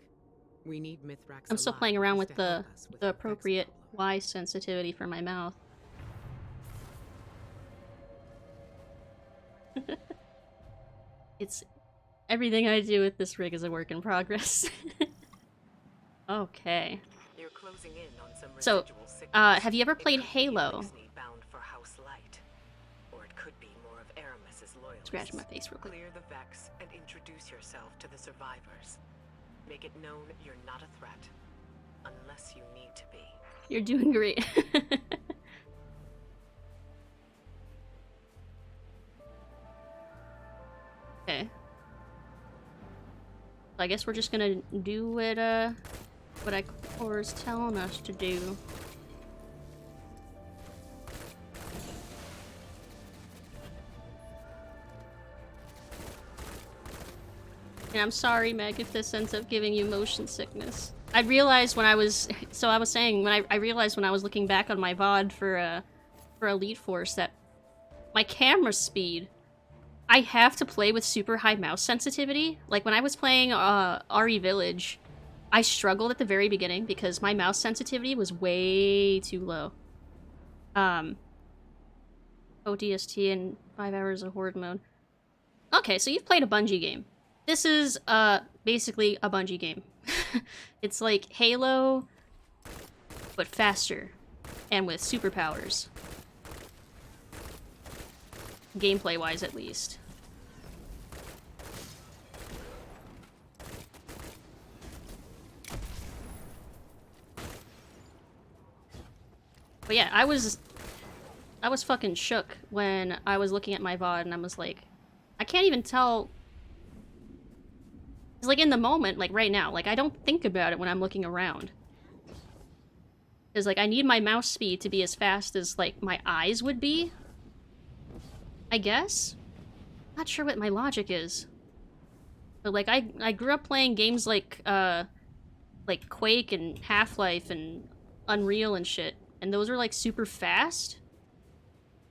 Speaker 14: We need Mithrax.
Speaker 1: I'm still playing around with the appropriate Y sensitivity for my mouth. It's everything I do with this rig is a work in progress. Okay.
Speaker 14: You're closing in on some
Speaker 1: so, have you ever played Halo?
Speaker 14: Bound for House Light, or it could be more of Aramis's loyalists.
Speaker 1: Scratch my face real quick.
Speaker 14: Clear the Vex and introduce yourself to the survivors. Make it known you're not a threat, unless you need to be.
Speaker 1: You're doing great. Okay. I guess we're just gonna do it, what Core is telling us to do. And I'm sorry, Meg, if this ends up giving you motion sickness. I realized when I was, so I was saying, when I realized when I was looking back on my VOD for Elite Force that my camera speed, I have to play with super high mouse sensitivity. Like when I was playing RE Village, I struggled at the very beginning because my mouse sensitivity was way too low. ODST and 5 hours of Horde mode. Okay, so you've played a Bungie game. This is basically a Bungie game. It's like Halo, but faster and with superpowers. Gameplay-wise, at least. But yeah, I was fucking shook when I was looking at my VOD and I was like, I can't even tell. It's like in the moment, like right now, like I don't think about it when I'm looking around. Cause like I need my mouse speed to be as fast as like my eyes would be. I guess? Not sure what my logic is. But like I grew up playing games like Quake and Half-Life and Unreal and shit. And those are like super fast.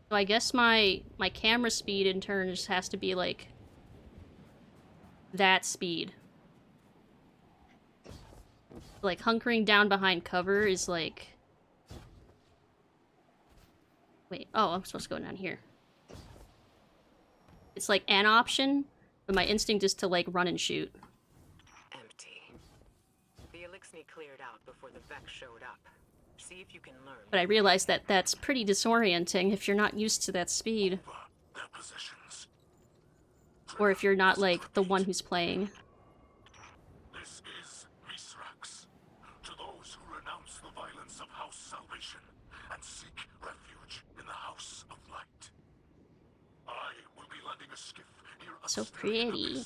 Speaker 1: So I guess my camera speed in turn just has to be like that speed. Like hunkering down behind cover is like, wait, oh, I'm supposed to go down here. It's like an option, but my instinct is to like run and shoot.
Speaker 14: Empty. The Elixir cleared out before the Vex showed up. See if you can learn.
Speaker 1: But I realized that that's pretty disorienting if you're not used to that speed. Or if you're not like the one who's playing.
Speaker 8: This is Misc. To those who renounce the violence of House Salvation and seek refuge in the House of Light. I will be landing a skiff near a
Speaker 1: So pretty.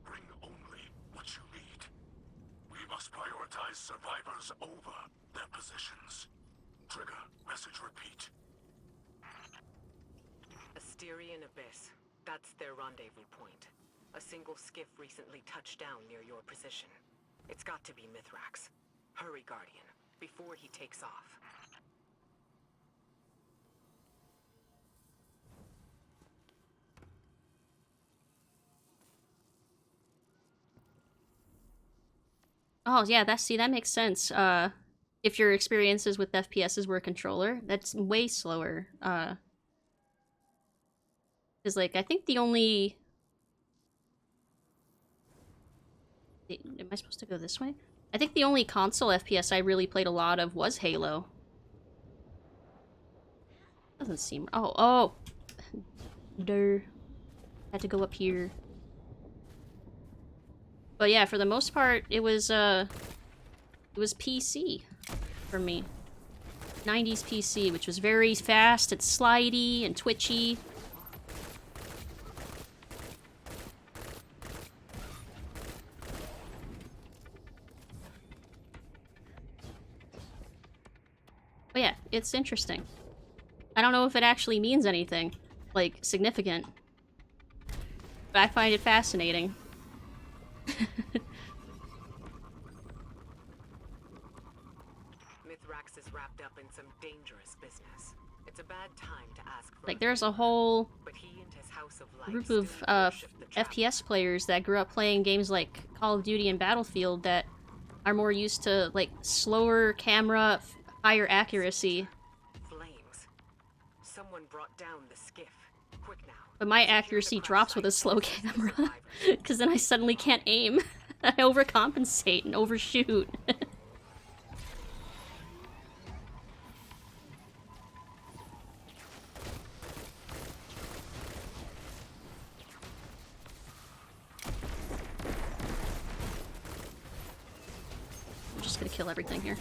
Speaker 8: Bring only what you need. We must prioritize survivors over their positions. Trigger, message repeat.
Speaker 14: Asterian Abyss. That's their rendezvous point. A single skiff recently touched down near your position. It's got to be Mithrax. Hurry, Guardian, before he takes off.
Speaker 1: Oh yeah, that makes sense. If your experiences with FPSs were a controller, that's way slower. Because like I think the only, am I supposed to go this way? I think the only console FPS I really played a lot of was Halo. Doesn't seem, oh, Durr. Had to go up here. But yeah, for the most part, it was PC for me. 90s PC, which was very fast and slidey and twitchy. But yeah, it's interesting. I don't know if it actually means anything, like, significant. But I find it fascinating.
Speaker 14: Mithrax is wrapped up in some dangerous business. It's a bad time to ask for
Speaker 1: Like, there's a whole
Speaker 14: but he and his House of Light
Speaker 1: group of FPS players that grew up playing games like Call of Duty and Battlefield that are more used to, like, slower camera, higher accuracy.
Speaker 14: Flames. Someone brought down the skiff. Quick now.
Speaker 1: But my accuracy drops with a slow camera, because then I suddenly can't aim. I overcompensate and overshoot. I'm just gonna kill everything here.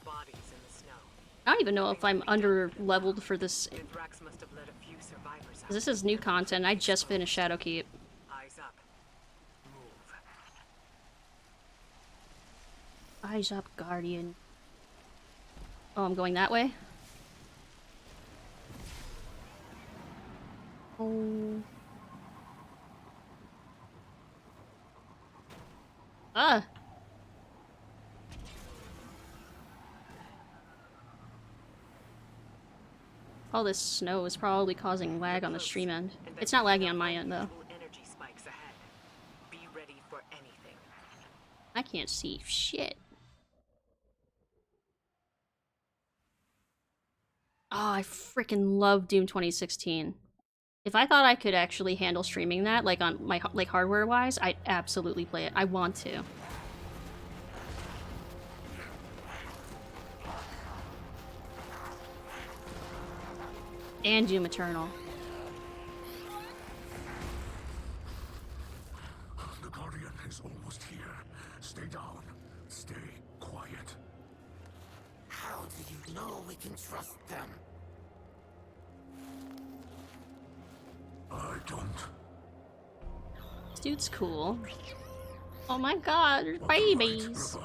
Speaker 14: our bodies in the snow.
Speaker 1: I don't even know if I'm under-leveled for this.
Speaker 14: Mithrax must have let a few survivors out.
Speaker 1: This is new content. I just finished Shadowkeep.
Speaker 14: Eyes up. Move.
Speaker 1: Eyes up, Guardian. Oh, I'm going that way? Oh. Ah! All this snow is probably causing lag on the stream end. It's not lagging on my end, though.
Speaker 14: Energy spikes ahead. Be ready for anything.
Speaker 1: I can't see shit. Oh, I freaking love Doom 2016. If I thought I could actually handle streaming that, like on my hardware-wise, I'd absolutely play it. I want to. And Doom Eternal.
Speaker 8: The Guardian is almost here. Stay down. Stay quiet.
Speaker 15: How do you know we can trust them?
Speaker 8: I don't.
Speaker 1: This dude's cool. Oh my god, there's babies.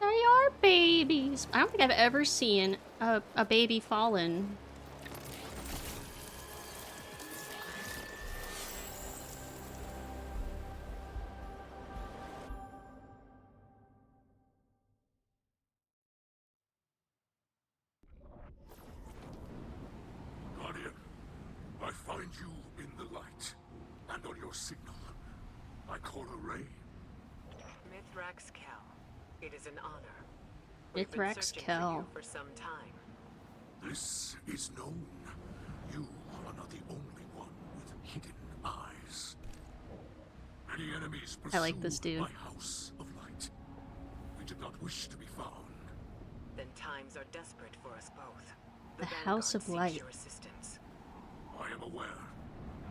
Speaker 1: They are babies. I don't think I've ever seen a baby fallen.
Speaker 8: Guardian, I find you in the light, and on your signal, I call a ray.
Speaker 14: Mithrax Kel. It is an honor. We've been
Speaker 1: Mithrax
Speaker 14: searching
Speaker 1: Kel.
Speaker 14: for you for some time.
Speaker 8: This is known. You are not the only one with hidden eyes. Many enemies pursue
Speaker 1: I like this dude.
Speaker 8: my house of light. We did not wish to be found.
Speaker 14: Then times are desperate for us both.
Speaker 1: The House of
Speaker 14: Vanguard seeks
Speaker 1: Light.
Speaker 14: your assistance.
Speaker 8: I am aware.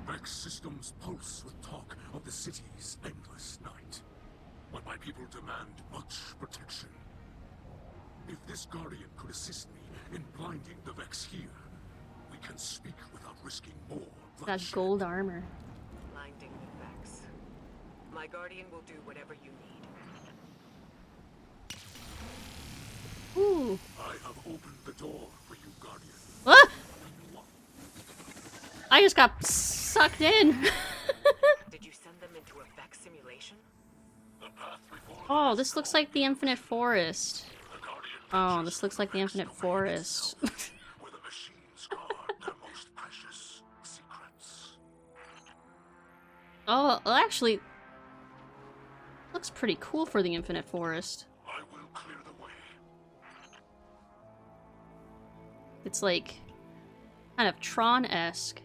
Speaker 8: Vex systems pulse with talk of the city's endless night. But my people demand much protection. If this Guardian could assist me in blinding the Vex here, we can speak without risking more
Speaker 1: Got
Speaker 8: bloodshed.
Speaker 1: gold armor.
Speaker 14: Blinding the Vex. My Guardian will do whatever you need.
Speaker 1: Ooh.
Speaker 8: I have opened the door for you, Guardian.
Speaker 1: Ah! I just got sucked in.
Speaker 14: Did you send them into a Vex simulation?
Speaker 1: Oh, this looks like the Infinite Forest. Oh, this looks like the Infinite Forest.
Speaker 8: Where the machines guard their most precious secrets.
Speaker 1: Oh, well, actually, looks pretty cool for the Infinite Forest.
Speaker 8: I will clear the way.
Speaker 1: It's like kind of Tron-esque.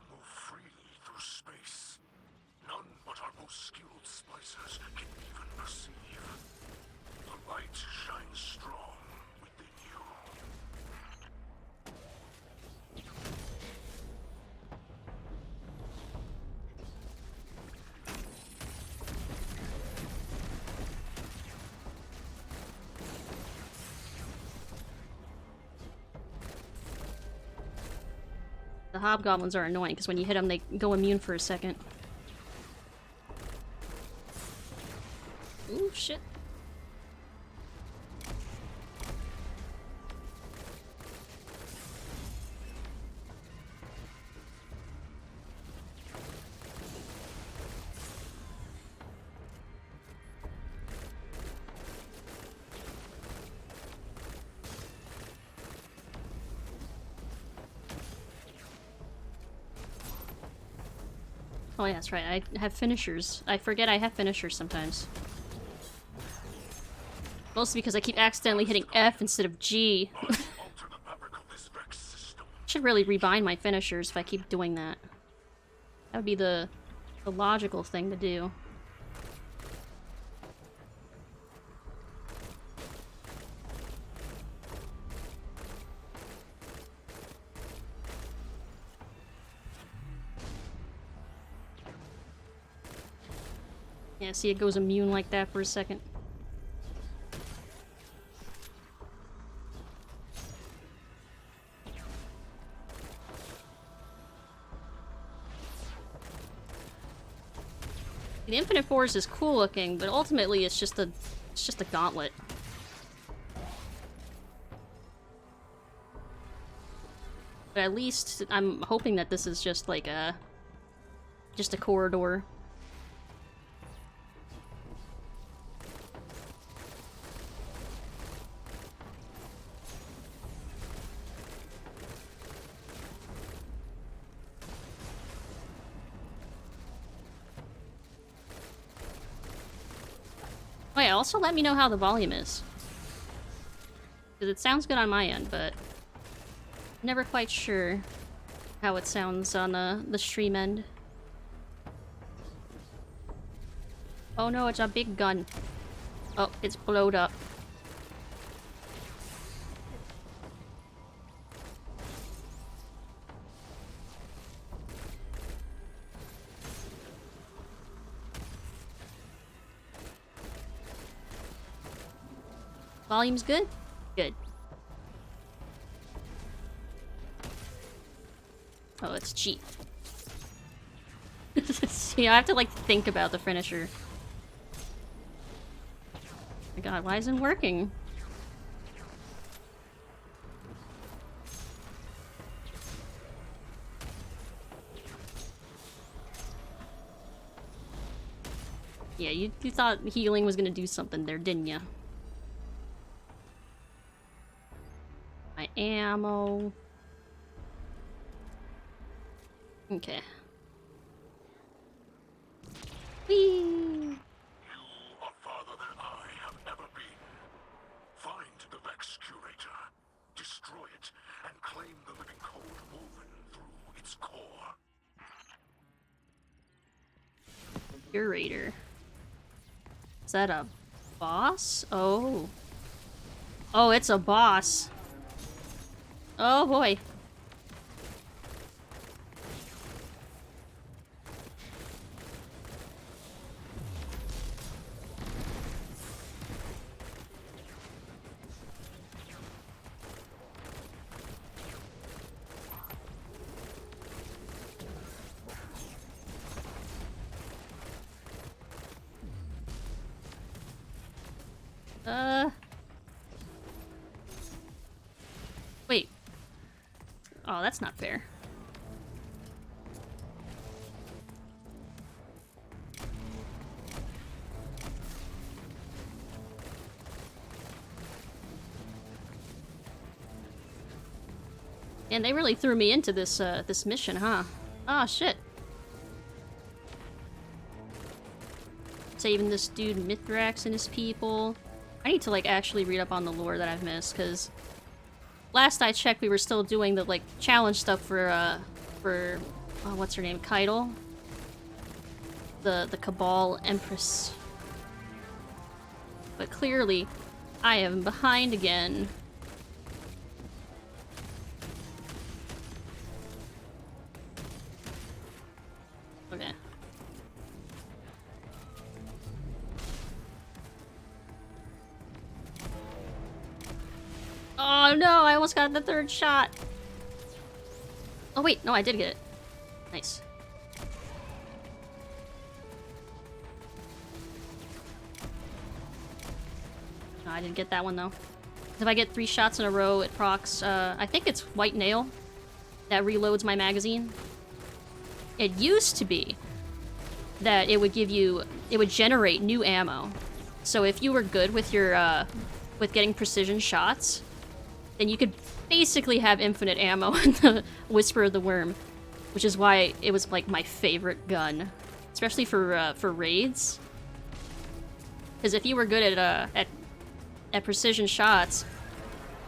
Speaker 8: Move freely through space. None but our most skilled splicers can even perceive. The light shines strong within you.
Speaker 1: The hobgoblins are annoying because when you hit them, they go immune for a second. Ooh, shit. Oh yeah, that's right. I have finishers. I forget I have finishers sometimes. Mostly because I keep accidentally hitting F instead of G. Should really rebind my finishers if I keep doing that. That would be the logical thing to do. Yeah, see, it goes immune like that for a second. The Infinite Force is cool looking, but ultimately it's just a gauntlet. But at least I'm hoping that this is just like a corridor. Oh yeah, also let me know how the volume is. Because it sounds good on my end, but never quite sure how it sounds on the stream end. Oh no, it's a big gun. Oh, it's blowed up. Volume's good? Good. Oh, it's cheap. See, I have to like think about the finisher. My god, why isn't it working? Yeah, you thought healing was gonna do something there, didn't ya? My ammo. Okay. Whee!
Speaker 8: You are farther than I have ever been. Find the Vex Curator, destroy it, and claim the living code woven through its core.
Speaker 1: Curator. Is that a boss? Oh. Oh, it's a boss. Oh boy. Wait. Oh, that's not fair. And they really threw me into this this mission, huh? Oh shit. Saving this dude Mithrax and his people. I need to like actually read up on the lore that I've missed, because last I checked we were still doing the like challenge stuff for oh, what's her name? Keitel? The Cabal Empress. But clearly I am behind again. Okay. Oh no, I almost got the third shot. Oh wait, no, I did get it. Nice. No, I didn't get that one though. If I get 3 shots in a row, it procs, I think it's White Nail that reloads my magazine. It used to be that it would give you, it would generate new ammo. So if you were good with your, with getting precision shots, then you could basically have infinite ammo in the Whisper of the Worm, which is why it was like my favorite gun, especially for raids. Because if you were good at precision shots,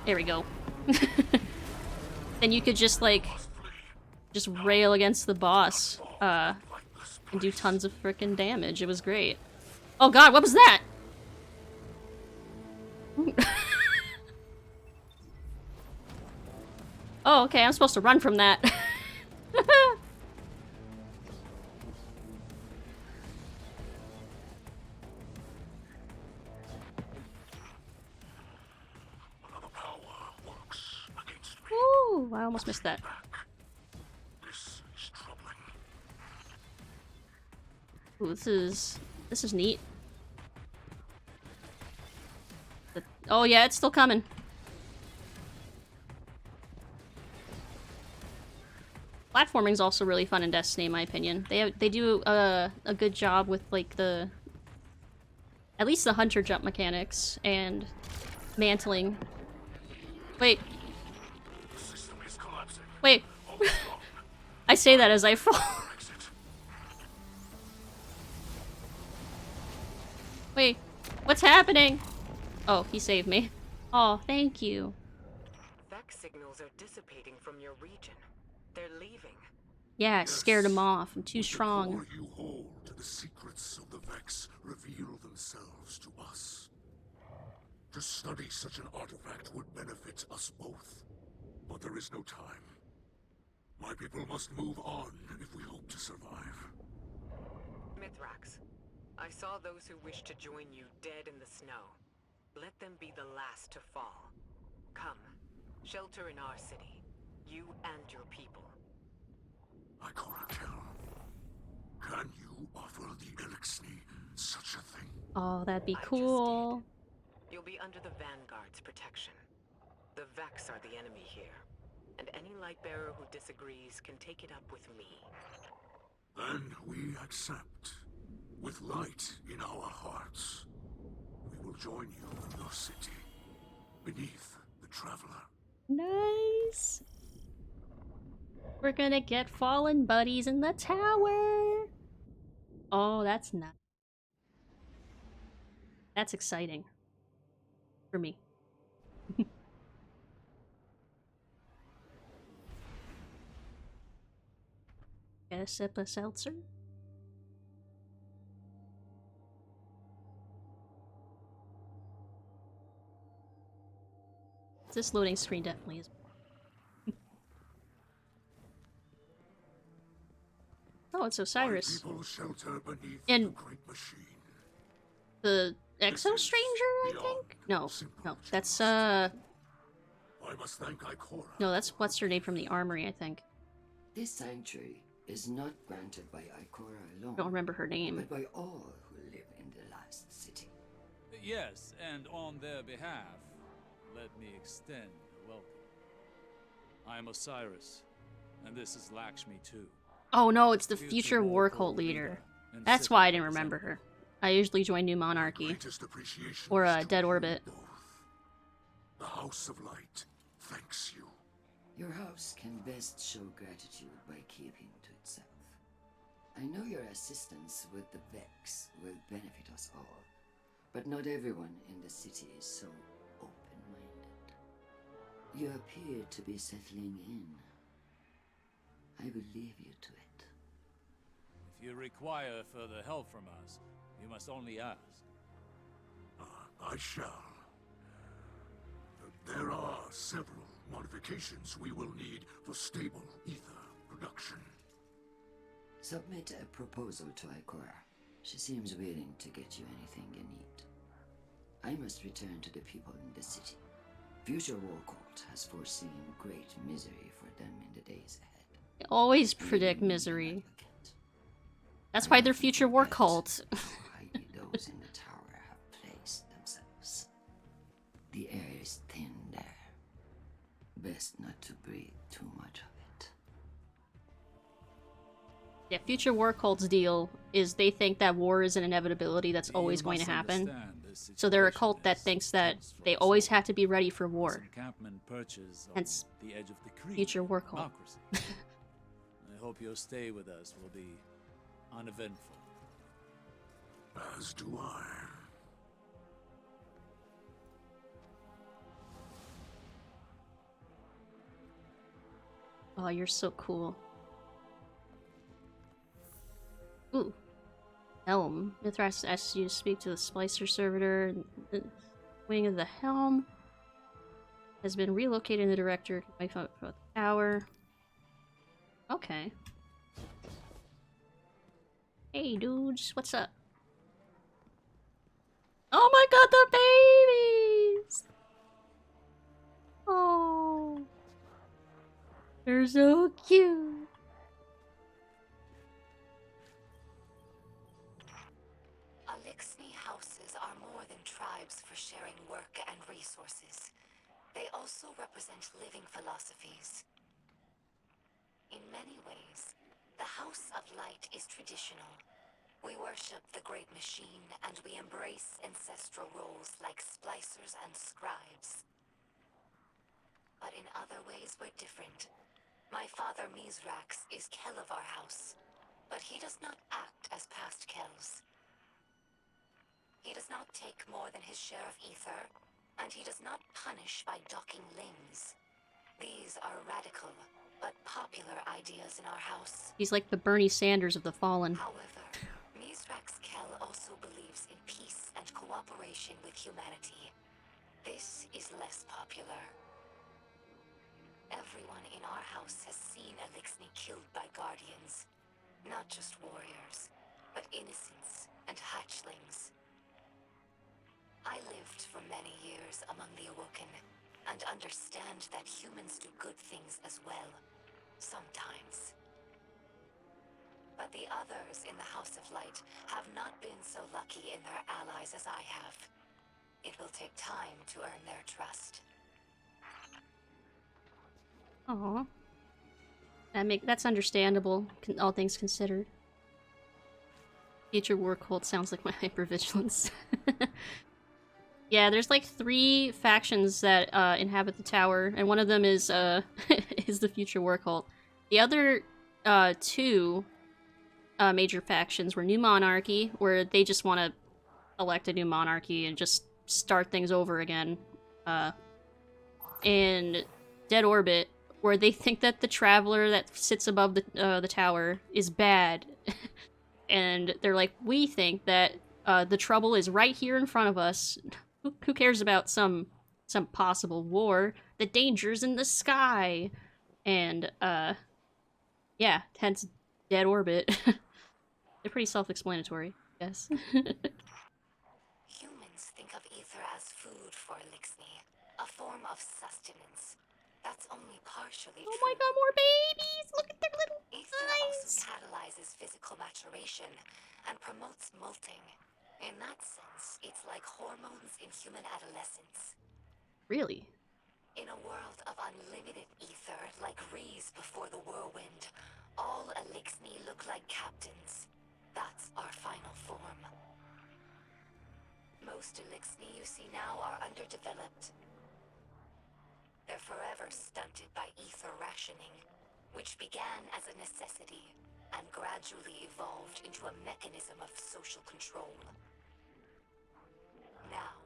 Speaker 1: there we go. Then you could just like rail against the boss and do tons of frickin' damage. It was great. Oh god, what was that? Oh, okay, I'm supposed to run from that. I almost missed that.
Speaker 8: This is troubling.
Speaker 1: Ooh, this is neat. Oh yeah, it's still coming. Platforming's also really fun in Destiny, in my opinion. They do a good job with like at least the hunter jump mechanics and mantling. Wait. Wait. I say that as I fall. Wait, what's happening? Oh, he saved me. Oh, thank you.
Speaker 14: Vex signals are dissipating from your region. They're leaving.
Speaker 1: Yeah, I scared him off. I'm too strong.
Speaker 8: The more you hold, the secrets of the Vex reveal themselves to us. To study such an artifact would benefit us both. But there is no time. My people must move on if we hope to survive.
Speaker 14: Mithrax, I saw those who wish to join you dead in the snow. Let them be the last to fall. Come, shelter in our city. You and your people.
Speaker 8: Can you offer the Elixni such a thing?
Speaker 1: Oh, that'd be cool.
Speaker 14: You'll be under the Vanguard's protection. The Vex are the enemy here. And any Lightbearer who disagrees can take it up with me.
Speaker 8: Then we accept. With light in our hearts. We will join you in your city. Beneath the Traveler.
Speaker 1: Nice. We're gonna get fallen buddies in the tower. Oh, that's nice. That's exciting. For me. Get a sip of seltzer? This loading screen definitely is. Oh, it's Osiris. And the Exo Stranger, I think? No, that's
Speaker 8: I must thank Ikora.
Speaker 1: no, that's what's her name from the armory, I think.
Speaker 16: This sanctuary is not granted by Ikora alone.
Speaker 1: I don't remember her name.
Speaker 16: But by all who live in the last city.
Speaker 10: Yes, and on their behalf, let me extend a welcome. I am Osiris, and this is Lakshmi too.
Speaker 1: Oh no, it's the future war cult leader. That's why I didn't remember her. I usually join New Monarchy. Or Dead Orbit.
Speaker 8: The House of Light thanks you.
Speaker 16: Your house can best show gratitude by keeping to itself. I know your assistance with the Vex will benefit us all, but not everyone in the city is so open-minded. You appear to be settling in. I will leave you to it.
Speaker 10: If you require further help from us, you must only ask.
Speaker 8: I shall. There are several modifications we will need for stable ether production.
Speaker 16: Submit a proposal to Ikora. She seems willing to get you anything you need. I must return to the people in the city. Future War Cult has foreseen great misery for them in the days ahead.
Speaker 1: They always predict misery. That's why they're future war cult.
Speaker 16: Those in the tower have placed themselves. The air is thin there. Best not to breathe too much of it.
Speaker 1: Yeah, future war cult's deal is they think that war is an inevitability that's always going to happen. So they're a cult that thinks that they always have to be ready for war. Hence, future war cult.
Speaker 10: I hope your stay with us will be uneventful.
Speaker 8: As do I.
Speaker 1: Oh, you're so cool. Ooh. Helm. Mithras asks you to speak to the Splicer servitor. The wing of the helm has been relocated in the director. Wait for the tower. Okay. Hey, dudes. What's up? Oh my god, the babies! Oh. They're so cute.
Speaker 17: Elixni houses are more than tribes for sharing work and resources. They also represent living philosophies. In many ways, the House of Light is traditional. We worship the Great Machine, and we embrace ancestral roles like splicers and scribes. But in other ways, we're different. My father, Misrax, is Kel of our house, but he does not act as past Kels. He does not take more than his share of ether, and he does not punish by docking limbs. These are radical, but popular ideas in our house.
Speaker 1: He's like the Bernie Sanders of the Fallen.
Speaker 17: However, Misrax Kel also believes in peace and cooperation with humanity. This is less popular. Everyone in our house has seen Elixni killed by guardians. Not just warriors, but innocents and hatchlings. I lived for many years among the Awoken, and understand that humans do good things as well, sometimes. But the others in the House of Light have not been so lucky in their allies as I have. It will take time to earn their trust.
Speaker 1: Aww. That's understandable, all things considered. Future war cult sounds like my hypervigilance. Yeah, there's like 3 factions that inhabit the tower, and one of them is is the future war cult. The other 2 major factions were New Monarchy, where they just want to elect a new monarchy and just start things over again, and Dead Orbit, where they think that the traveler that sits above the tower is bad, and they're like, we think that the trouble is right here in front of us. Who cares about some possible war? The danger's in the sky, and yeah, hence Dead Orbit. They're pretty self-explanatory, yes.
Speaker 17: Humans think of ether as food for Elixni, a form of sustenance. That's only partially true.
Speaker 1: Oh my god, more babies! Look at their little
Speaker 17: ether
Speaker 1: eyes!
Speaker 17: also catalyzes physical maturation and promotes molting. In that sense, it's like hormones in human adolescence.
Speaker 1: Really?
Speaker 17: In a world of unlimited ether, like Rees before the whirlwind, all Elixni look like captains. That's our final form. Most Elixni you see now are underdeveloped. They're forever stunted by ether rationing, which began as a necessity and gradually evolved into a mechanism of social control. Now,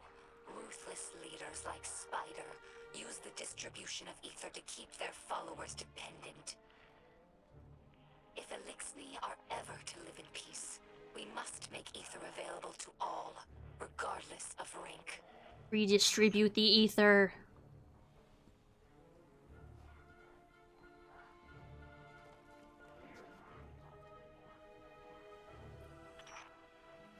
Speaker 17: ruthless leaders like Spider use the distribution of ether to keep their followers dependent. If Elixni are ever to live in peace, we must make ether available to all, regardless of rank.
Speaker 1: Redistribute the ether.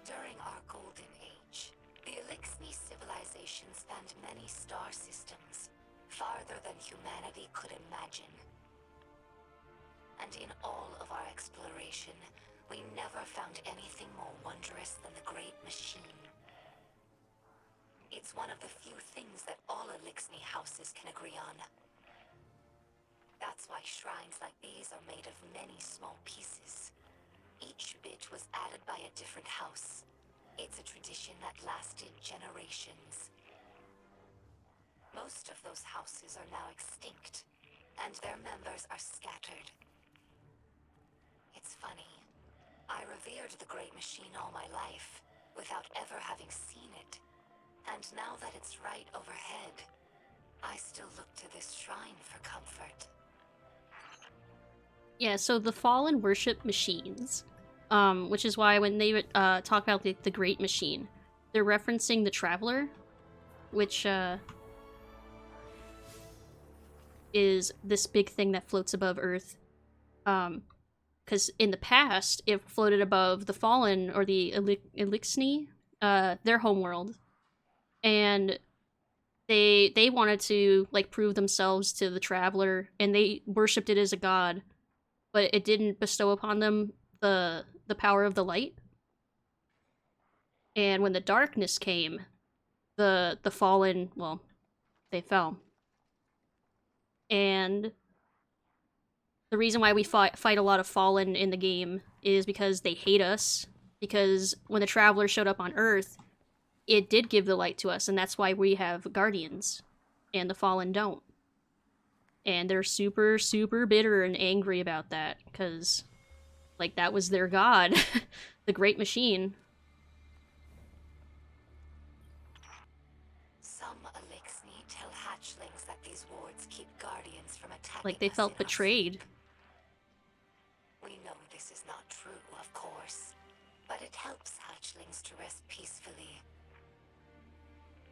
Speaker 17: During our golden age, the Elixni civilization spanned many star systems, farther than humanity could imagine. And in all of our exploration, we never found anything more wondrous than the Great Machine. It's one of the few things that all Elixni houses can agree on. That's why shrines like these are made of many small pieces. Each bit was added by a different house. It's a tradition that lasted generations. Most of those houses are now extinct, and their members are scattered. It's funny. I revered the Great Machine all my life, without ever having seen it. And now that it's right overhead, I still look to this shrine for comfort.
Speaker 1: Yeah, so the Fallen worship machines, which is why when they talk about the Great Machine, they're referencing the Traveler, which is this big thing that floats above Earth. Because in the past, it floated above the Fallen, or the Elixni, their homeworld. And they wanted to like prove themselves to the traveler, and they worshipped it as a god, but it didn't bestow upon them the power of the light. And when the darkness came, the fallen, well, they fell. And the reason why we fight a lot of fallen in the game is because they hate us. Because when the traveler showed up on Earth, it did give the light to us, and that's why we have guardians, and the fallen don't. And they're super, super bitter and angry about that, because, like, that was their god, the Great Machine.
Speaker 17: Some Elixni tell hatchlings that these wards keep guardians from attacking
Speaker 1: Like, they
Speaker 17: us
Speaker 1: felt
Speaker 17: in our
Speaker 1: betrayed.
Speaker 17: sleep. We know this is not true, of course, but it helps hatchlings to rest peacefully.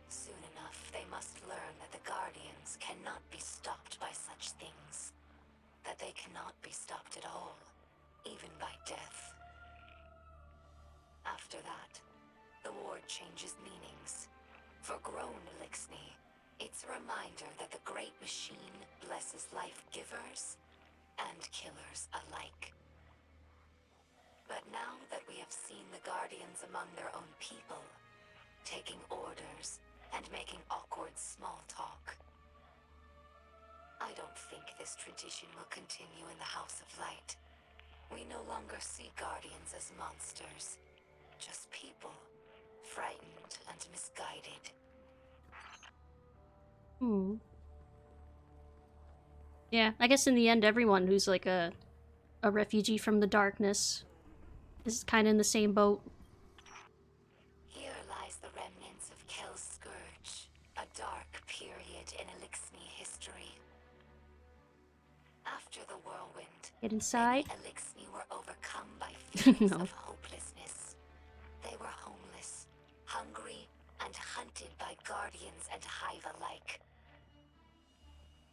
Speaker 17: Soon enough, they must learn that the guardians cannot be stopped by such things. That they cannot be stopped at all, even by death. After that, the ward changes meanings. For grown Elixni, it's a reminder that the Great Machine blesses life givers and killers alike. But now that we have seen the Guardians among their own people, taking orders and making awkward small talk, I don't think this tradition will continue in the House of Light. We no longer see Guardians as monsters, just people, frightened and misguided.
Speaker 1: Yeah, I guess in the end, everyone who's like a refugee from the darkness is kind of in the same boat.
Speaker 17: Here lies the remnants of Kel's Scourge, a dark period in Elixni history. After the whirlwind,
Speaker 1: Get inside.
Speaker 17: many Elixni were overcome by feelings
Speaker 1: No.
Speaker 17: of hopelessness. They were homeless, hungry, and hunted by guardians and hive alike.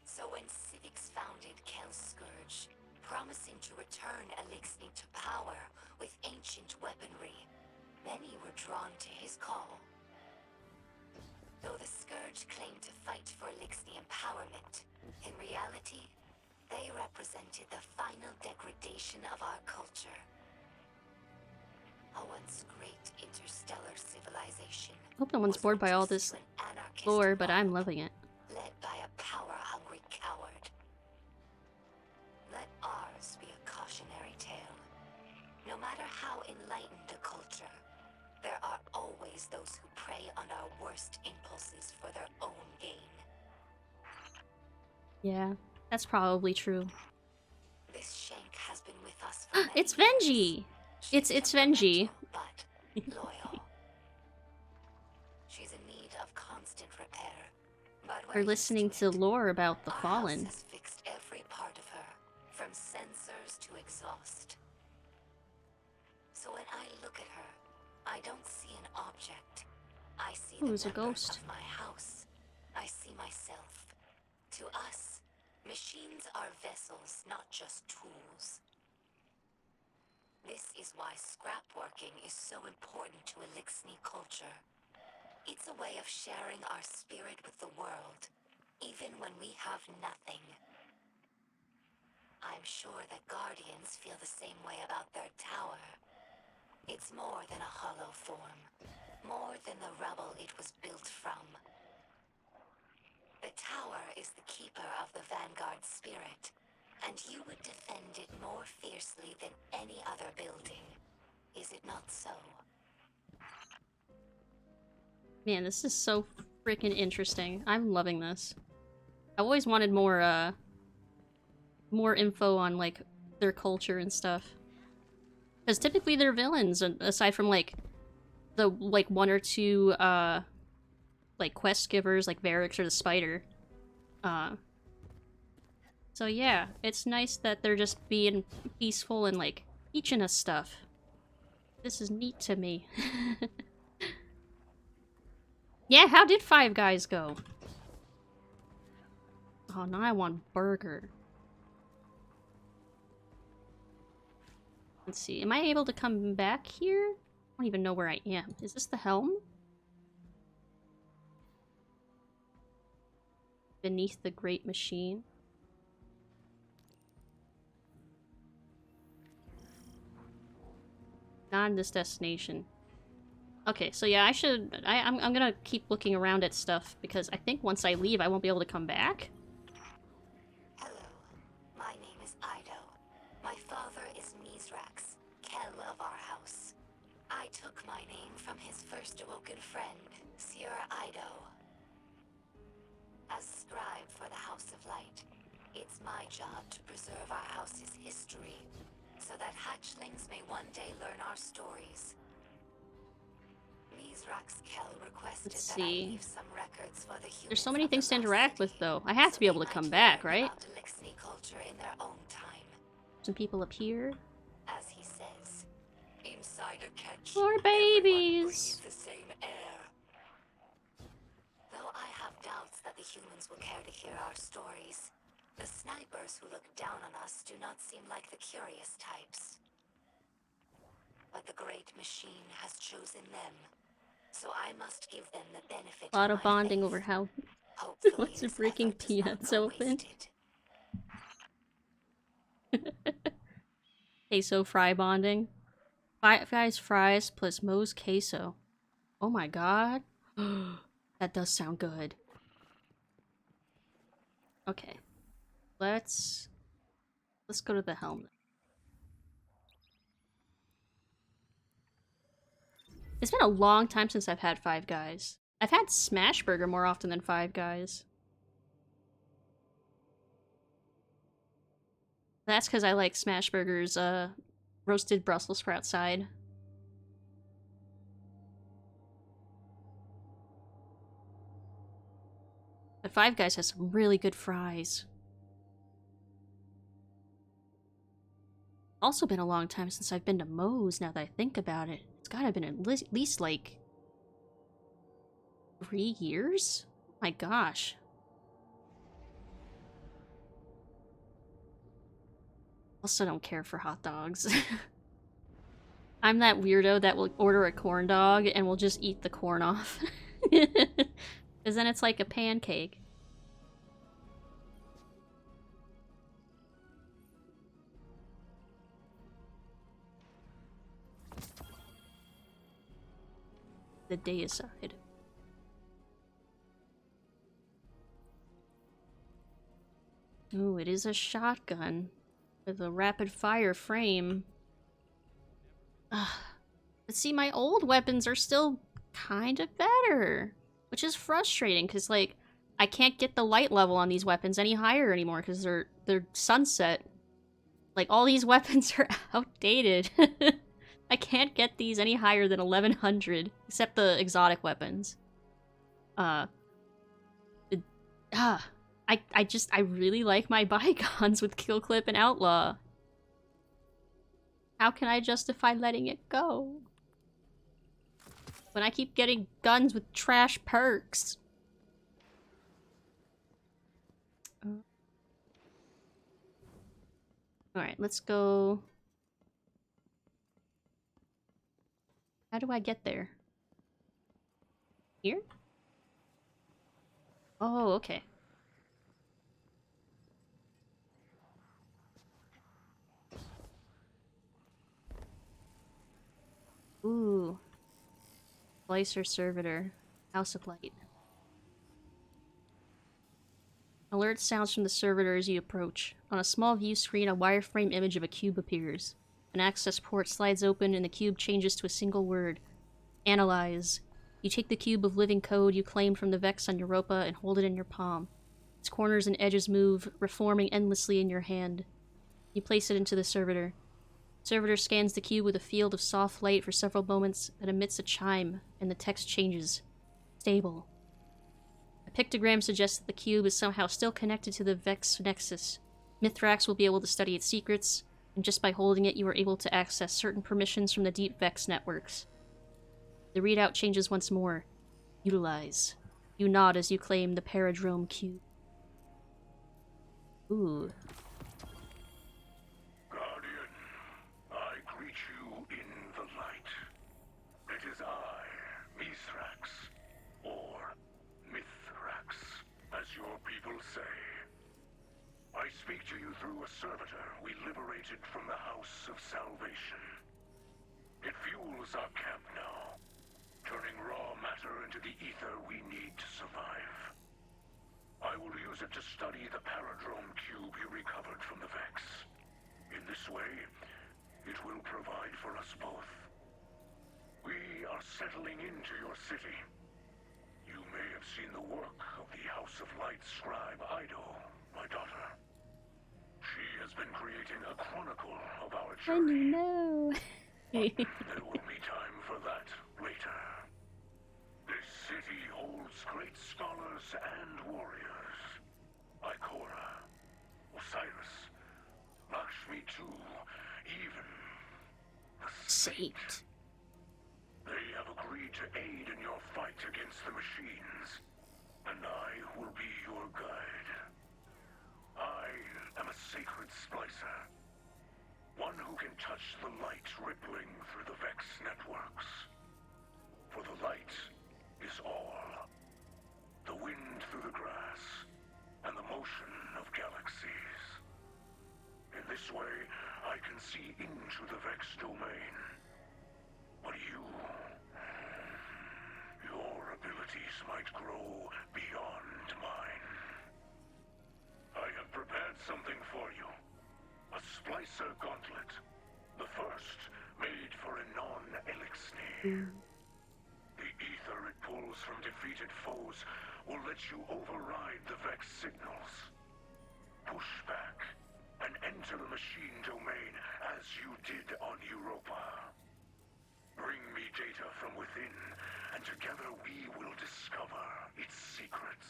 Speaker 17: So when civics founded Kel's Scourge, promising to return Elixni to power with ancient weaponry, many were drawn to his call. Though the Scourge claimed to fight for Elixni empowerment, in reality, they represented the final degradation of our culture. A once great interstellar civilization.
Speaker 1: I hope no one's bored by all this lore, but I'm loving it.
Speaker 17: Led by a power-hungry coward. Let ours be a cautionary tale. No matter how enlightened a culture, there are always those who prey on our worst impulses for their own gain.
Speaker 1: Yeah, that's probably true.
Speaker 17: This Shank has been with us for many
Speaker 1: It's Venji! It's Venji.
Speaker 17: but loyal. She's in need of constant repair. But
Speaker 1: We're listening to lore about the
Speaker 17: our
Speaker 1: Fallen.
Speaker 17: house has fixed every part of her, from sensors to exhaust. So when I look at her, I don't see an object. I see
Speaker 1: Ooh,
Speaker 17: the
Speaker 1: it's a
Speaker 17: members
Speaker 1: ghost.
Speaker 17: of my house. I see myself. To us, machines are vessels, not just tools. This is why scrapworking is so important to Elixni culture. It's a way of sharing our spirit with the world, even when we have nothing. I'm sure that Guardians feel the same way about their tower. It's more than a hollow form, more than the rubble it was built from. The tower is the keeper of the Vanguard spirit, and you would defend it more fiercely than any other building. Is it not so?
Speaker 1: Man, this is so freaking interesting. I'm loving this. I always wanted more info on, like, their culture and stuff. Because typically they're villains, aside from, like, the, like, one or two, like, quest givers, like Varix or the Spider. So yeah, it's nice that they're just being peaceful and, like, teaching us stuff. This is neat to me. Yeah, how did Five Guys go? Oh, now I want burger. Let's see, am I able to come back here? I don't even know where I am. Is this the helm? beneath the Great Machine. Not in this destination. Okay, so yeah, I'm gonna keep looking around at stuff, because I think once I leave, I won't be able to come back.
Speaker 17: Hello, my name is Ido. My father is Misrax, Kell of our house. I took my name from his first awoken friend, Sierra Ido. As scribe for the House of Light, it's my job to preserve our house's history, so that hatchlings may one day learn our stories. Misrax Kell requested
Speaker 1: Let's
Speaker 17: that I
Speaker 1: see.
Speaker 17: leave some records for the humans.
Speaker 1: There's so many things to interact with, though. I have to be able to come back, right?
Speaker 17: About Elixir culture in their own time.
Speaker 1: Some people appear.
Speaker 17: As he says, inside a catch,
Speaker 1: More babies.
Speaker 17: the same air. Though I have doubts that the humans will care to hear our stories, the snipers who look down on us do not seem like the curious types. But the Great Machine has chosen them, so I must give them the benefit.
Speaker 1: A lot of bonding over how what's it breaking peanuts open. Queso fry bonding. Five Guys fries plus Moe's queso. Oh my god. That does sound good. Okay. Let's go to the helmet. It's been a long time since I've had Five Guys. I've had Smashburger more often than Five Guys. That's because I like Smashburger's roasted Brussels sprout side. But Five Guys has some really good fries. Also been a long time since I've been to Moe's, now that I think about it. It's gotta have been at least like 3 years? Oh my gosh. Also don't care for hot dogs. I'm that weirdo that will order a corn dog and will just eat the corn off. Because then it's like a pancake. The day aside. Ooh, it is a shotgun with a rapid fire frame. But see, my old weapons are still kind of better, which is frustrating because, like, I can't get the light level on these weapons any higher anymore because they're sunset. Like, all these weapons are outdated. I can't get these any higher than 1100, except the exotic weapons. I really like my bygones with Kill Clip and Outlaw. How can I justify letting it go? When I keep getting guns with trash perks. Alright, let's go. How do I get there? Here? Oh, okay. Ooh. Slicer Servitor. House of Light. Alert sounds from the servitor as you approach. On a small view screen, a wireframe image of a cube appears. An access port slides open and the cube changes to a single word. Analyze. You take the cube of living code you claimed from the Vex on Europa and hold it in your palm. Its corners and edges move, reforming endlessly in your hand. You place it into the servitor. The servitor scans the cube with a field of soft light for several moments, then emits a chime, and the text changes. Stable. A pictogram suggests that the cube is somehow still connected to the Vex Nexus. Mithrax will be able to study its secrets, and just by holding it you are able to access certain permissions from the deep Vex networks. The readout changes once more. Utilize. You nod as you claim the Paradrome cube. Ooh.
Speaker 8: Guardian, I greet you in the light. It is I, Misrax, or Mithrax, as your people through a servitor we liberated from the House of Salvation. It fuels our camp now, turning raw matter into the ether we need to survive. I will use it to study the paradrome cube you recovered from the Vex. In this way, it will provide for us both. We are settling into your city. You may have seen the work of the House of Light scribe Ido, my daughter. She has been creating a chronicle of our journey.
Speaker 1: No.
Speaker 8: There will be time for that later. This city holds great scholars and warriors. Ikora, Osiris, Lakshmi too, even the Saint. They have agreed to aid in your fight against the machines, and I will be your guide. I am a sacred splicer, one who can touch the light rippling through the Vex networks. For the light is all. The wind through the grass, and the motion of galaxies. In this way, I can see into the Vex domain. But your abilities might grow beyond mine. I have prepared something for you. A splicer gauntlet. The first made for a non-Elixni. The ether it pulls from defeated foes will let you override the Vex signals. Push back and enter the machine domain as you did on Europa. Bring me data from within, and together we will discover its secrets.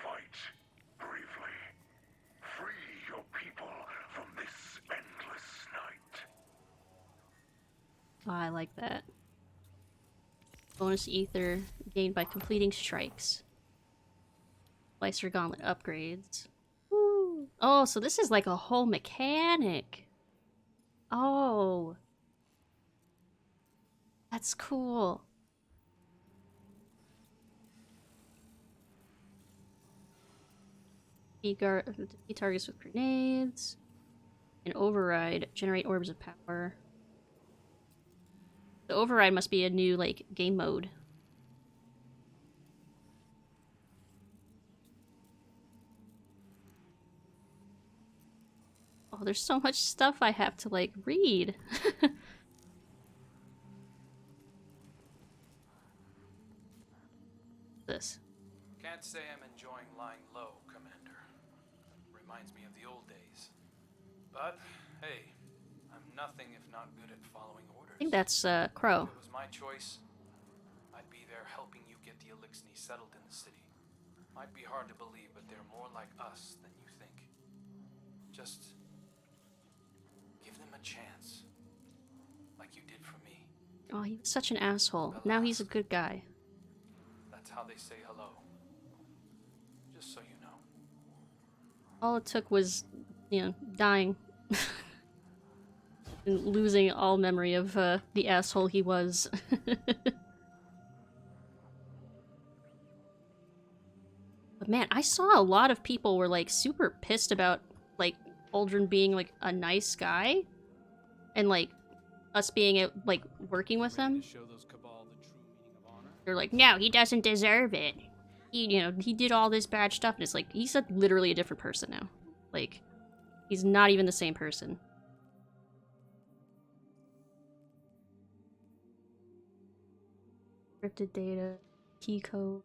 Speaker 8: Fight bravely. Free your people from this endless night.
Speaker 1: Oh, I like that. Bonus ether gained by completing strikes. Slicer gauntlet upgrades. Woo. Oh, so this is like a whole mechanic. Oh. That's cool. Defeat targets with grenades. And override. Generate orbs of power. The override must be a new, like, game mode. Oh, there's so much stuff I have to, like, read. This.
Speaker 10: Can't say I'm enjoying lying low, Commander. Reminds me of the old days. But, hey, I'm nothing if not good at following orders.
Speaker 1: I think that's, Crow.
Speaker 10: If it was my choice, I'd be there helping you get the Elixni settled in the city. Might be hard to believe, but they're more like us than you think. Just give them a chance. Like you did for me.
Speaker 1: Oh, he was such an asshole. Now he's a good guy.
Speaker 10: That's how they say hello. Just so you know.
Speaker 1: All it took was, you know, dying. And losing all memory of the asshole he was. But man, I saw a lot of people were like super pissed about like Aldrin being like a nice guy. And like us being like working with him. They're like, no, he doesn't deserve it. He did all this bad stuff, and it's like he's literally a different person now. Like, he's not even the same person. Encrypted data, key code.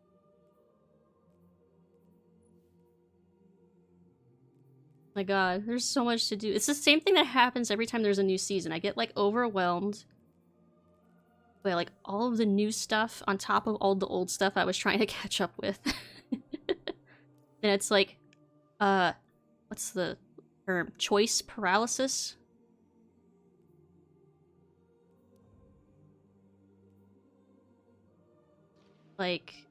Speaker 1: My god, there's so much to do. It's the same thing that happens every time there's a new season. I get like overwhelmed by like all of the new stuff on top of all the old stuff I was trying to catch up with. And it's like, what's the term? Choice paralysis? Like,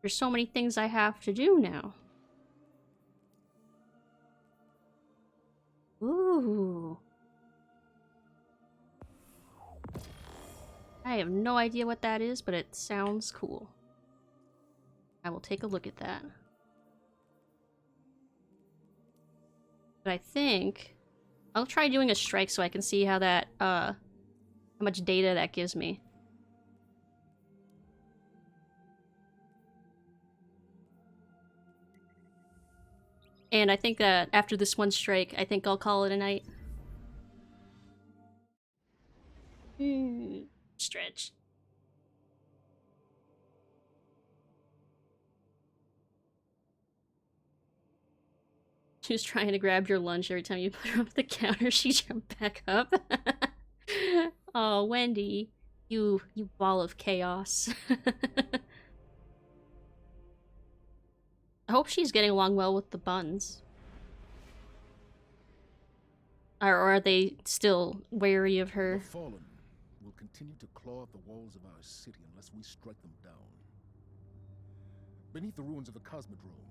Speaker 1: there's so many things I have to do now. Ooh. I have no idea what that is, but it sounds cool. I will take a look at that. But I think I'll try doing a strike so I can see how that, how much data that gives me. And I think that after this one strike, I think I'll call it a night. Stretch. She was trying to grab your lunch every time you put her up the counter. She jumped back up. Oh, Wendy, you ball of chaos. I hope she's getting along well with the buns. Or are they still wary of her?
Speaker 2: The fallen will continue to claw at the walls of our city unless we strike them down. Beneath the ruins of the Cosmodrome,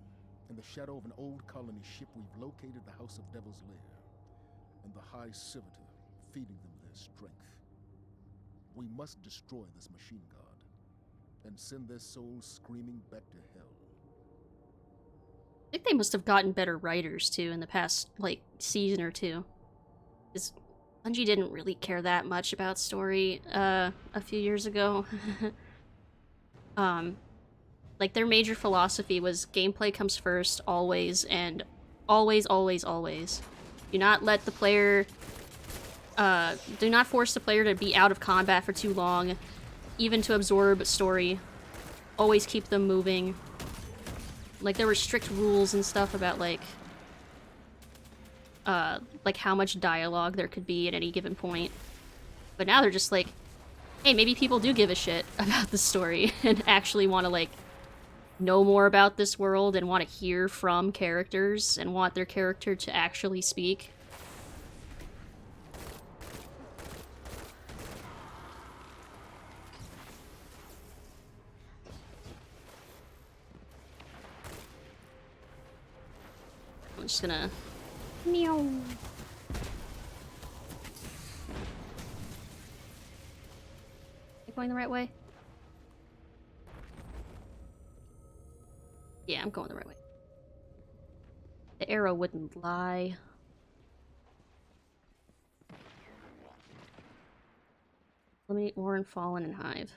Speaker 2: in the shadow of an old colony ship, we've located the House of Devil's Lair and the High Servitor, feeding them their strength. We must destroy this machine god and send their souls screaming back to hell.
Speaker 1: I think they must have gotten better writers too in the past, like, season or two. Because Bungie didn't really care that much about story a few years ago. Like, their major philosophy was gameplay comes first, always, and always, always, always. Do not let the player, do not force the player to be out of combat for too long, even to absorb story. Always keep them moving. Like, there were strict rules and stuff about, like how much dialogue there could be at any given point. But now they're just like, hey, maybe people do give a shit about the story and actually want to, like, know more about this world and want to hear from characters and want their character to actually speak. I'm just gonna... meow. Going the right way? Yeah, I'm going the right way. The arrow wouldn't lie. Eliminate Warren, Fallen, and Hive.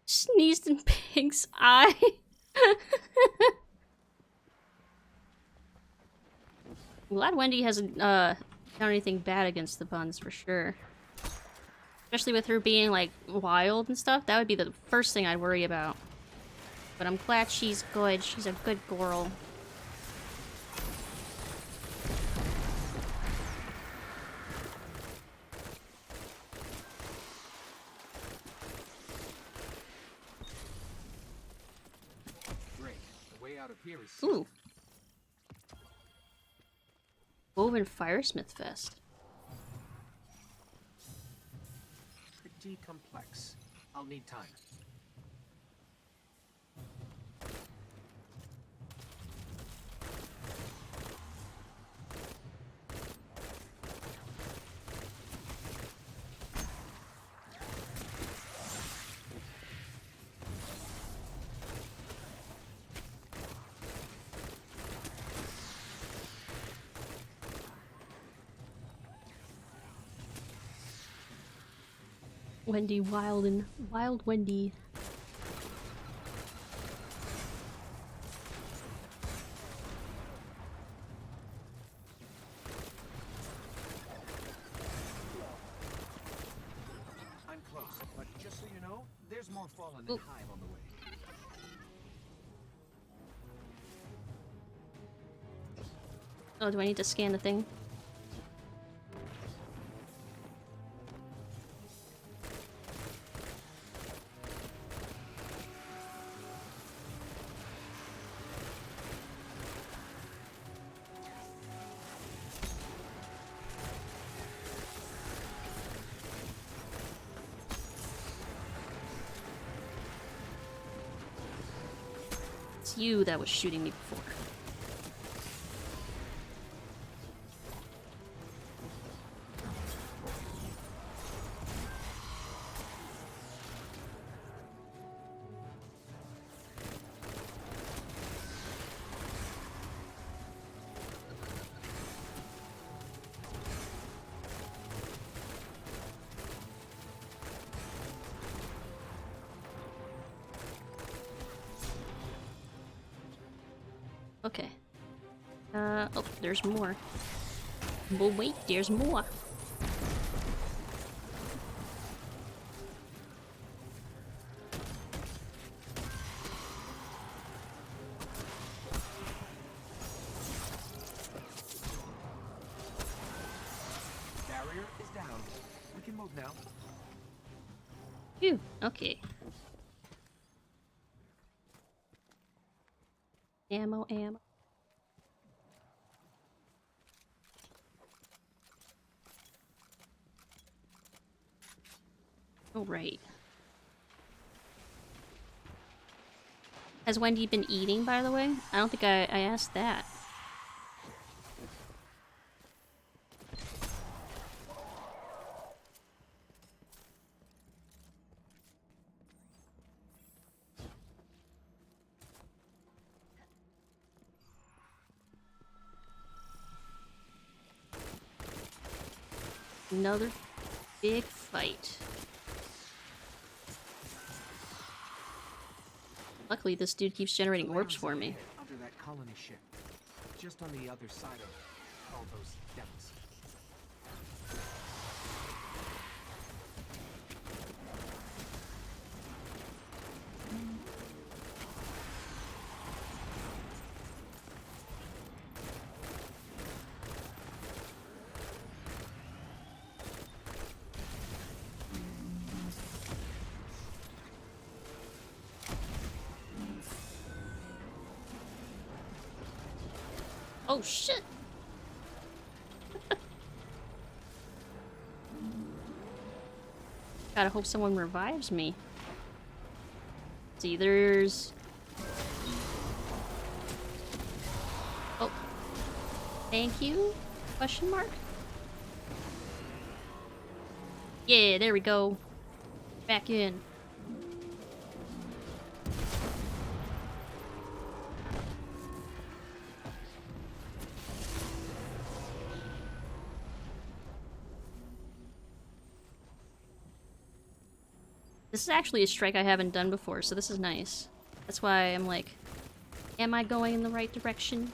Speaker 1: Sneezed in Pig's eye. I'm glad Wendy hasn't done anything bad against the buns for sure. Especially with her being like wild and stuff. That would be the first thing I'd worry about. But I'm glad she's good. She's a good girl.
Speaker 12: Great. The way out of here is...
Speaker 1: Ooh. Woven Firesmith Fest.
Speaker 12: Pretty complex. I'll need time.
Speaker 1: Wendy, wild Wendy.
Speaker 12: I'm close, but just so you know, there's more Fallen and Hive on the way.
Speaker 1: Oh, do I need to scan the thing? It's you that was shooting me before. Okay. Oh, there's more. But wait, there's more.
Speaker 18: Barrier is down. We can move now.
Speaker 1: Phew, okay. Ammo. All right. Has Wendy been eating, by the way? I don't think I asked that. Another big fight. Luckily, this dude keeps generating orbs for me.
Speaker 18: Under that colony ship. Just on the other side of all those devils.
Speaker 1: Oh shit! Gotta hope someone revives me. See, there's... Oh. Thank you? Question mark? Yeah, there we go. Back in. This is actually a strike I haven't done before, so this is nice. That's why I'm like, am I going in the right direction?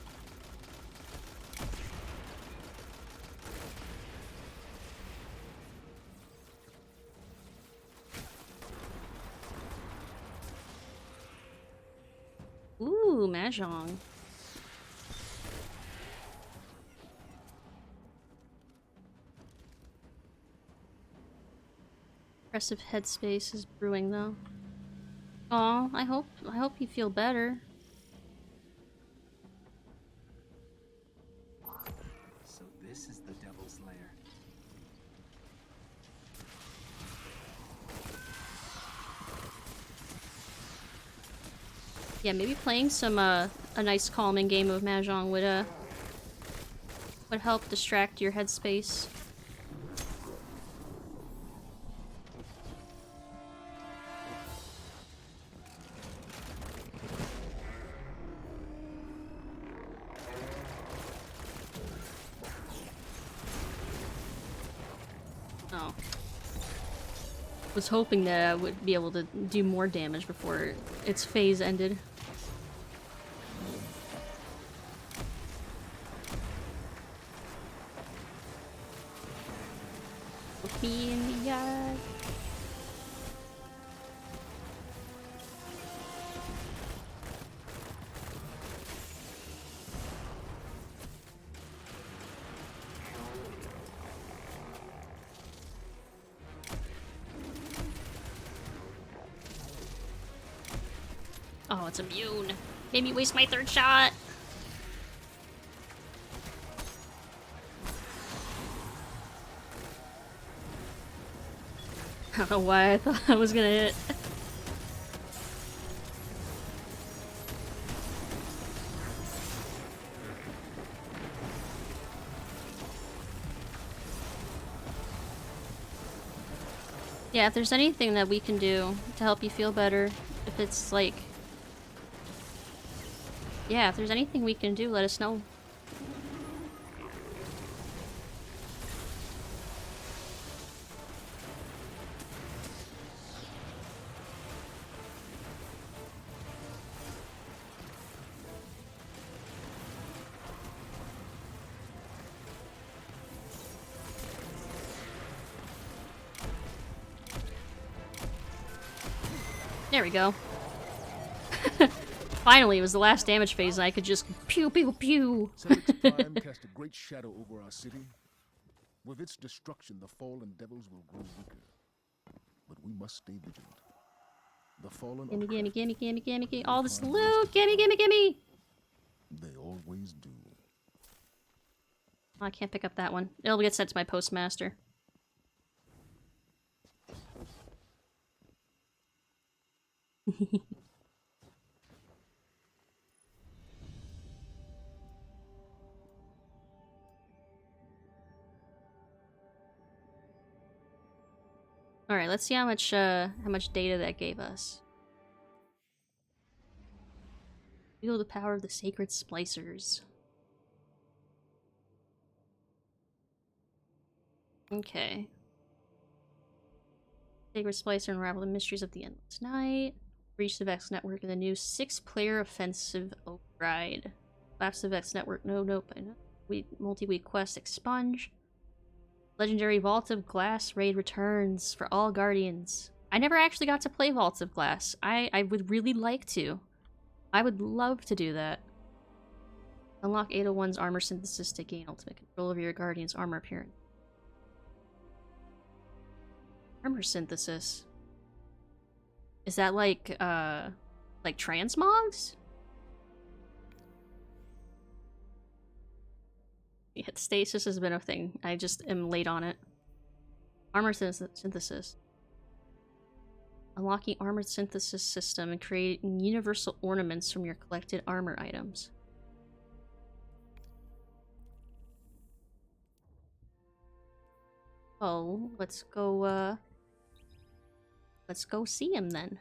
Speaker 1: Ooh, Mahjong. Impressive headspace is brewing though. Aw, I hope you feel better.
Speaker 18: So this is the devil's lair.
Speaker 1: Yeah, maybe playing some a nice calming game of Mahjong would help distract your headspace. Oh. Was hoping that I would be able to do more damage before its phase ended. Look me in the eye. Oh, it's immune. Made me waste my third shot. I don't know why I thought I was gonna hit. Yeah, if there's anything that we can do to help you feel better, if it's like... Yeah, if there's anything we can do, let us know. There we go. Finally, it was the last damage phase and I could just pew pew pew.
Speaker 2: Celtic's crime cast a great shadow over our city. With its destruction, the fallen devils will grow weaker. But we must stay vigilant. The fallen
Speaker 1: Gimme,
Speaker 2: are
Speaker 1: gimme, gimme, gimme, gimme, gimme.
Speaker 2: They
Speaker 1: All this
Speaker 2: find
Speaker 1: loot! Gimme, gimme, gimme!
Speaker 2: They always do.
Speaker 1: Oh, I can't pick up that one. It'll get sent to my postmaster. Alright, let's see how much data that gave us. Feel the power of the sacred splicers. Okay. Sacred Splicer unravel the mysteries of the endless night. Reach the Vex network in the new 6-player offensive override. Collapse the Vex network. Nope. Multi-week quest expunge. Legendary Vault of Glass raid returns for all Guardians. I never actually got to play Vaults of Glass. I would really like to. I would love to do that. Unlock 801's armor synthesis to gain ultimate control over your Guardian's armor appearance. Armor synthesis. Is that like transmogs? Yeah, stasis has been a thing. I just am late on it. Armor synthesis. Unlocking armor synthesis system and creating universal ornaments from your collected armor items. Oh, let's go see him then.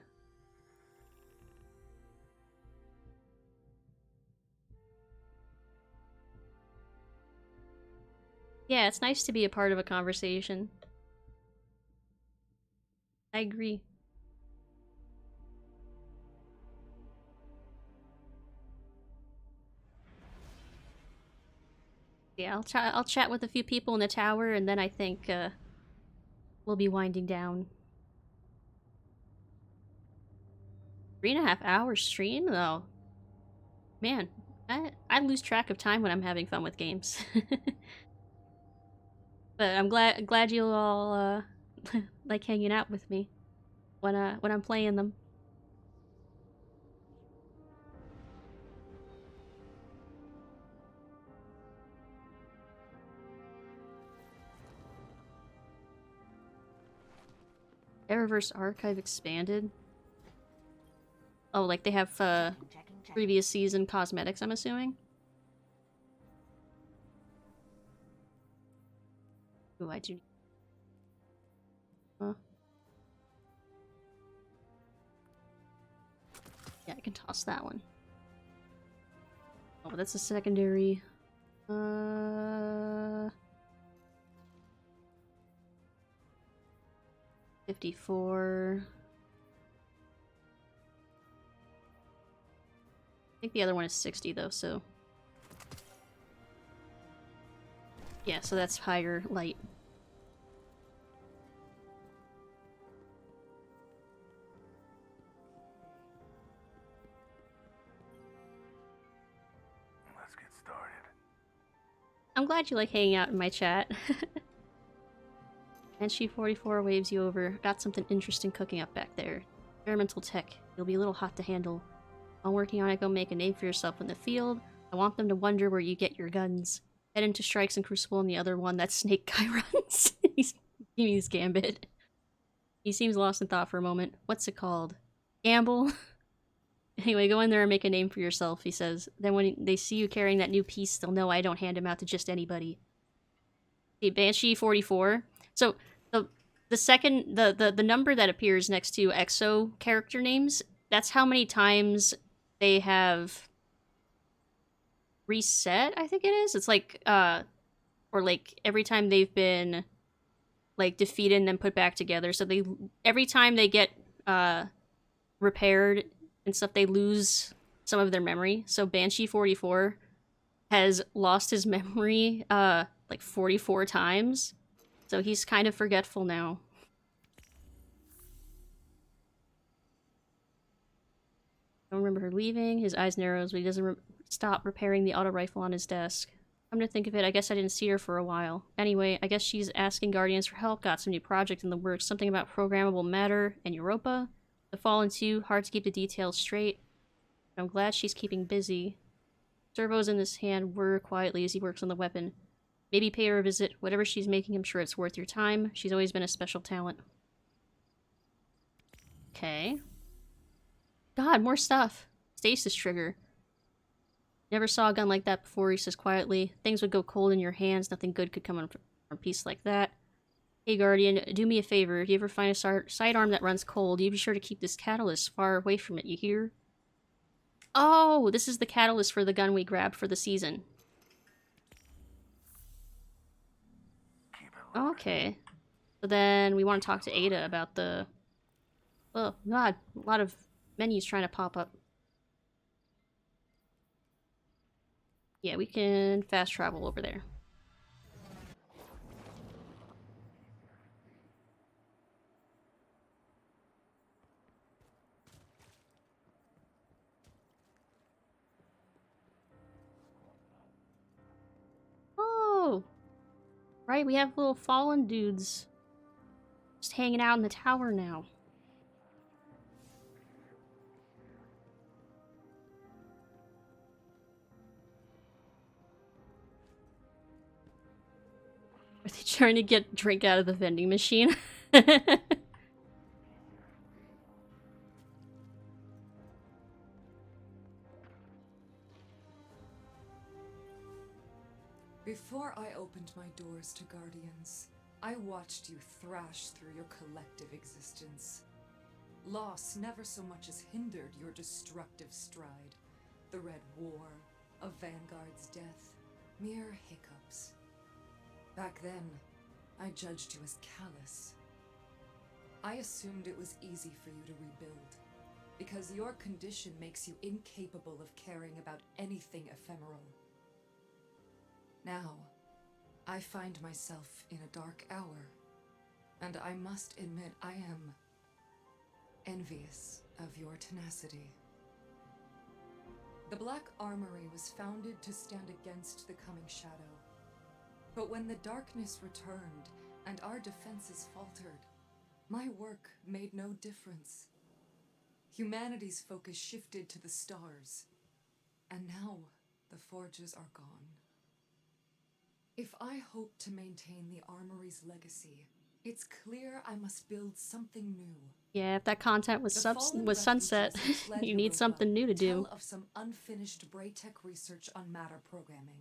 Speaker 1: Yeah, it's nice to be a part of a conversation. I agree. Yeah, I'll chat with a few people in the tower, and then I think we'll be winding down. 3.5 hour stream though. Man, I lose track of time when I'm having fun with games. But I'm glad you all like hanging out with me when I'm playing them. Eververse Archive expanded. Oh, like they have previous season cosmetics, I'm assuming. Ooh, I do. Yeah, I can toss that one. Oh, that's a secondary. 54. I think the other one is 60 though, so. Yeah, so that's higher light.
Speaker 8: Let's get started.
Speaker 1: I'm glad you like hanging out in my chat. And she44 waves you over. Got something interesting cooking up back there. Experimental tech. You'll be a little hot to handle. While working on it, go make a name for yourself in the field. I want them to wonder where you get your guns. Head into Strikes and Crucible and the other one that Snake Guy runs. He's Gambit. He seems lost in thought for a moment. What's it called? Gamble? Anyway, go in there and make a name for yourself, he says. Then when they see you carrying that new piece, they'll know I don't hand him out to just anybody. See, Banshee44. So, the second, the number that appears next to EXO character names, that's how many times they have reset, I think it is. It's like, or like every time they've been like defeated and then put back together. So every time they get repaired and stuff, they lose some of their memory. So Banshee44 has lost his memory like 44 times. So he's kind of forgetful now. I don't remember her leaving. His eyes narrows, but he doesn't stop repairing the auto rifle on his desk. Come to think of it, I guess I didn't see her for a while. Anyway, I guess she's asking Guardians for help, got some new project in the works, something about programmable matter and Europa. The Fallen 2, hard to keep the details straight. I'm glad she's keeping busy. Servos in his hand whir quietly as he works on the weapon. Maybe pay her a visit. Whatever she's making, I'm sure it's worth your time. She's always been a special talent. Okay. God, more stuff. Stasis trigger. Never saw a gun like that before, he says quietly. Things would go cold in your hands. Nothing good could come from a piece like that. Hey, Guardian, do me a favor. If you ever find a sidearm that runs cold, you be sure to keep this catalyst far away from it, you hear? Oh, this is the catalyst for the gun we grabbed for the season. Okay. So then we want to talk to Ada about the... Oh, God. A lot of menus trying to pop up. Yeah, we can fast travel over there. Oh! Right, we have little fallen dudes just hanging out in the tower now. Are they trying to get drink out of the vending machine?
Speaker 19: Before I opened my doors to Guardians, I watched you thrash through your collective existence. Loss never so much as hindered your destructive stride. The Red War, a Vanguard's death, mere hiccups. Back then, I judged you as callous. I assumed it was easy for you to rebuild, because your condition makes you incapable of caring about anything ephemeral. Now, I find myself in a dark hour, and I must admit I am envious of your tenacity. The Black Armory was founded to stand against the coming shadow. But when the darkness returned and our defenses faltered, my work made no difference. Humanity's focus shifted to the stars, and now the forges are gone. If I hope to maintain the Armory's legacy, it's clear I must build something new.
Speaker 1: Yeah, if that content was sunset, you need something new to do.
Speaker 19: Tell of some unfinished Braytech research on matter programming.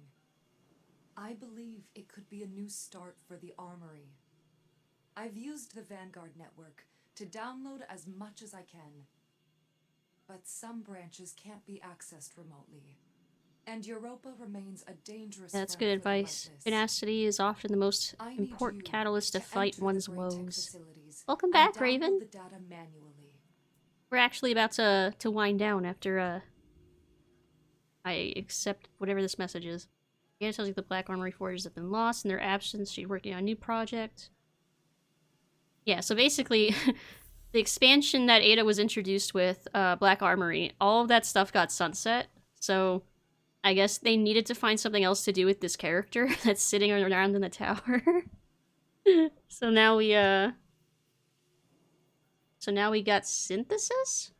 Speaker 19: I believe it could be a new start for the Armory. I've used the Vanguard network to download as much as I can. But some branches can't be accessed remotely. And Europa remains a dangerous
Speaker 1: Yeah, that's good advice. Tenacity is often the most important catalyst to fight one's woes. Welcome back, Raven.
Speaker 19: The data manually.
Speaker 1: We're actually about to wind down after I accept whatever this message is. Again, it tells you the Black Armory forges have been lost in their absence. She's working on a new project. Yeah, so basically, the expansion that Ada was introduced with, Black Armory, all of that stuff got sunset. So I guess they needed to find something else to do with this character that's sitting around in the tower. So now we got synthesis?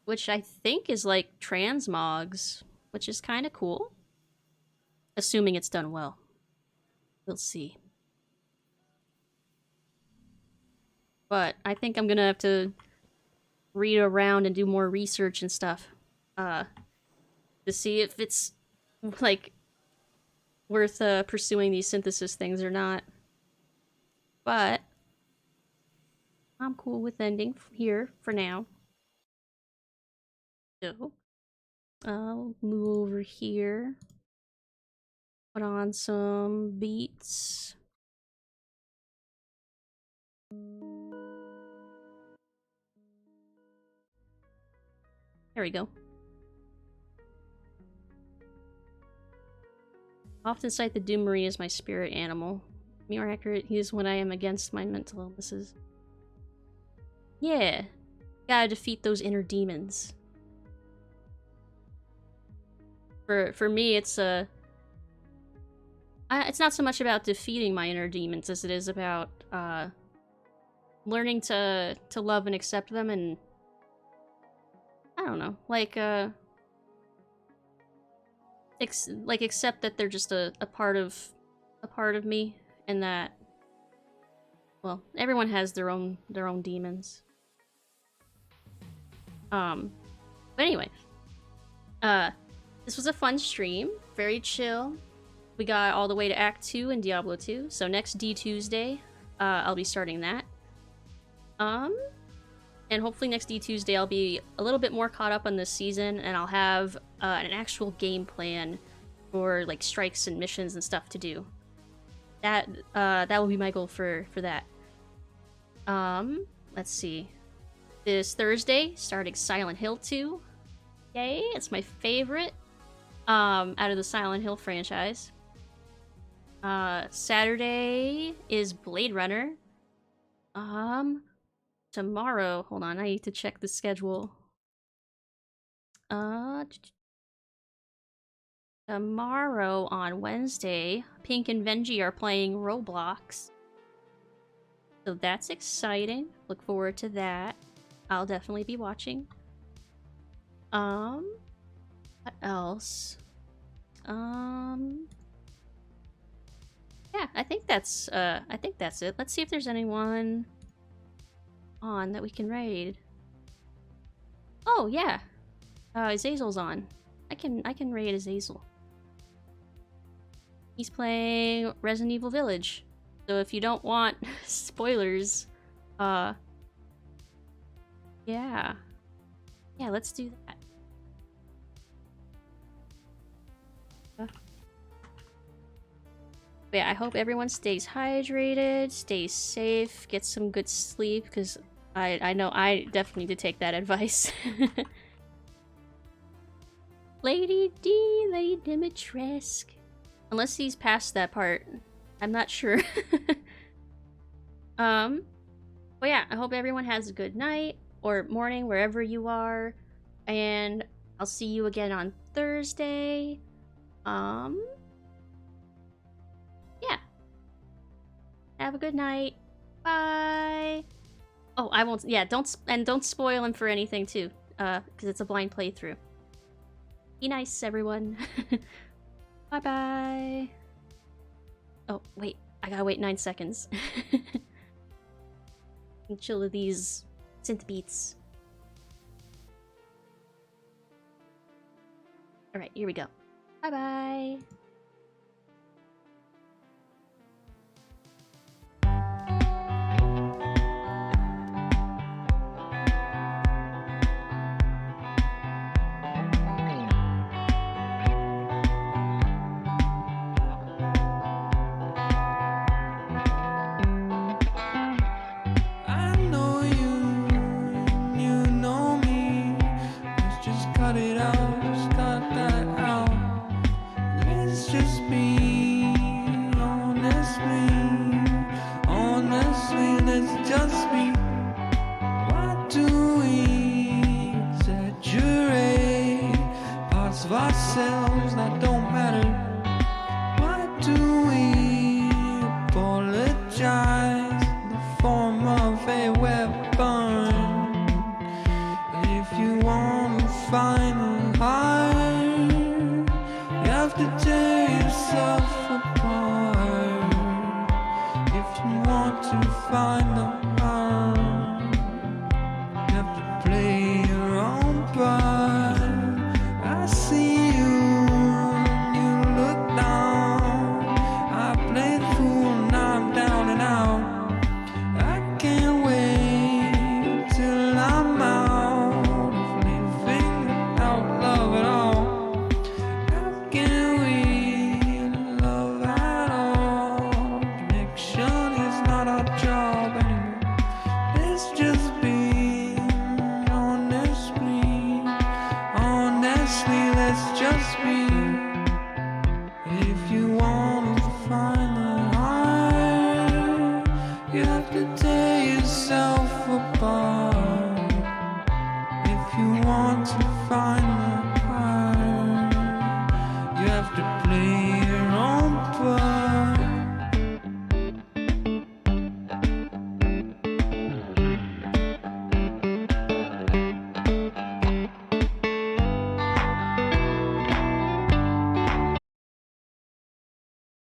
Speaker 1: Which I think is like transmogs, which is kind of cool. Assuming it's done well. We'll see. But I think I'm gonna have to read around and do more research and stuff. To see if it's, like, worth pursuing these synthesis things or not. But I'm cool with ending here for now. So I'll move over here. Put on some beats. There we go. I often cite the Doom Marine as my spirit animal. More accurate, he is when I am against my mental illnesses. Yeah. Gotta defeat those inner demons. For me, it's it's not so much about defeating my inner demons as it is about learning to love and accept them, and I don't know, like accept that they're just a part of me, and that, well, everyone has their own demons. But anyway, this was a fun stream, very chill. We got all the way to Act 2 in Diablo 2, so next D Tuesday, I'll be starting that. And hopefully next D Tuesday I'll be a little bit more caught up on this season, and I'll have an actual game plan for like strikes and missions and stuff to do. That will be my goal for that. Let's see. This Thursday, starting Silent Hill 2. Yay, it's my favorite out of the Silent Hill franchise. Saturday is Blade Runner. Tomorrow, hold on, I need to check the schedule. Tomorrow on Wednesday, Pink and Venji are playing Roblox. So that's exciting. Look forward to that. I'll definitely be watching. What else? Yeah, I think that's it. Let's see if there's anyone on that we can raid. Oh yeah. Azazel's on. I can raid Azazel. He's playing Resident Evil Village. So if you don't want spoilers, yeah. Yeah, let's do that. But yeah, I hope everyone stays hydrated, stays safe, gets some good sleep, because I know I definitely need to take that advice. Lady D, Lady Dimitrescu. Unless he's past that part. I'm not sure. But yeah, I hope everyone has a good night or morning wherever you are. And I'll see you again on Thursday. Yeah. Have a good night. Bye. Oh, I won't. Yeah, don't spoil him for anything too, because it's a blind playthrough. Be nice, everyone. Bye bye. Oh wait, I gotta wait 9 seconds. And chill with these synth beats. All right, here we go. Bye bye.
Speaker 20: I know you, you know me. Let's just cut it out, just cut that out. Let's just be honestly, let's just be. Why do we exaggerate parts of ourselves that don't matter? Why do we apologize in the form of a weapon? If you want to find the heart, you have to tear yourself apart. If you want to find the heart, you have to play your own part. I see you, you look down. I played fool, now I'm down and out. I can't wait till I'm out of living without love at all. How can we love at all? Connection is not our job anymore. Let's just be honestly, let's just be.